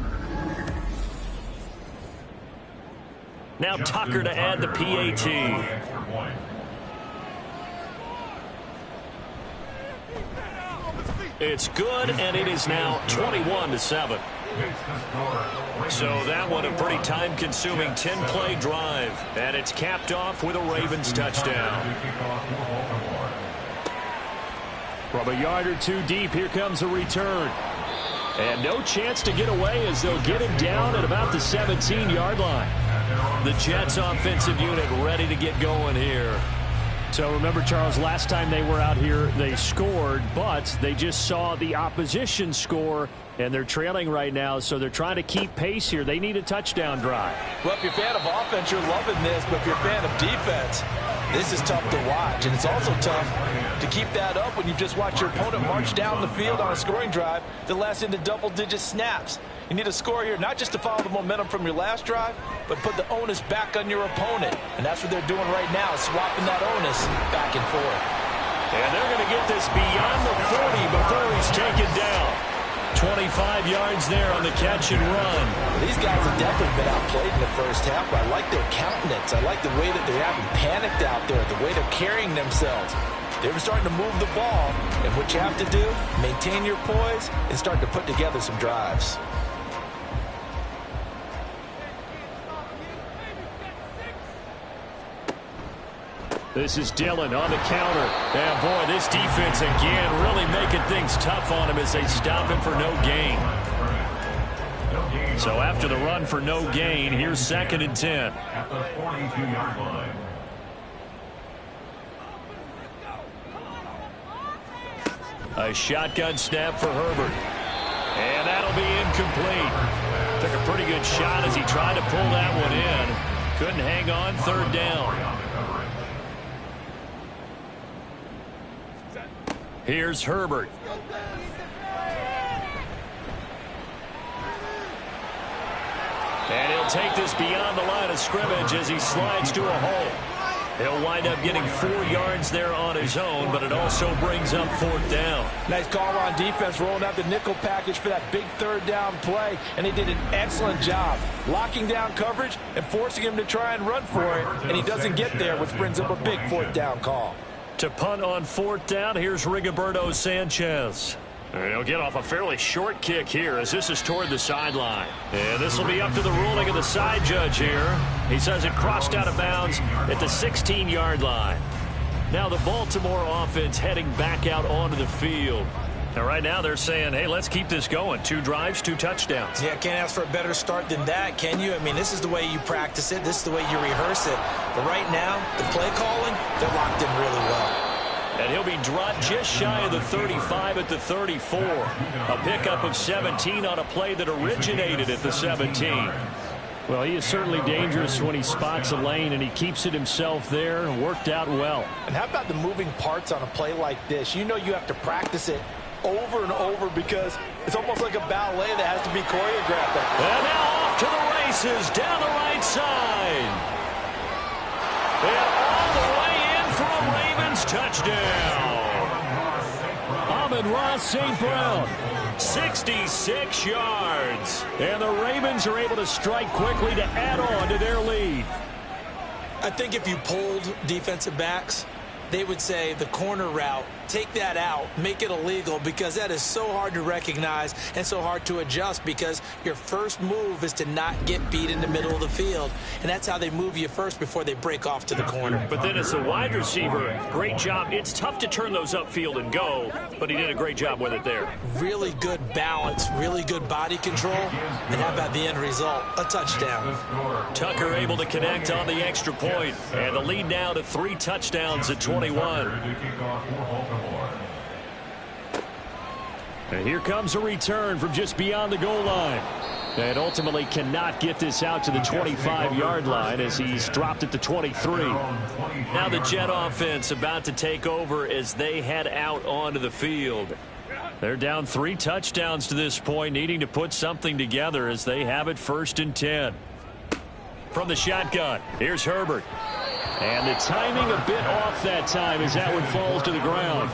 Now Tucker to add the PAT. It's good, and it is now 21-7. So that one a pretty time-consuming 10-play drive, and it's capped off with a Ravens touchdown. From a yard or two deep, here comes a return. And no chance to get away as they'll get him down at about the 17-yard line. The Jets offensive unit ready to get going here. So remember, Charles, last time they were out here, they scored, but they just saw the opposition score, and they're trailing right now, so they're trying to keep pace here. They need a touchdown drive. Well, if you're a fan of offense, you're loving this, but if you're a fan of defense, this is tough to watch, and it's also tough to keep that up when you just watch your opponent march down the field on a scoring drive that lasts into double-digit snaps. You need a score here, not just to follow the momentum from your last drive, but put the onus back on your opponent. And that's what they're doing right now, swapping that onus back and forth. And they're going to get this beyond the 40 before he's taken down. 25 yards there on the catch and run. These guys have definitely been outplayed in the first half, but I like their countenance. I like the way that they haven't panicked out there, the way they're carrying themselves. They're starting to move the ball, and what you have to do, maintain your poise and start to put together some drives. This is Dillon on the counter. And boy, this defense again really making things tough on him as they stop him for no gain. So after the run for no gain, here's 2nd and 10. At the 42-yard line. A shotgun snap for Herbert. And that'll be incomplete. Took a pretty good shot as he tried to pull that one in. Couldn't hang on, 3rd down. Here's Herbert. And he'll take this beyond the line of scrimmage as he slides to a hole. He'll wind up getting 4 yards there on his own, but it also brings up 4th down. Nice call on defense, rolling out the nickel package for that big 3rd down play, and they did an excellent job locking down coverage and forcing him to try and run for it, and he doesn't get there, which brings up a big 4th down call. To punt on 4th down, here's Rigoberto Sanchez. And he'll get off a fairly short kick here as this is toward the sideline. And this will be up to the ruling of the side judge here. He says it crossed out of bounds at the 16-yard line. Now the Baltimore offense heading back out onto the field. Now right now they're saying, hey, let's keep this going. 2 drives, 2 touchdowns. Yeah, can't ask for a better start than that, can you? I mean, this is the way you practice it. This is the way you rehearse it. But right now, the play calling, they're locked in really well. And he'll be dropped just shy of the 35 at the 34. A pickup of 17 on a play that originated at the 17. Well, he is certainly dangerous when he spots a lane, and he keeps it himself there. Worked out well. And how about the moving parts on a play like this? You know you have to practice it over and over because it's almost like a ballet that has to be choreographed. And now off to the races down the right side. And all the way in for a Ravens touchdown. Amon-Ra St. Brown. 66 yards. And the Ravens are able to strike quickly to add on to their lead. I think if you polled defensive backs, they would say the corner route, take that out, make it illegal, because that is so hard to recognize and so hard to adjust because your first move is to not get beat in the middle of the field. And that's how they move you first before they break off to the corner. But then as a wide receiver, great job. It's tough to turn those upfield and go, but he did a great job with it there. Really good balance, really good body control. And how about the end result? A touchdown. Tucker able to connect on the extra point. And the lead now to 3 touchdowns at 21. And here comes a return from just beyond the goal line. And ultimately cannot get this out to the 25-yard line as he's dropped at the 23. Now the Jet offense about to take over as they head out onto the field. They're down 3 touchdowns to this point, needing to put something together as they have it 1st and 10. From the shotgun, here's Herbert. And the timing a bit off that time as that one falls to the ground.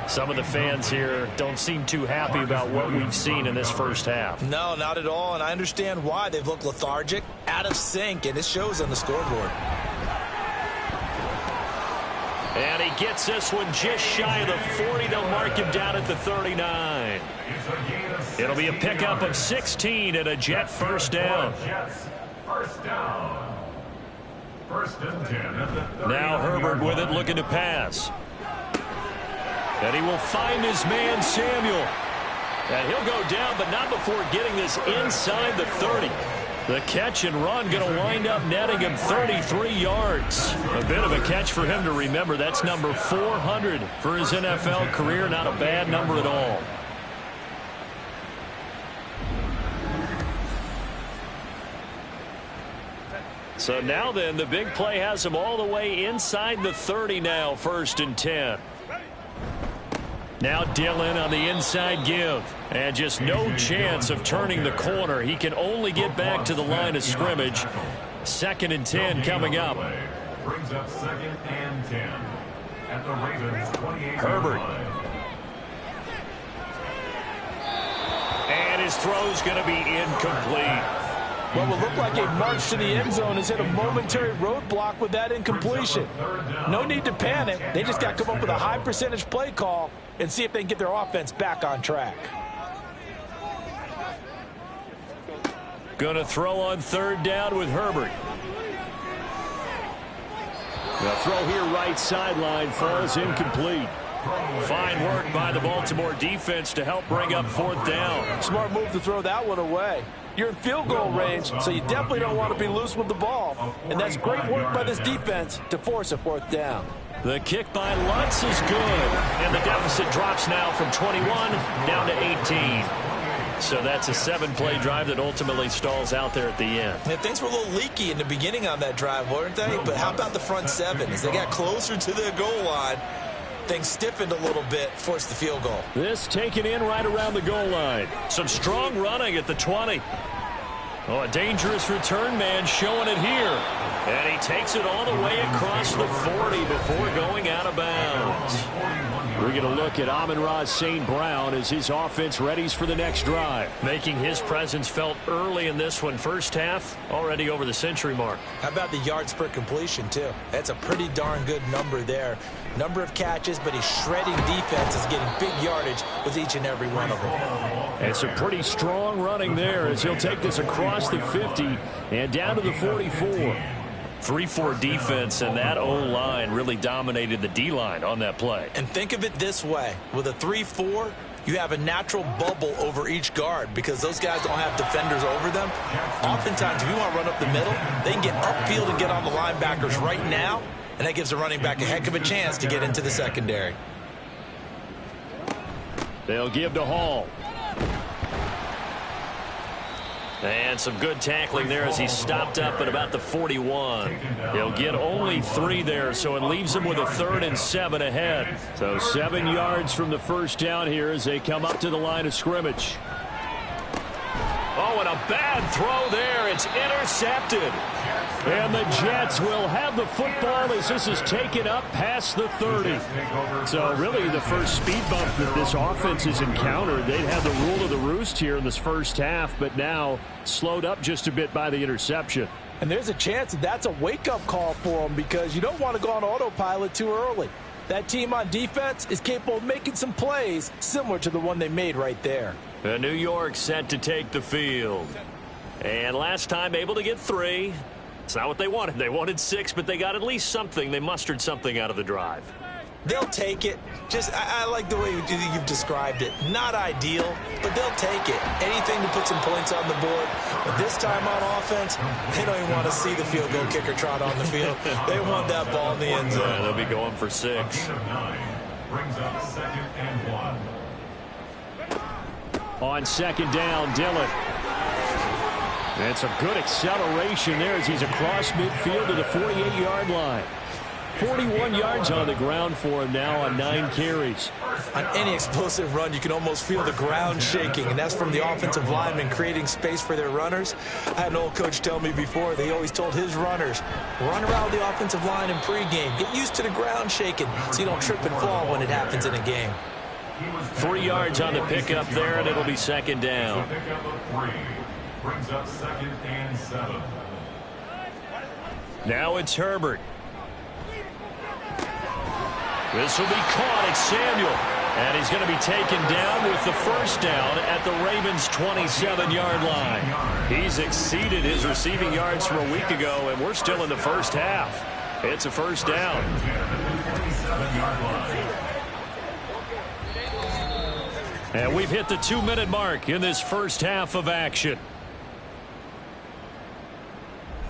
Some of the fans here don't seem too happy about what we've seen in this first half. No, not at all, and I understand why. They've looked lethargic, out of sync, and it shows on the scoreboard. And he gets this one just shy of the 40. They'll mark him down at the 39. It'll be a pickup of 16 and a Jet first down. Now Herbert with it, looking to pass. And he will find his man, Samuel. And he'll go down, but not before getting this inside the 30. The catch and run going to wind up netting him 33 yards. A bit of a catch for him to remember. That's number 400 for his NFL career. Not a bad number at all. So now then, the big play has him all the way inside the 30 now, 1st and 10. Now Dillon on the inside give. And just no chance of turning the corner. He can only get back to the line of scrimmage. 2nd and 10 coming up. Brings up 2nd and 10 at the Ravens 28. Herbert. And his throw's going to be incomplete. What will look like a march to the end zone has hit a momentary roadblock with that incompletion. No need to panic. They just got to come up with a high percentage play call and see if they can get their offense back on track. Going to throw on 3rd down with Herbert. The throw here right sideline falls incomplete. Fine work by the Baltimore defense to help bring up 4th down. Smart move to throw that one away. You're in field goal range, so you definitely don't want to be loose with the ball. And that's great work by this defense to force a 4th down. The kick by Lutz is good. And the deficit drops now from 21 down to 18. So that's a 7-play drive that ultimately stalls out there at the end. Yeah, things were a little leaky in the beginning on that drive, weren't they? But how about the front 7? As they got closer to their goal line, things stiffened a little bit, forced the field goal. This taken in right around the goal line. Some strong running at the 20. Oh, a dangerous return man showing it here. And he takes it all the way across the 40 before going out of bounds. We're going to look at Amon-Ra St. Brown as his offense readies for the next drive. Making his presence felt early in this one. First half, already over the century mark. How about the yards per completion, too? That's a pretty darn good number there. Number of catches, but he's shredding defenses, getting big yardage with each and every one of them. It's a pretty strong running there as he'll take this across the 50 and down to the 44. 3-4 defense, and that O-line really dominated the D-line on that play. And think of it this way. With a 3-4, you have a natural bubble over each guard because those guys don't have defenders over them. Oftentimes, if you want to run up the middle, they can get upfield and get on the linebackers right now, and that gives the running back a heck of a chance to get into the secondary. They'll give to Hall. And some good tackling there as he stopped up at about the 41. He'll get only 3 there, so it leaves him with a 3rd and 7 ahead. So 7 yards from the first down here as they come up to the line of scrimmage. Oh, and a bad throw there. It's intercepted. And the Jets will have the football as this is taken up past the 30. So really the first speed bump that this offense has encountered. They'd have the rule of the roost here in this first half, but now slowed up just a bit by the interception. And there's a chance that that's a wake-up call for them because you don't want to go on autopilot too early. That team on defense is capable of making some plays similar to the one they made right there. New York set to take the field. And last time able to get 3. It's not what they wanted. They wanted 6, but they got at least something. They mustered something out of the drive. They'll take it. I like the way you've described it. Not ideal, but they'll take it. Anything to put some points on the board. But this time on offense, they don't even want to see the field goal kicker trot on the field. They want that ball in the end zone. Yeah, they'll be going for 6. Brings up 2nd and 1. On 2nd down, Dillon. And some good acceleration there as he's across midfield to the 48-yard line. 41 yards on the ground for him now on 9 carries. On any explosive run, you can almost feel the ground shaking, and that's from the offensive linemen creating space for their runners. I had an old coach tell me before, they always told his runners, run around the offensive line in pregame. Get used to the ground shaking so you don't trip and fall when it happens in a game. 3 yards on the pickup there, and it'll be 2nd down. Pickup of 3. Brings up 2nd and 7. Now it's Herbert. This will be caught. It's Samuel. And he's going to be taken down with the first down at the Ravens' 27-yard line. He's exceeded his receiving yards from a week ago, and we're still in the first half. It's a first down. And we've hit the 2-minute mark in this first half of action.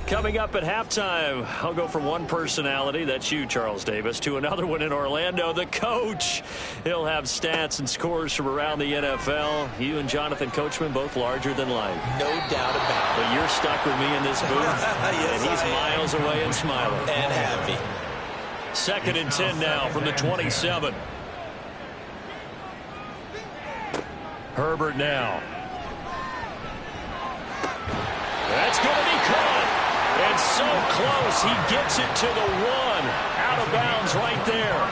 Coming up at halftime, I'll go from one personality, that's you, Charles Davis, to another one in Orlando, the coach. He'll have stats and scores from around the NFL. You and Jonathan Coachman, both larger than life. No doubt about it. But you're stuck with me in this booth, yes, and he's miles away and smiling. And happy. 2nd and 10 now from the 27. Herbert now. That's going to be caught. And so close, he gets it to the 1. Out of bounds right there.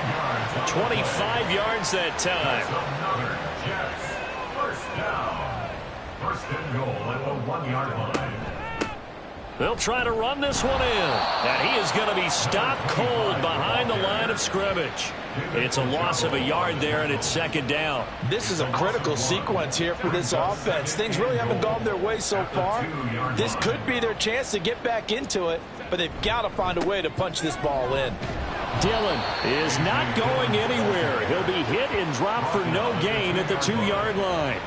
25 yards that time. First down. First and goal at the 1-yard line. They'll try to run this one in. And he is going to be stopped cold behind the line of scrimmage. It's a loss of a yard there, and it's 2nd down. This is a critical sequence here for this offense. Things really haven't gone their way so far. This could be their chance to get back into it, but they've got to find a way to punch this ball in. Dillon is not going anywhere. He'll be hit and dropped for no gain at the 2-yard line.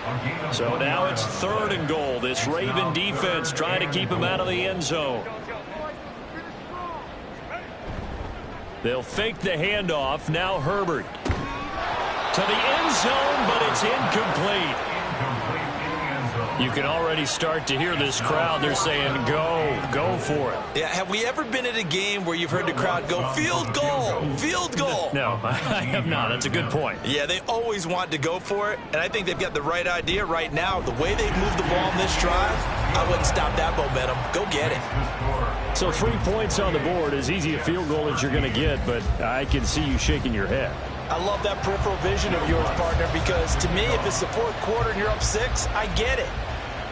So now it's 3rd and goal. This Raven defense trying to keep him out of the end zone. They'll fake the handoff. Now Herbert. To the end zone, but it's incomplete. You can already start to hear this crowd. They're saying, go for it. Yeah, have we ever been at a game where you've heard the crowd go, field goal, field goal? No, I have not. That's a good point. Yeah, they always want to go for it, and I think they've got the right idea right now. The way they've moved the ball in this drive, I wouldn't stop that momentum. Go get it. So 3 points on the board, as easy a field goal as you're going to get, but I can see you shaking your head. I love that peripheral vision of yours, partner, because to me, if it's the fourth quarter and you're up 6, I get it.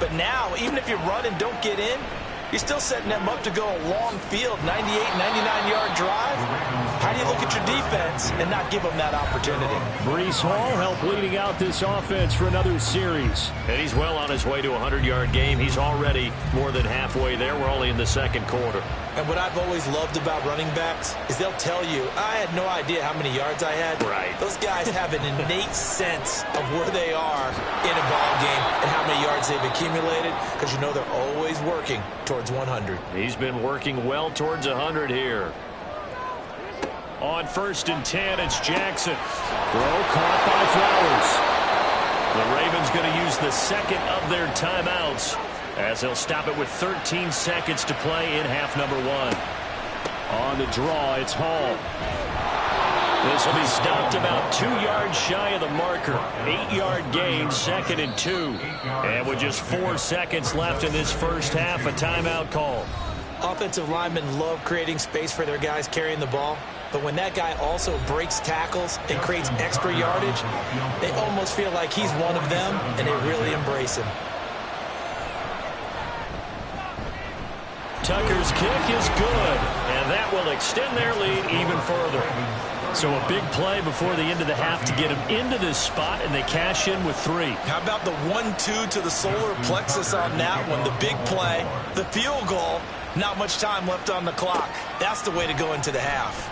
But now, even if you run and don't get in, you're still setting them up to go a long field, 98, 99-yard drive. How do you look at your defense and not give them that opportunity? Breece Hall helped leading out this offense for another series. And he's well on his way to a 100-yard game. He's already more than halfway there. We're only in the second quarter. And what I've always loved about running backs is they'll tell you, I had no idea how many yards I had. Right. Those guys have an innate sense of where they are in a ball game and how many yards they've accumulated, because you know they're always working towards 100. He's been working well towards 100 here. On 1st and 10, it's Jackson. Throw caught by Flowers. The Ravens going to use the second of their timeouts, as they'll stop it with 13 seconds to play in half number 1. On the draw, it's Hall. This will be stopped about 2 yards shy of the marker. 8-yard gain, 2nd and 2. And with just 4 seconds left in this first half, a timeout call. Offensive linemen love creating space for their guys carrying the ball. But when that guy also breaks tackles and creates extra yardage, they almost feel like he's one of them, and they really embrace him. Tucker's kick is good, and that will extend their lead even further. So a big play before the end of the half to get him into this spot, and they cash in with 3. How about the 1-2 to the solar plexus on that one? The big play, the field goal, not much time left on the clock. That's the way to go into the half.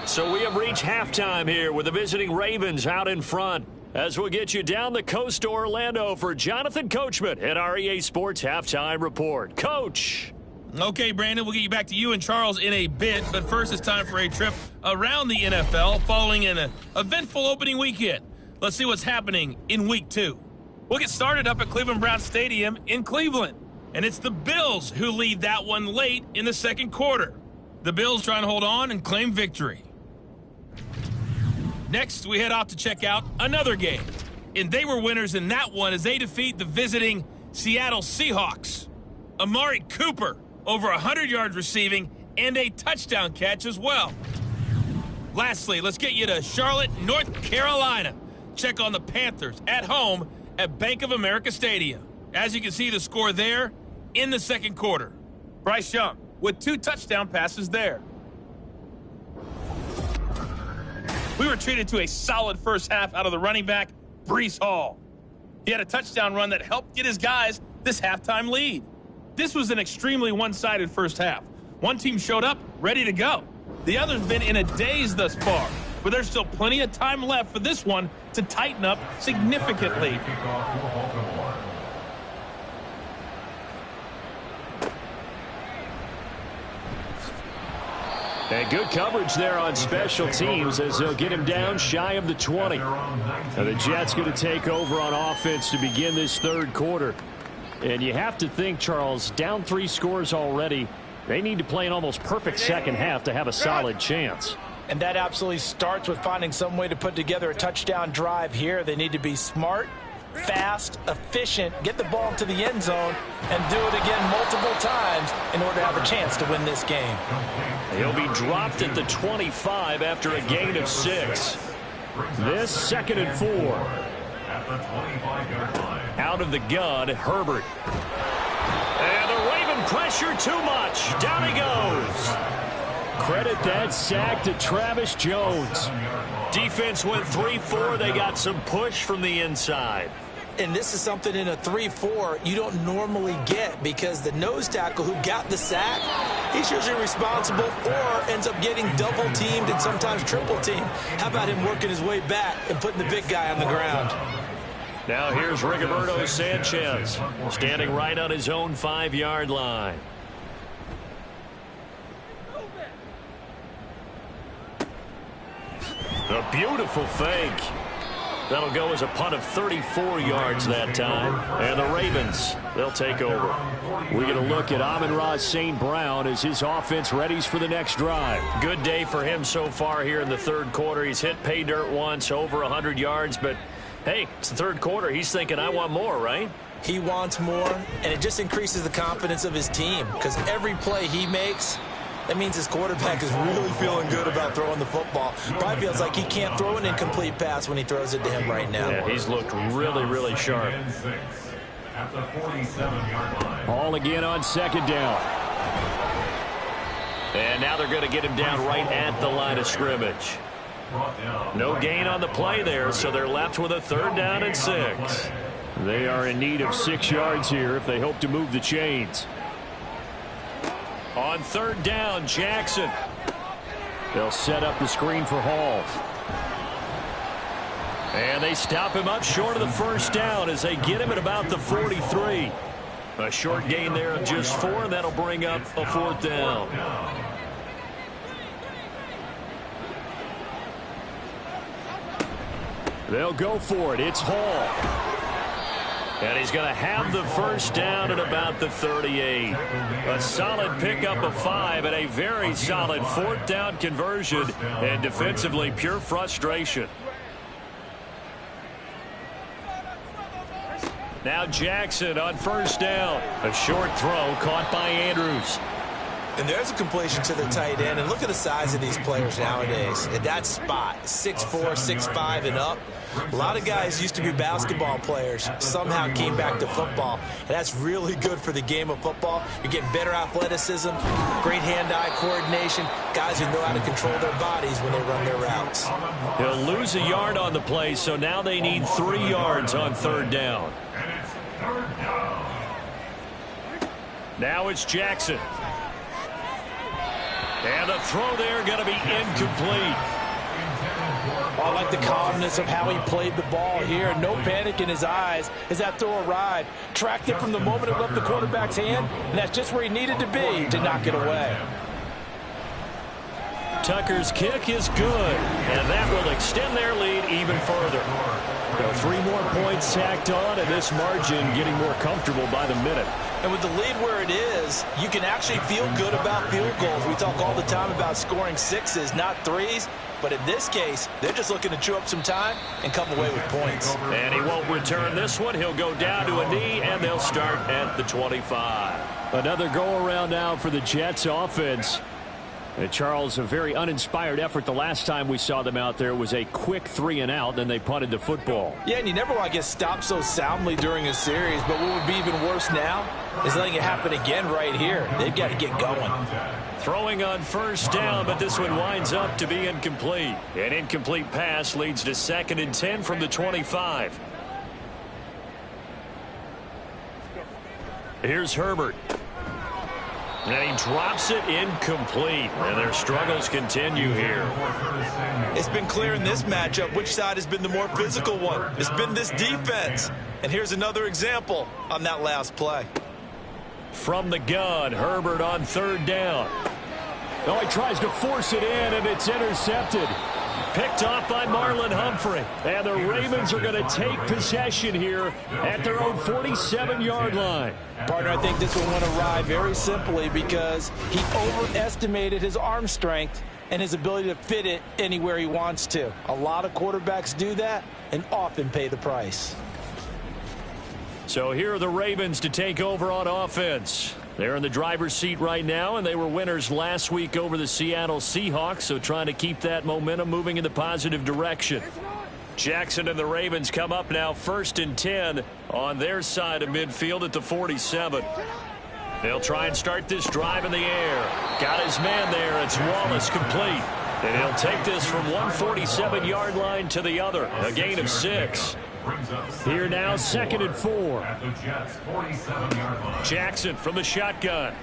So we have reached halftime here with the visiting Ravens out in front. As we'll get you down the coast to Orlando for Jonathan Coachman at our EA Sports Halftime Report. Coach. Okay, Brandon, we'll get you back to you and Charles in a bit, but first it's time for a trip around the NFL following an eventful opening weekend. Let's see what's happening in Week 2. We'll get started up at Cleveland Browns Stadium in Cleveland, and it's the Bills who lead that one late in the second quarter. The Bills trying to hold on and claim victory. Next, we head off to check out another game, and they were winners in that one as they defeat the visiting Seattle Seahawks. Amari Cooper, over 100 yards receiving and a touchdown catch as well. Lastly, let's get you to Charlotte, North Carolina. Check on the Panthers at home at Bank of America Stadium. As you can see, the score there in the second quarter. Bryce Young with 2 touchdown passes there. We were treated to a solid first half out of the running back, Breece Hall. He had a touchdown run that helped get his guys this halftime lead. This was an extremely one-sided first half. One team showed up ready to go. The other's been in a daze thus far, but there's still plenty of time left for this one to tighten up significantly. And good coverage there on special teams as they'll get him down shy of the 20. Now the Jets going to take over on offense to begin this third quarter. And you have to think, Charles, down 3 scores already. They need to play an almost perfect second half to have a solid chance. And that absolutely starts with finding some way to put together a touchdown drive here. They need to be smart, fast, efficient, get the ball to the end zone, and do it again multiple times in order to have a chance to win this game. He'll be dropped at the 25 after a gain of 6. This 2nd and 4. Out of the gun, Herbert. And the Raven pressure too much. Down he goes. Credit that sack to Travis Jones. Defense went 3-4. They got some push from the inside. And this is something in a 3-4 you don't normally get, because the nose tackle who got the sack, he's usually responsible or ends up getting double teamed and sometimes triple teamed. How about him working his way back and putting the big guy on the ground? Now here's Rigoberto Sanchez standing right on his own 5-yard line. A beautiful fake. That'll go as a punt of 34 yards that time. And the Ravens, they'll take over. We're going to look at Amon-Ra St. Brown as his offense readies for the next drive. Good day for him so far here in the third quarter. He's hit pay dirt once, over 100 yards. But, hey, it's the third quarter. He's thinking, I want more, right? He wants more, and it just increases the confidence of his team because every play he makes, that means his quarterback is really feeling good about throwing the football. Probably feels like he can't throw an incomplete pass when he throws it to him right now. Yeah, he's looked really, really sharp. At the 47-yard line. Ball again on second down. And now they're going to get him down right at the line of scrimmage. No gain on the play there, so they're left with a 3rd down and 6. They are in need of 6 yards here if they hope to move the chains. On 3rd down, Jackson. They'll set up the screen for Hall. And they stop him up short of the 1st down as they get him at about the 43. A short gain there of just 4, and that'll bring up a 4th down. They'll go for it. It's Hall. And he's going to have the 1st down at about the 38. A solid pickup of 5 and a very solid 4th down conversion. And defensively, pure frustration. Now Jackson on 1st down. A short throw caught by Andrews. And there's a completion to the tight end. And look at the size of these players nowadays. At that spot, 6'4", 6'5", and up. A lot of guys used to be basketball players, somehow came back to football. And that's really good for the game of football. You're getting better athleticism, great hand-eye coordination, guys who know how to control their bodies when they run their routes. He'll lose a yard on the play, so now they need 3 yards on 3rd down. And it's 3rd down. Now it's Jackson. And the throw there going to be incomplete. I like the calmness of how he played the ball here. No panic in his eyes as that throw arrived. Tracked it from the moment it left the quarterback's hand, and that's just where he needed to be to knock it away. Tucker's kick is good, and that will extend their lead even further. So 3 more points tacked on, and this margin getting more comfortable by the minute. And with the lead where it is, you can actually feel good about field goals. We talk all the time about scoring 6s, not 3s. But in this case, they're just looking to chew up some time and come away with points. And he won't return this one. He'll go down to a knee, and they'll start at the 25. Another go-around now for the Jets offense. And Charles, a very uninspired effort the last time we saw them out there was a quick 3 and out, then they punted the football. Yeah, and you never want to get stopped so soundly during a series, but what would be even worse now is letting it happen again right here. They've got to get going. Throwing on 1st down, but this one winds up to be incomplete. An incomplete pass leads to 2nd and 10 from the 25. Here's Herbert. And he drops it incomplete. And their struggles continue here. It's been clear in this matchup which side has been the more physical one. It's been this defense. And here's another example on that last play. From the gun, Herbert on 3rd down. Oh, he tries to force it in, and it's intercepted. Picked off by Marlon Humphrey. And the Ravens are going to take possession here at their own 47-yard line. Partner, I think this one went awry very simply because he overestimated his arm strength and his ability to fit it anywhere he wants to. A lot of quarterbacks do that and often pay the price. So here are the Ravens to take over on offense. They're in the driver's seat right now, and they were winners last week over the Seattle Seahawks, so trying to keep that momentum moving in the positive direction. Jackson and the Ravens come up now 1st and 10 on their side of midfield at the 47. They'll try and start this drive in the air. Got his man there. It's Wallace complete. And he'll take this from 147-yard line to the other. A gain of 6. Here now, 2nd and 4. At the Jets' 47-yard line. Jackson from the shotgun.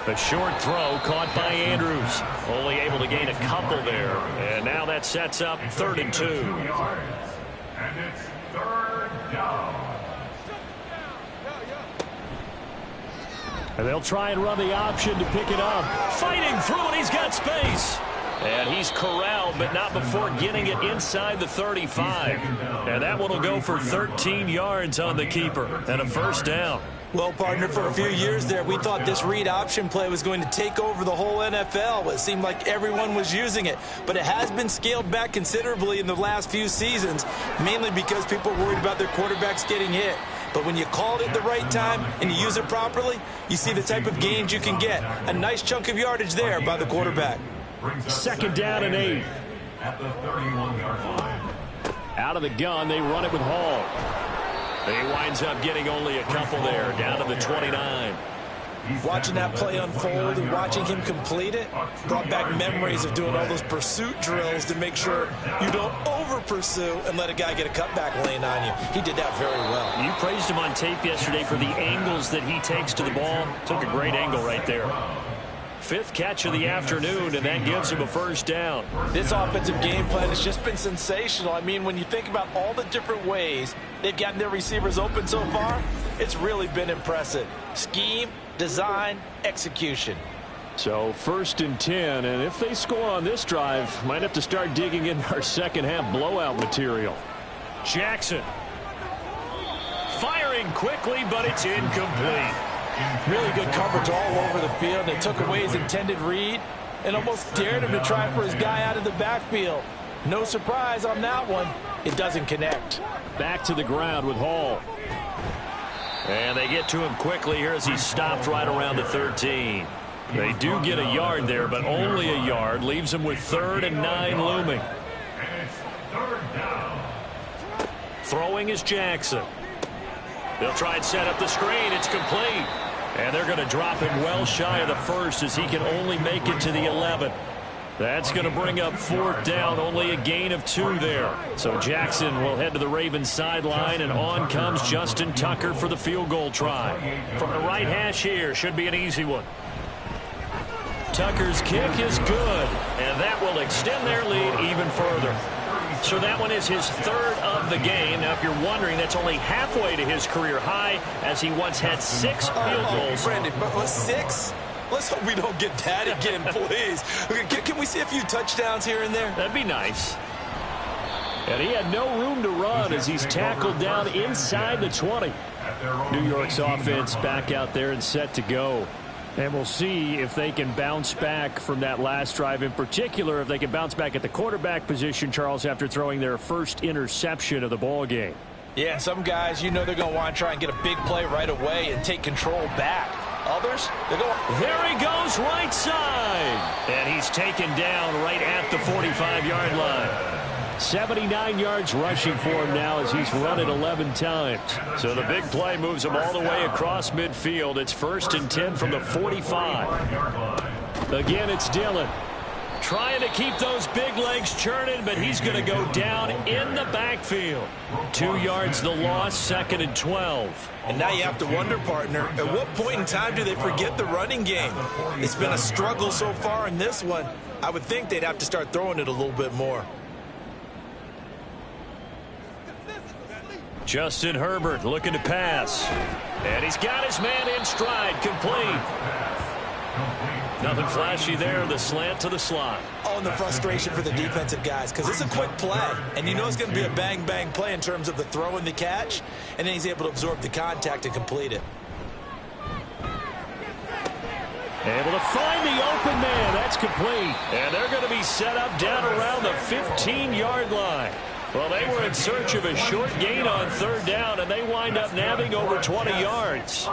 A short throw caught by Andrews. Only able to gain a couple there. And now that sets up 3rd and 2. 2 yards. And it's 3rd down. And they'll try and run the option to pick it up. Fighting through it, he's got space. And he's corralled, but not before getting it inside the 35. And that one will go for 13 yards on the keeper and a 1st down. Well, partner, for a few years there, we thought this read option play was going to take over the whole NFL. It seemed like everyone was using it, but it has been scaled back considerably in the last few seasons, mainly because people are worried about their quarterbacks getting hit. But when you call it at the right time and you use it properly, you see the type of gains you can get. A nice chunk of yardage there by the quarterback. Second down and 8. At the 31-yard line. Out of the gun, they run it with Hall. He winds up getting only a couple there, down to the 29. Watching that play unfold and watching him complete it brought back memories of doing all those pursuit drills to make sure you don't over-pursue and let a guy get a cutback lane on you. He did that very well. You praised him on tape yesterday for the angles that he takes to the ball. Took a great angle right there. Fifth catch of the afternoon, and that gives him a first down. This offensive game plan has just been sensational. I mean, when you think about all the different ways they've gotten their receivers open so far, it's really been impressive. Scheme, design, execution. So first and 10, and if they score on this drive, might have to start digging in our second half blowout material. Jackson firing quickly, but it's incomplete. Really good coverage all over the field. They took away his intended read and almost dared him to try for his guy out of the backfield. No surprise on that one. It doesn't connect. Back to the ground with Hall. And they get to him quickly here as he stopped right around the 13. They do get a yard there, but only a yard. Leaves him with 3rd and 9 looming. And it's 3rd down. Throwing is Jackson. They'll try and set up the screen. It's complete. And they're going to drop him well shy of the first as he can only make it to the 11. That's going to bring up 4th down, only a gain of 2 there. So Jackson will head to the Ravens sideline, and on comes Justin Tucker for the field goal try. From the right hash here, should be an easy one. Tucker's kick is good, and that will extend their lead even further. So that one is his 3rd of the game. Now, if you're wondering, that's only halfway to his career high, as he once had 6 field goals. Brandon, but 6? Let's hope we don't get that again, please. Can we see a few touchdowns here and there? That'd be nice. And he had no room to run as he's tackled down inside the 20. New York's offense back out there and set to go. And we'll see if they can bounce back from that last drive, in particular if they can bounce back at the quarterback position, Charles, after throwing their first interception of the ball game. Yeah, and some guys, you know they're going to want to try and get a big play right away and take control back. Others, they're going. There he goes, right side. And he's taken down right at the 45-yard line. 79 yards rushing for him now as he's run it 11 times. So the big play moves him all the way across midfield. It's 1st and 10 from the 45. Again, it's Dillon. Trying to keep those big legs churning, but he's going to go down in the backfield. 2 yards the loss, 2nd and 12. And now you have to wonder, partner, at what point in time do they forget the running game? It's been a struggle so far in this one. I would think they'd have to start throwing it a little bit more. Justin Herbert looking to pass. And he's got his man in stride, complete. Nothing flashy there, the slant to the slot. Oh, and the frustration for the defensive guys, because it's a quick play, and you know it's going to be a bang-bang play in terms of the throw and the catch, and then he's able to absorb the contact and complete it. Able to find the open man. That's complete. And they're going to be set up down around the 15-yard line. Well, they were in search of a short gain on 3rd down, and they wind up nabbing over 20 yards.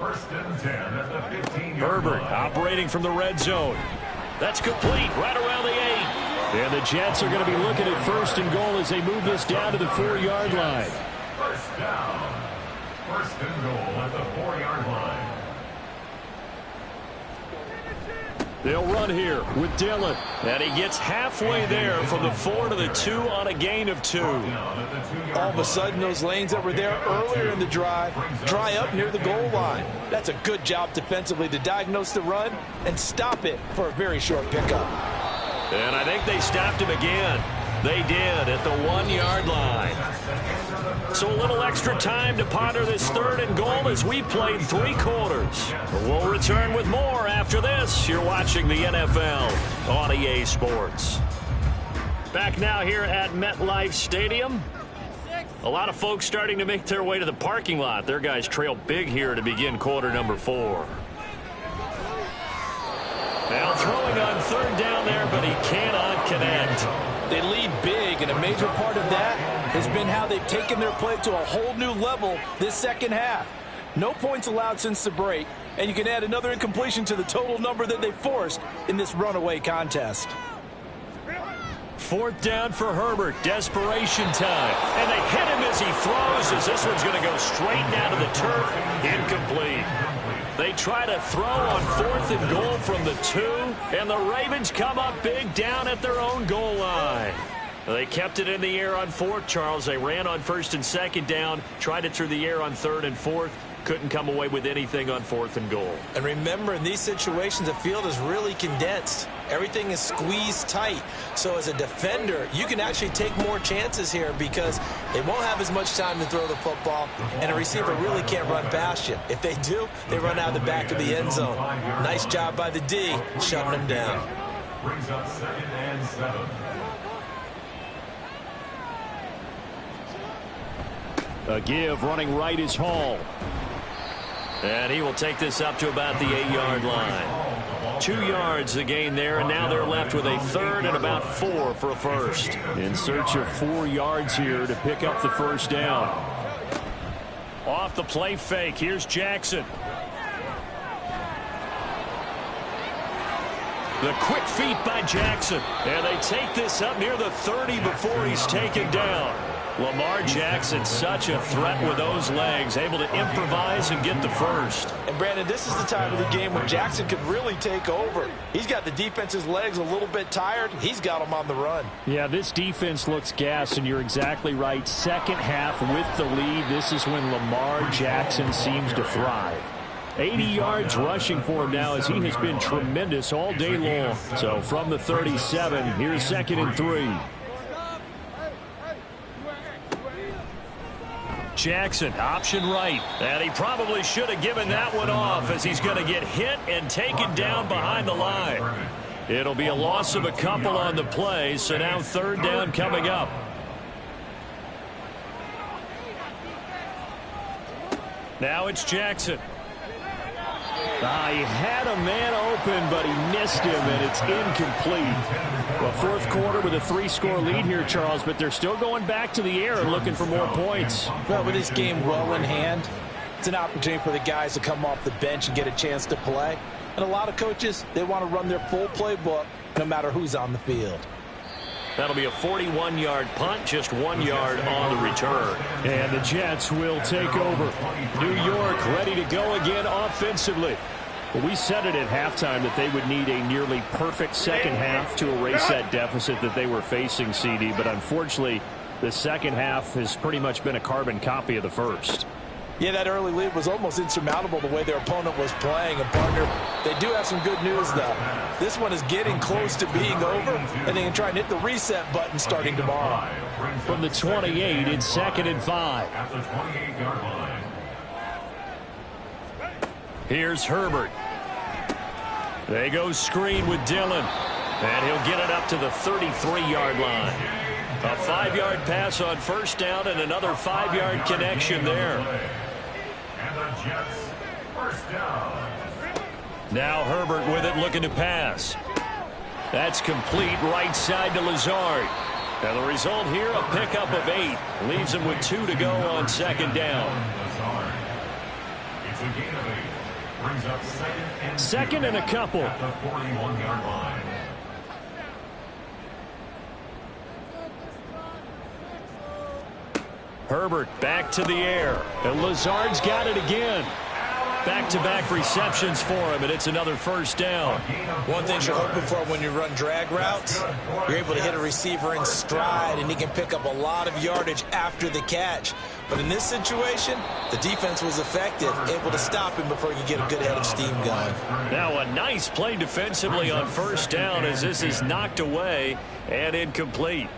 1st and 10 at the 15-yard Herbert line. operating from the red zone. That's complete right around the 8. And the Jets are going to be looking at 1st and goal as they move this down to the 4-yard line. 1st down. 1st and goal at the 4-yard line. They'll run here with Dillon. And he gets halfway there from the 4 to the 2 on a gain of 2. All of a sudden, those lanes that were there earlier in the drive dry up near the goal line. That's a good job defensively to diagnose the run and stop it for a very short pickup. And I think they stopped him again. They did at the 1-yard line. So a little extra time to ponder this 3rd and goal as we played 3 quarters. We'll return with more after this. You're watching the NFL on EA Sports. Back now here at MetLife Stadium. A lot of folks starting to make their way to the parking lot. Their guys trail big here to begin quarter number 4. Now throwing on third down there, but he cannot connect. They lead big, and a major part of that has been how they've taken their play to a whole new level this second half. No points allowed since the break, and you can add another incompletion to the total number that they forced in this runaway contest. Fourth down for Herbert. Desperation time. And they hit him as he throws, as this one's going to go straight down to the turf. Incomplete. They try to throw on 4th and goal from the 2, and the Ravens come up big down at their own goal line. They kept it in the air on 4th, Charles. They ran on 1st and 2nd down, tried it through the air on 3rd and 4th. Couldn't come away with anything on 4th and goal. And remember, in these situations, the field is really condensed. Everything is squeezed tight. So as a defender, you can actually take more chances here because they won't have as much time to throw the football, and a receiver really can't run past you. If they do, they run out the back of the end zone. Nice job by the D, shutting them down. Brings up 2nd and 7. A give running right is Hall. And he will take this up to about the 8-yard line. 2 yards the gain there, and now they're left with a 3rd and about 4 for a first. In search of 4 yards here to pick up the first down. Off the play fake, here's Jackson. The quick feet by Jackson. And they take this up near the 30 before he's taken down. Lamar Jackson, such a threat with those legs, able to improvise and get the first. And Brandon, this is the time of the game when Jackson could really take over. He's got the defense's legs a little bit tired. He's got them on the run. Yeah, this defense looks gassed, and you're exactly right. Second half with the lead, this is when Lamar Jackson seems to thrive. 80 yards rushing for him now as he has been tremendous all day long. So from the 37, here's 2nd and 3. Jackson, option right. And he probably should have given that one off as he's going to get hit and taken down behind the line. It'll be a loss of a couple on the play, so now 3rd down coming up. Now it's Jackson. He had a man open, but he missed him, and it's incomplete. Well, 4th quarter with a 3-score lead here, Charles, but they're still going back to the air and looking for more points. Well, with this game well in hand, it's an opportunity for the guys to come off the bench and get a chance to play. And a lot of coaches, they want to run their full playbook no matter who's on the field. That'll be a 41-yard punt, just 1 yard on the return. And the Jets will take over. New York ready to go again offensively. Well, we said it at halftime that they would need a nearly perfect second half to erase that deficit that they were facing, CD. But unfortunately, the second half has pretty much been a carbon copy of the first. Yeah, that early lead was almost insurmountable the way their opponent was playing. And, partner, they do have some good news, though. This one is getting close to being over, and they can try and hit the reset button starting tomorrow. From the 28, it's 2nd and 5. At the 28-yard line. Here's Herbert. They go screen with Dillon. And he'll get it up to the 33-yard line. A 5-yard pass on 1st down and another 5-yard connection there. And the Jets, 1st down. Now Herbert with it, looking to pass. That's complete, right side to Lazard. And the result here, a pickup of 8. Leaves him with 2 to go on 2nd down. Lazard. It's a gain of 8. Brings up 2nd and 2nd and a couple. at the 41-yard line. Herbert back to the air. And Lazard's got it again. Back-to-back receptions for him, and it's another 1st down. One thing you're hoping for when you run drag routes, you're able to hit a receiver in stride, and he can pick up a lot of yardage after the catch. But in this situation, the defense was effective, able to stop him before he could get a good head of steam going. Now a nice play defensively on 1st down as this is knocked away and incomplete.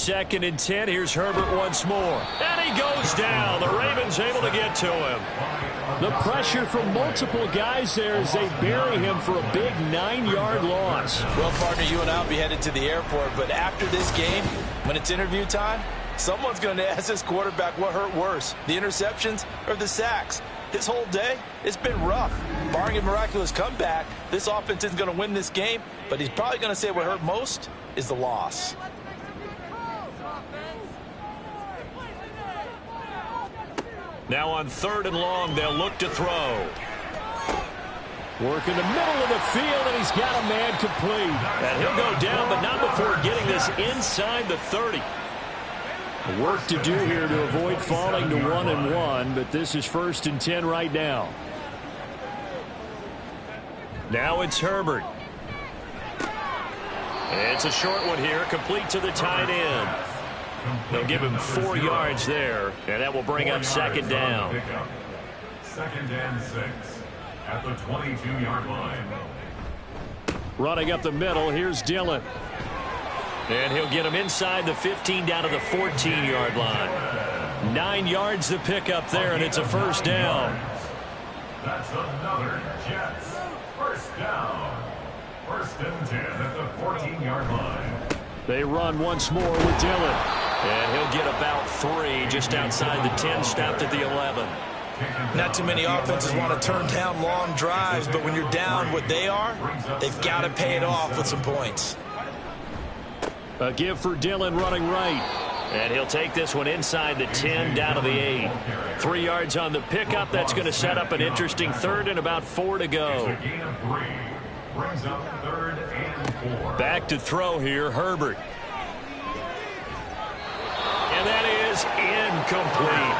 2nd and 10. Here's Herbert once more. And he goes down. The Ravens able to get to him. The pressure from multiple guys there as they bury him for a big 9-yard loss. Well, partner, you and I will be headed to the airport, but after this game, when it's interview time, someone's going to ask this quarterback what hurt worse, the interceptions or the sacks. His whole day, it's been rough. Barring a miraculous comeback, this offense isn't going to win this game, but he's probably going to say what hurt most is the loss. Now on 3rd and long, they'll look to throw. Work in the middle of the field, and he's got a man complete. And he'll go down, but not before getting this inside the 30. Work to do here to avoid falling to 1-1, but this is 1st and 10 right now. Now it's Herbert. It's a short one here, complete to the tight end. They'll give him 4 yards there, and that will bring up 2nd down. 2nd and 6 at the 22-yard line. Running up the middle, here's Dillon. And he'll get him inside the 15 down to the 14-yard line. 9 yards to pick up there, and it's a 1st down. That's another Jets 1st down. 1st and 10 at the 14-yard line. They run once more with Dillon. And he'll get about 3 just outside the 10, stopped at the 11. Not too many offenses want to turn down long drives, but when you're down what they are, they've got to pay it off with some points. A give for Dillon running right. And he'll take this one inside the 10 down to the 8. 3 yards on the pickup. That's going to set up an interesting 3rd and about 4 to go. Brings up 3rd and 4. Back to throw here, Herbert. And that is incomplete.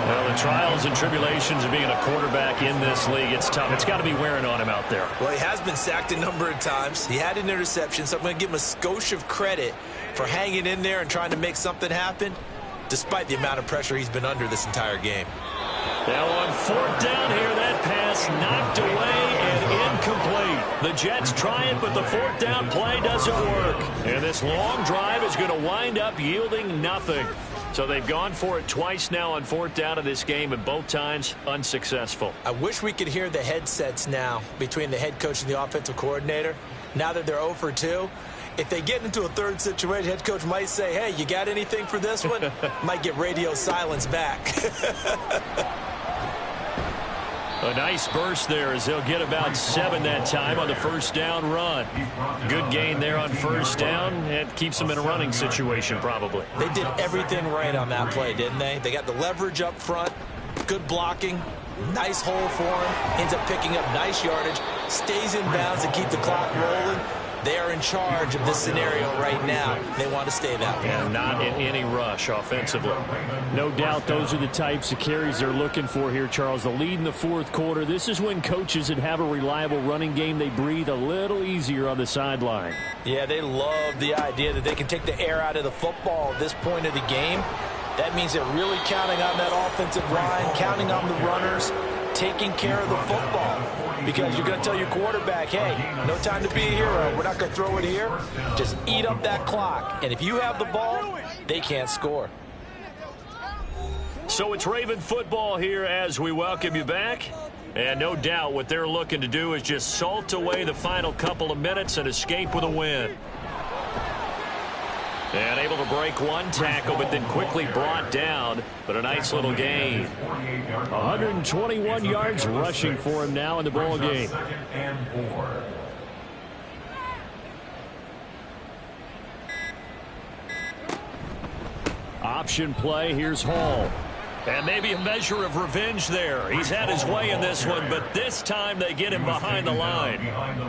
Well, the trials and tribulations of being a quarterback in this league, it's tough. It's got to be wearing on him out there. Well, he has been sacked a number of times. He had an interception, so I'm going to give him a skosh of credit for hanging in there and trying to make something happen, despite the amount of pressure he's been under this entire game. Now on 4th down here, that pass knocked away and incomplete. The Jets try it, but the 4th down play doesn't work. And this long drive is going to wind up yielding nothing. So they've gone for it twice now on 4th down of this game, and both times unsuccessful. I wish we could hear the headsets now between the head coach and the offensive coordinator. Now that they're 0 for 2, if they get into a 3rd situation, head coach might say, hey, you got anything for this one? Might get radio silence back. A nice burst there as they'll get about 7 that time on the 1st down run. Good gain there on 1st down. It keeps them in a running situation probably. They did everything right on that play, didn't they? They got the leverage up front, good blocking, nice hole for him, ends up picking up nice yardage, stays in bounds to keep the clock rolling. They are in charge of this scenario right now. They want to stay that way. And not in any rush offensively. No doubt those are the types of carries they're looking for here, Charles. The lead in the 4th quarter. This is when coaches that have a reliable running game, they breathe a little easier on the sideline. Yeah, they love the idea that they can take the air out of the football at this point of the game. That means they're really counting on that offensive line, counting on the runners, taking care of the football. Because you're going to tell your quarterback, hey, no time to be a hero. We're not going to throw it here. Just eat up that clock. And if you have the ball, they can't score. So it's Raven football here as we welcome you back. And no doubt what they're looking to do is just salt away the final couple of minutes and escape with a win. And able to break one tackle, but then quickly brought down. But a nice little gain. 121 yards rushing for him now in the ball game. 2nd and 4. Option play, here's Hall. And maybe a measure of revenge there. He's had his way in this one, but this time they get him behind the line.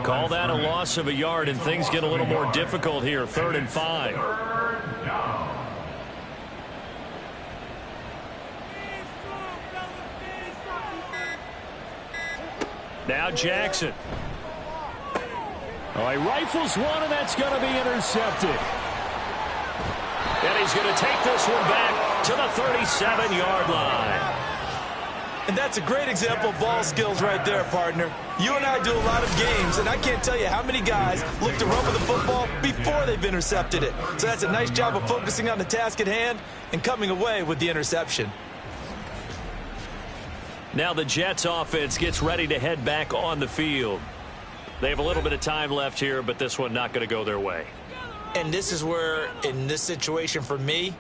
Call that a loss of a yard, and things get a little more difficult here. 3rd and 5. Now Jackson. Oh, he rifles one, and that's going to be intercepted. And he's going to take this one back to the 37-yard line. And that's a great example of ball skills right there, partner. You and I do a lot of games, and I can't tell you how many guys look to run with the football before they've intercepted it. So that's a nice job of focusing on the task at hand and coming away with the interception. Now the Jets offense gets ready to head back on the field. They have a little bit of time left here, but this one not going to go their way. And this is where, in this situation for me,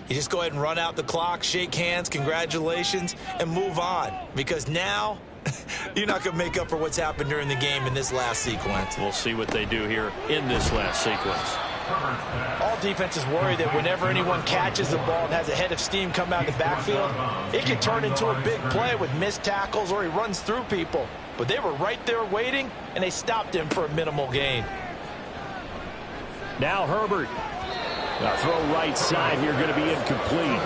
you just go ahead and run out the clock, shake hands, congratulations, and move on. Because now, you're not going to make up for what's happened during the game in this last sequence. We'll see what they do here in this last sequence. All defenses worry that whenever anyone catches the ball and has a head of steam come out of the backfield, it can turn into a big play with missed tackles or he runs through people. But they were right there waiting, and they stopped him for a minimal gain. Now Herbert. The throw right side here going to be incomplete.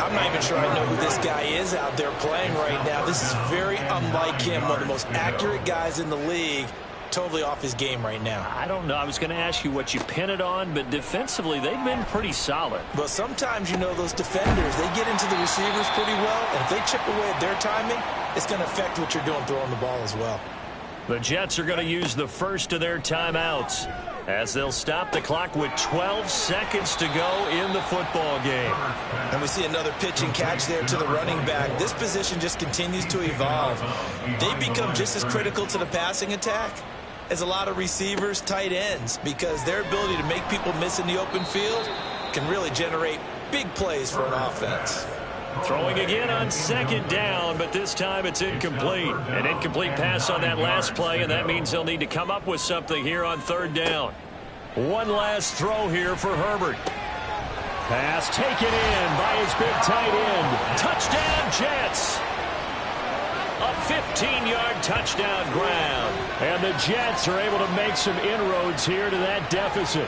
I'm not even sure I know who this guy is out there playing right now. This is very unlike him, one of the most accurate guys in the league. Totally off his game right now. I don't know. I was going to ask you what you pin it on, but defensively, they've been pretty solid. But sometimes, you know, those defenders, they get into the receivers pretty well, and if they chip away at their timing, it's going to affect what you're doing throwing the ball as well. The Jets are going to use the first of their timeouts as they'll stop the clock with 12 seconds to go in the football game. And we see another pitch and catch there to the running back. This position just continues to evolve. They become just as critical to the passing attack as a lot of receivers, tight ends, because their ability to make people miss in the open field can really generate big plays for an offense. Throwing again on second down, but this time it's incomplete. An incomplete pass on that last play, and that means they'll need to come up with something here on third down. One last throw here for Herbert. Pass taken in by his big tight end. Touchdown, Jets! A 15-yard touchdown ground. And the Jets are able to make some inroads here to that deficit.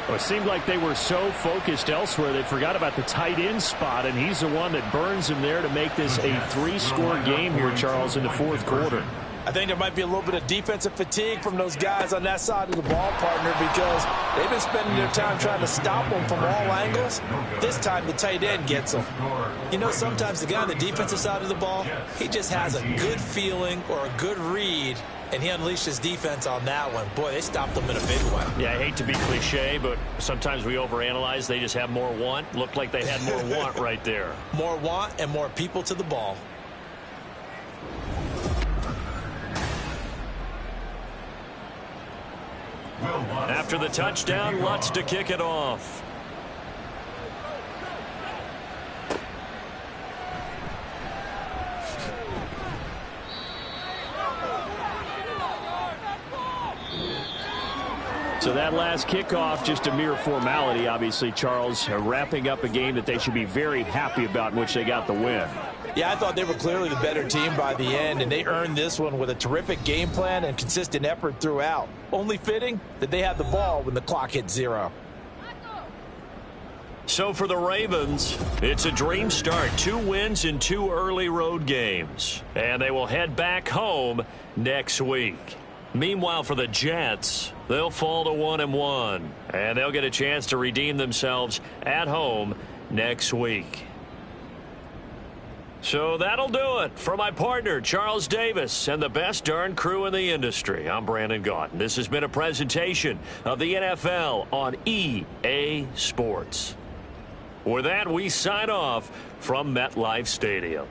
Well, it seemed like they were so focused elsewhere they forgot about the tight end spot, and he's the one that burns him there to make this a 3-score game here, Charles, in the fourth quarter. I think there might be a little bit of defensive fatigue from those guys on that side of the ball, partner, because they've been spending their time trying to stop them from all angles. This time the tight end gets them. You know, sometimes the guy on the defensive side of the ball, he just has a good feeling or a good read, and he unleashed his defense on that one. Boy, they stopped them in a big way. Yeah, I hate to be cliche, but sometimes we overanalyze. They just have more want. Looked like they had more want right there. More want and more people to the ball. After the touchdown, Lutz to kick it off. So that last kickoff, just a mere formality, obviously, Charles, wrapping up a game that they should be very happy about in which they got the win. Yeah, I thought they were clearly the better team by the end, and they earned this one with a terrific game plan and consistent effort throughout. Only fitting that they had the ball when the clock hit 0. So for the Ravens, it's a dream start. 2 wins in 2 early road games. And they will head back home next week. Meanwhile, for the Jets, they'll fall to 1-1. And they'll get a chance to redeem themselves at home next week. So that'll do it for my partner, Charles Davis, and the best darn crew in the industry. I'm Brandon Gaudin. This has been a presentation of the NFL on EA Sports. With that, we sign off from MetLife Stadium.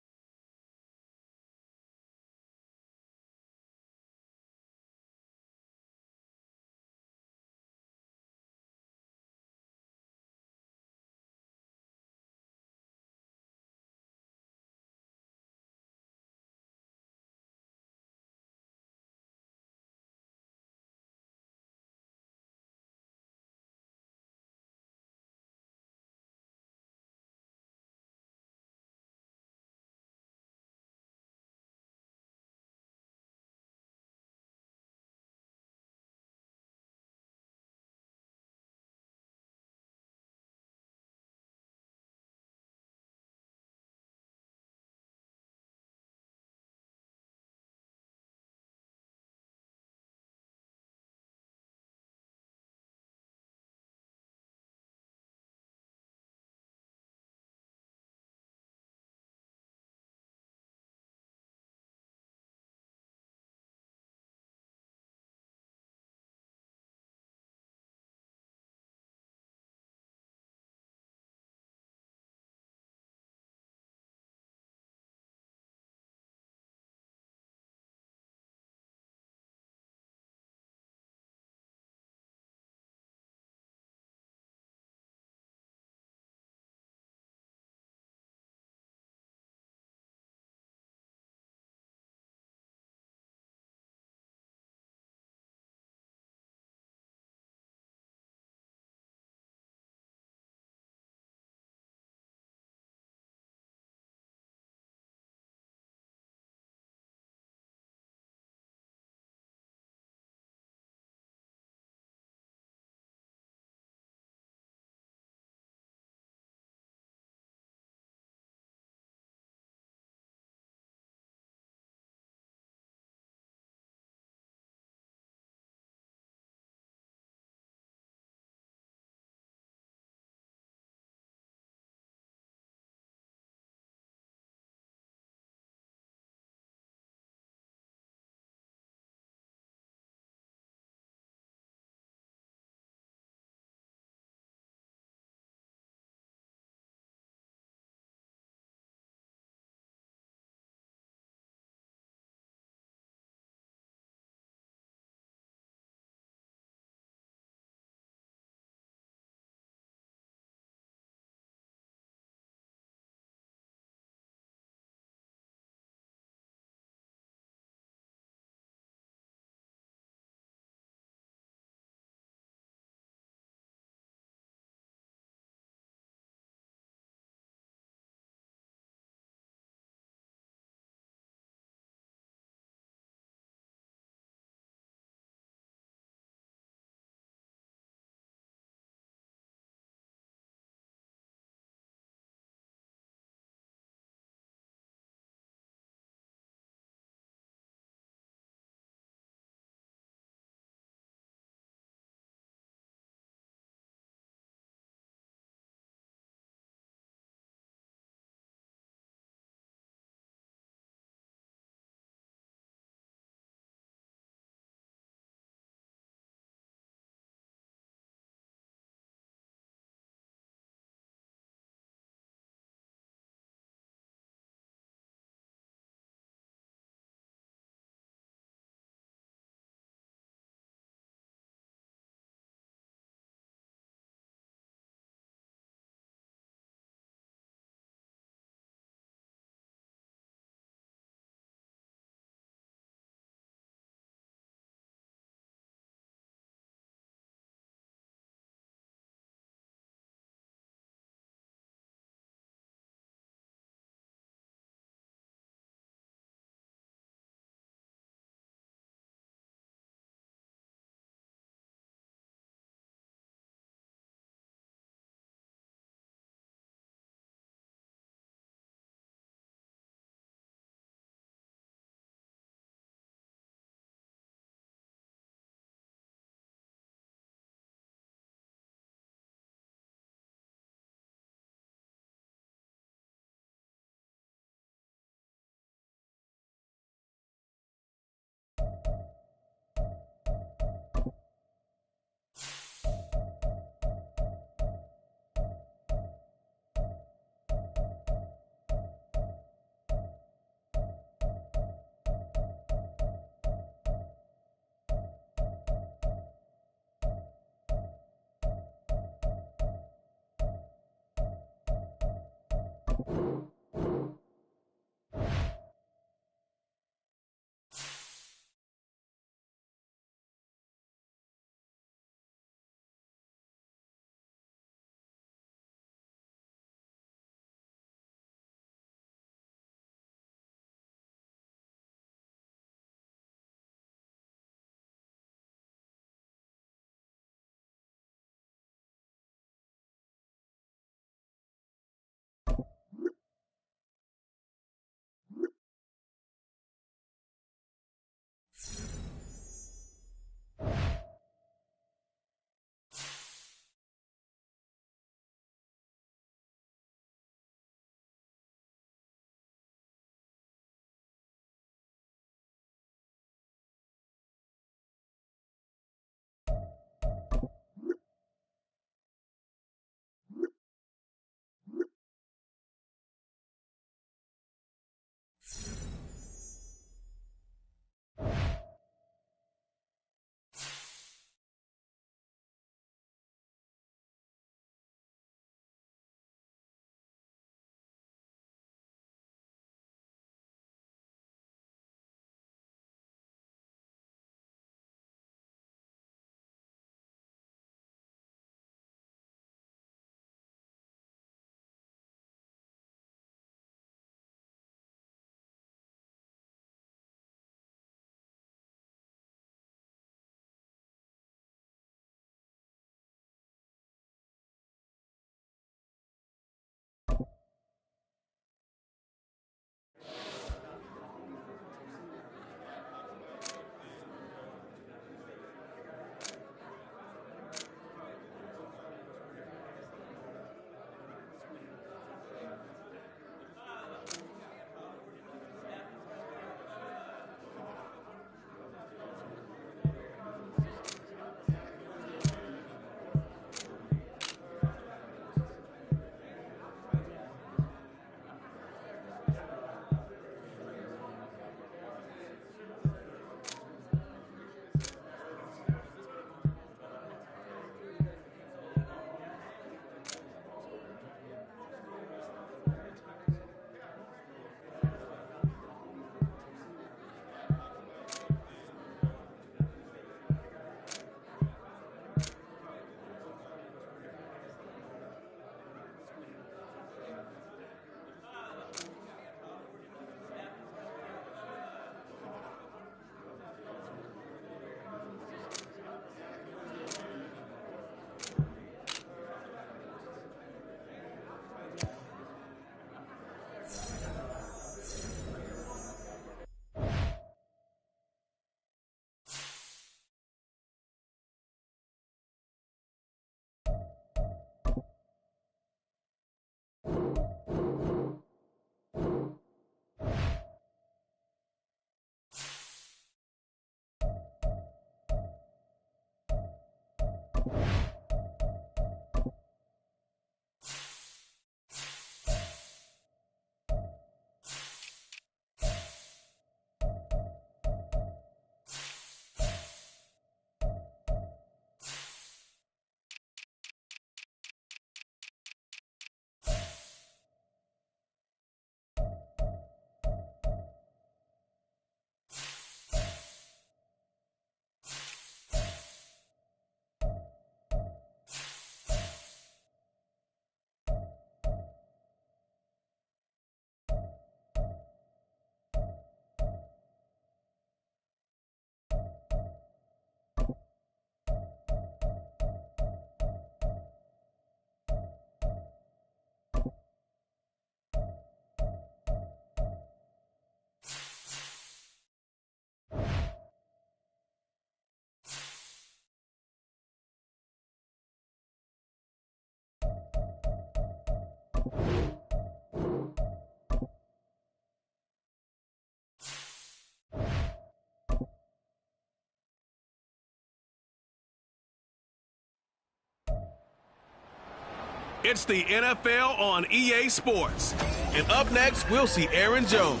It's the NFL on EA Sports. And up next, we'll see Aaron Jones.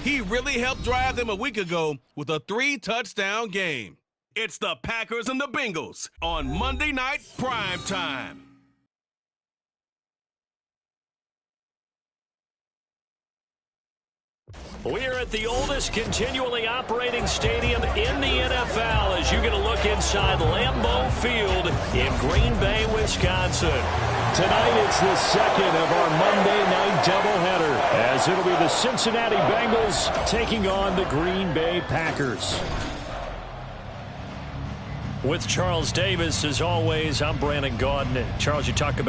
He really helped drive them a week ago with a 3-touchdown game. It's the Packers and the Bengals on Monday Night Prime Time. We are at the oldest continually operating stadium in the NFL as you get a look inside Lambeau Field in Green Bay, Wisconsin. Tonight it's the second of our Monday night doubleheader as it'll be the Cincinnati Bengals taking on the Green Bay Packers. With Charles Davis, as always, I'm Brandon Gaudin. Charles, you talk about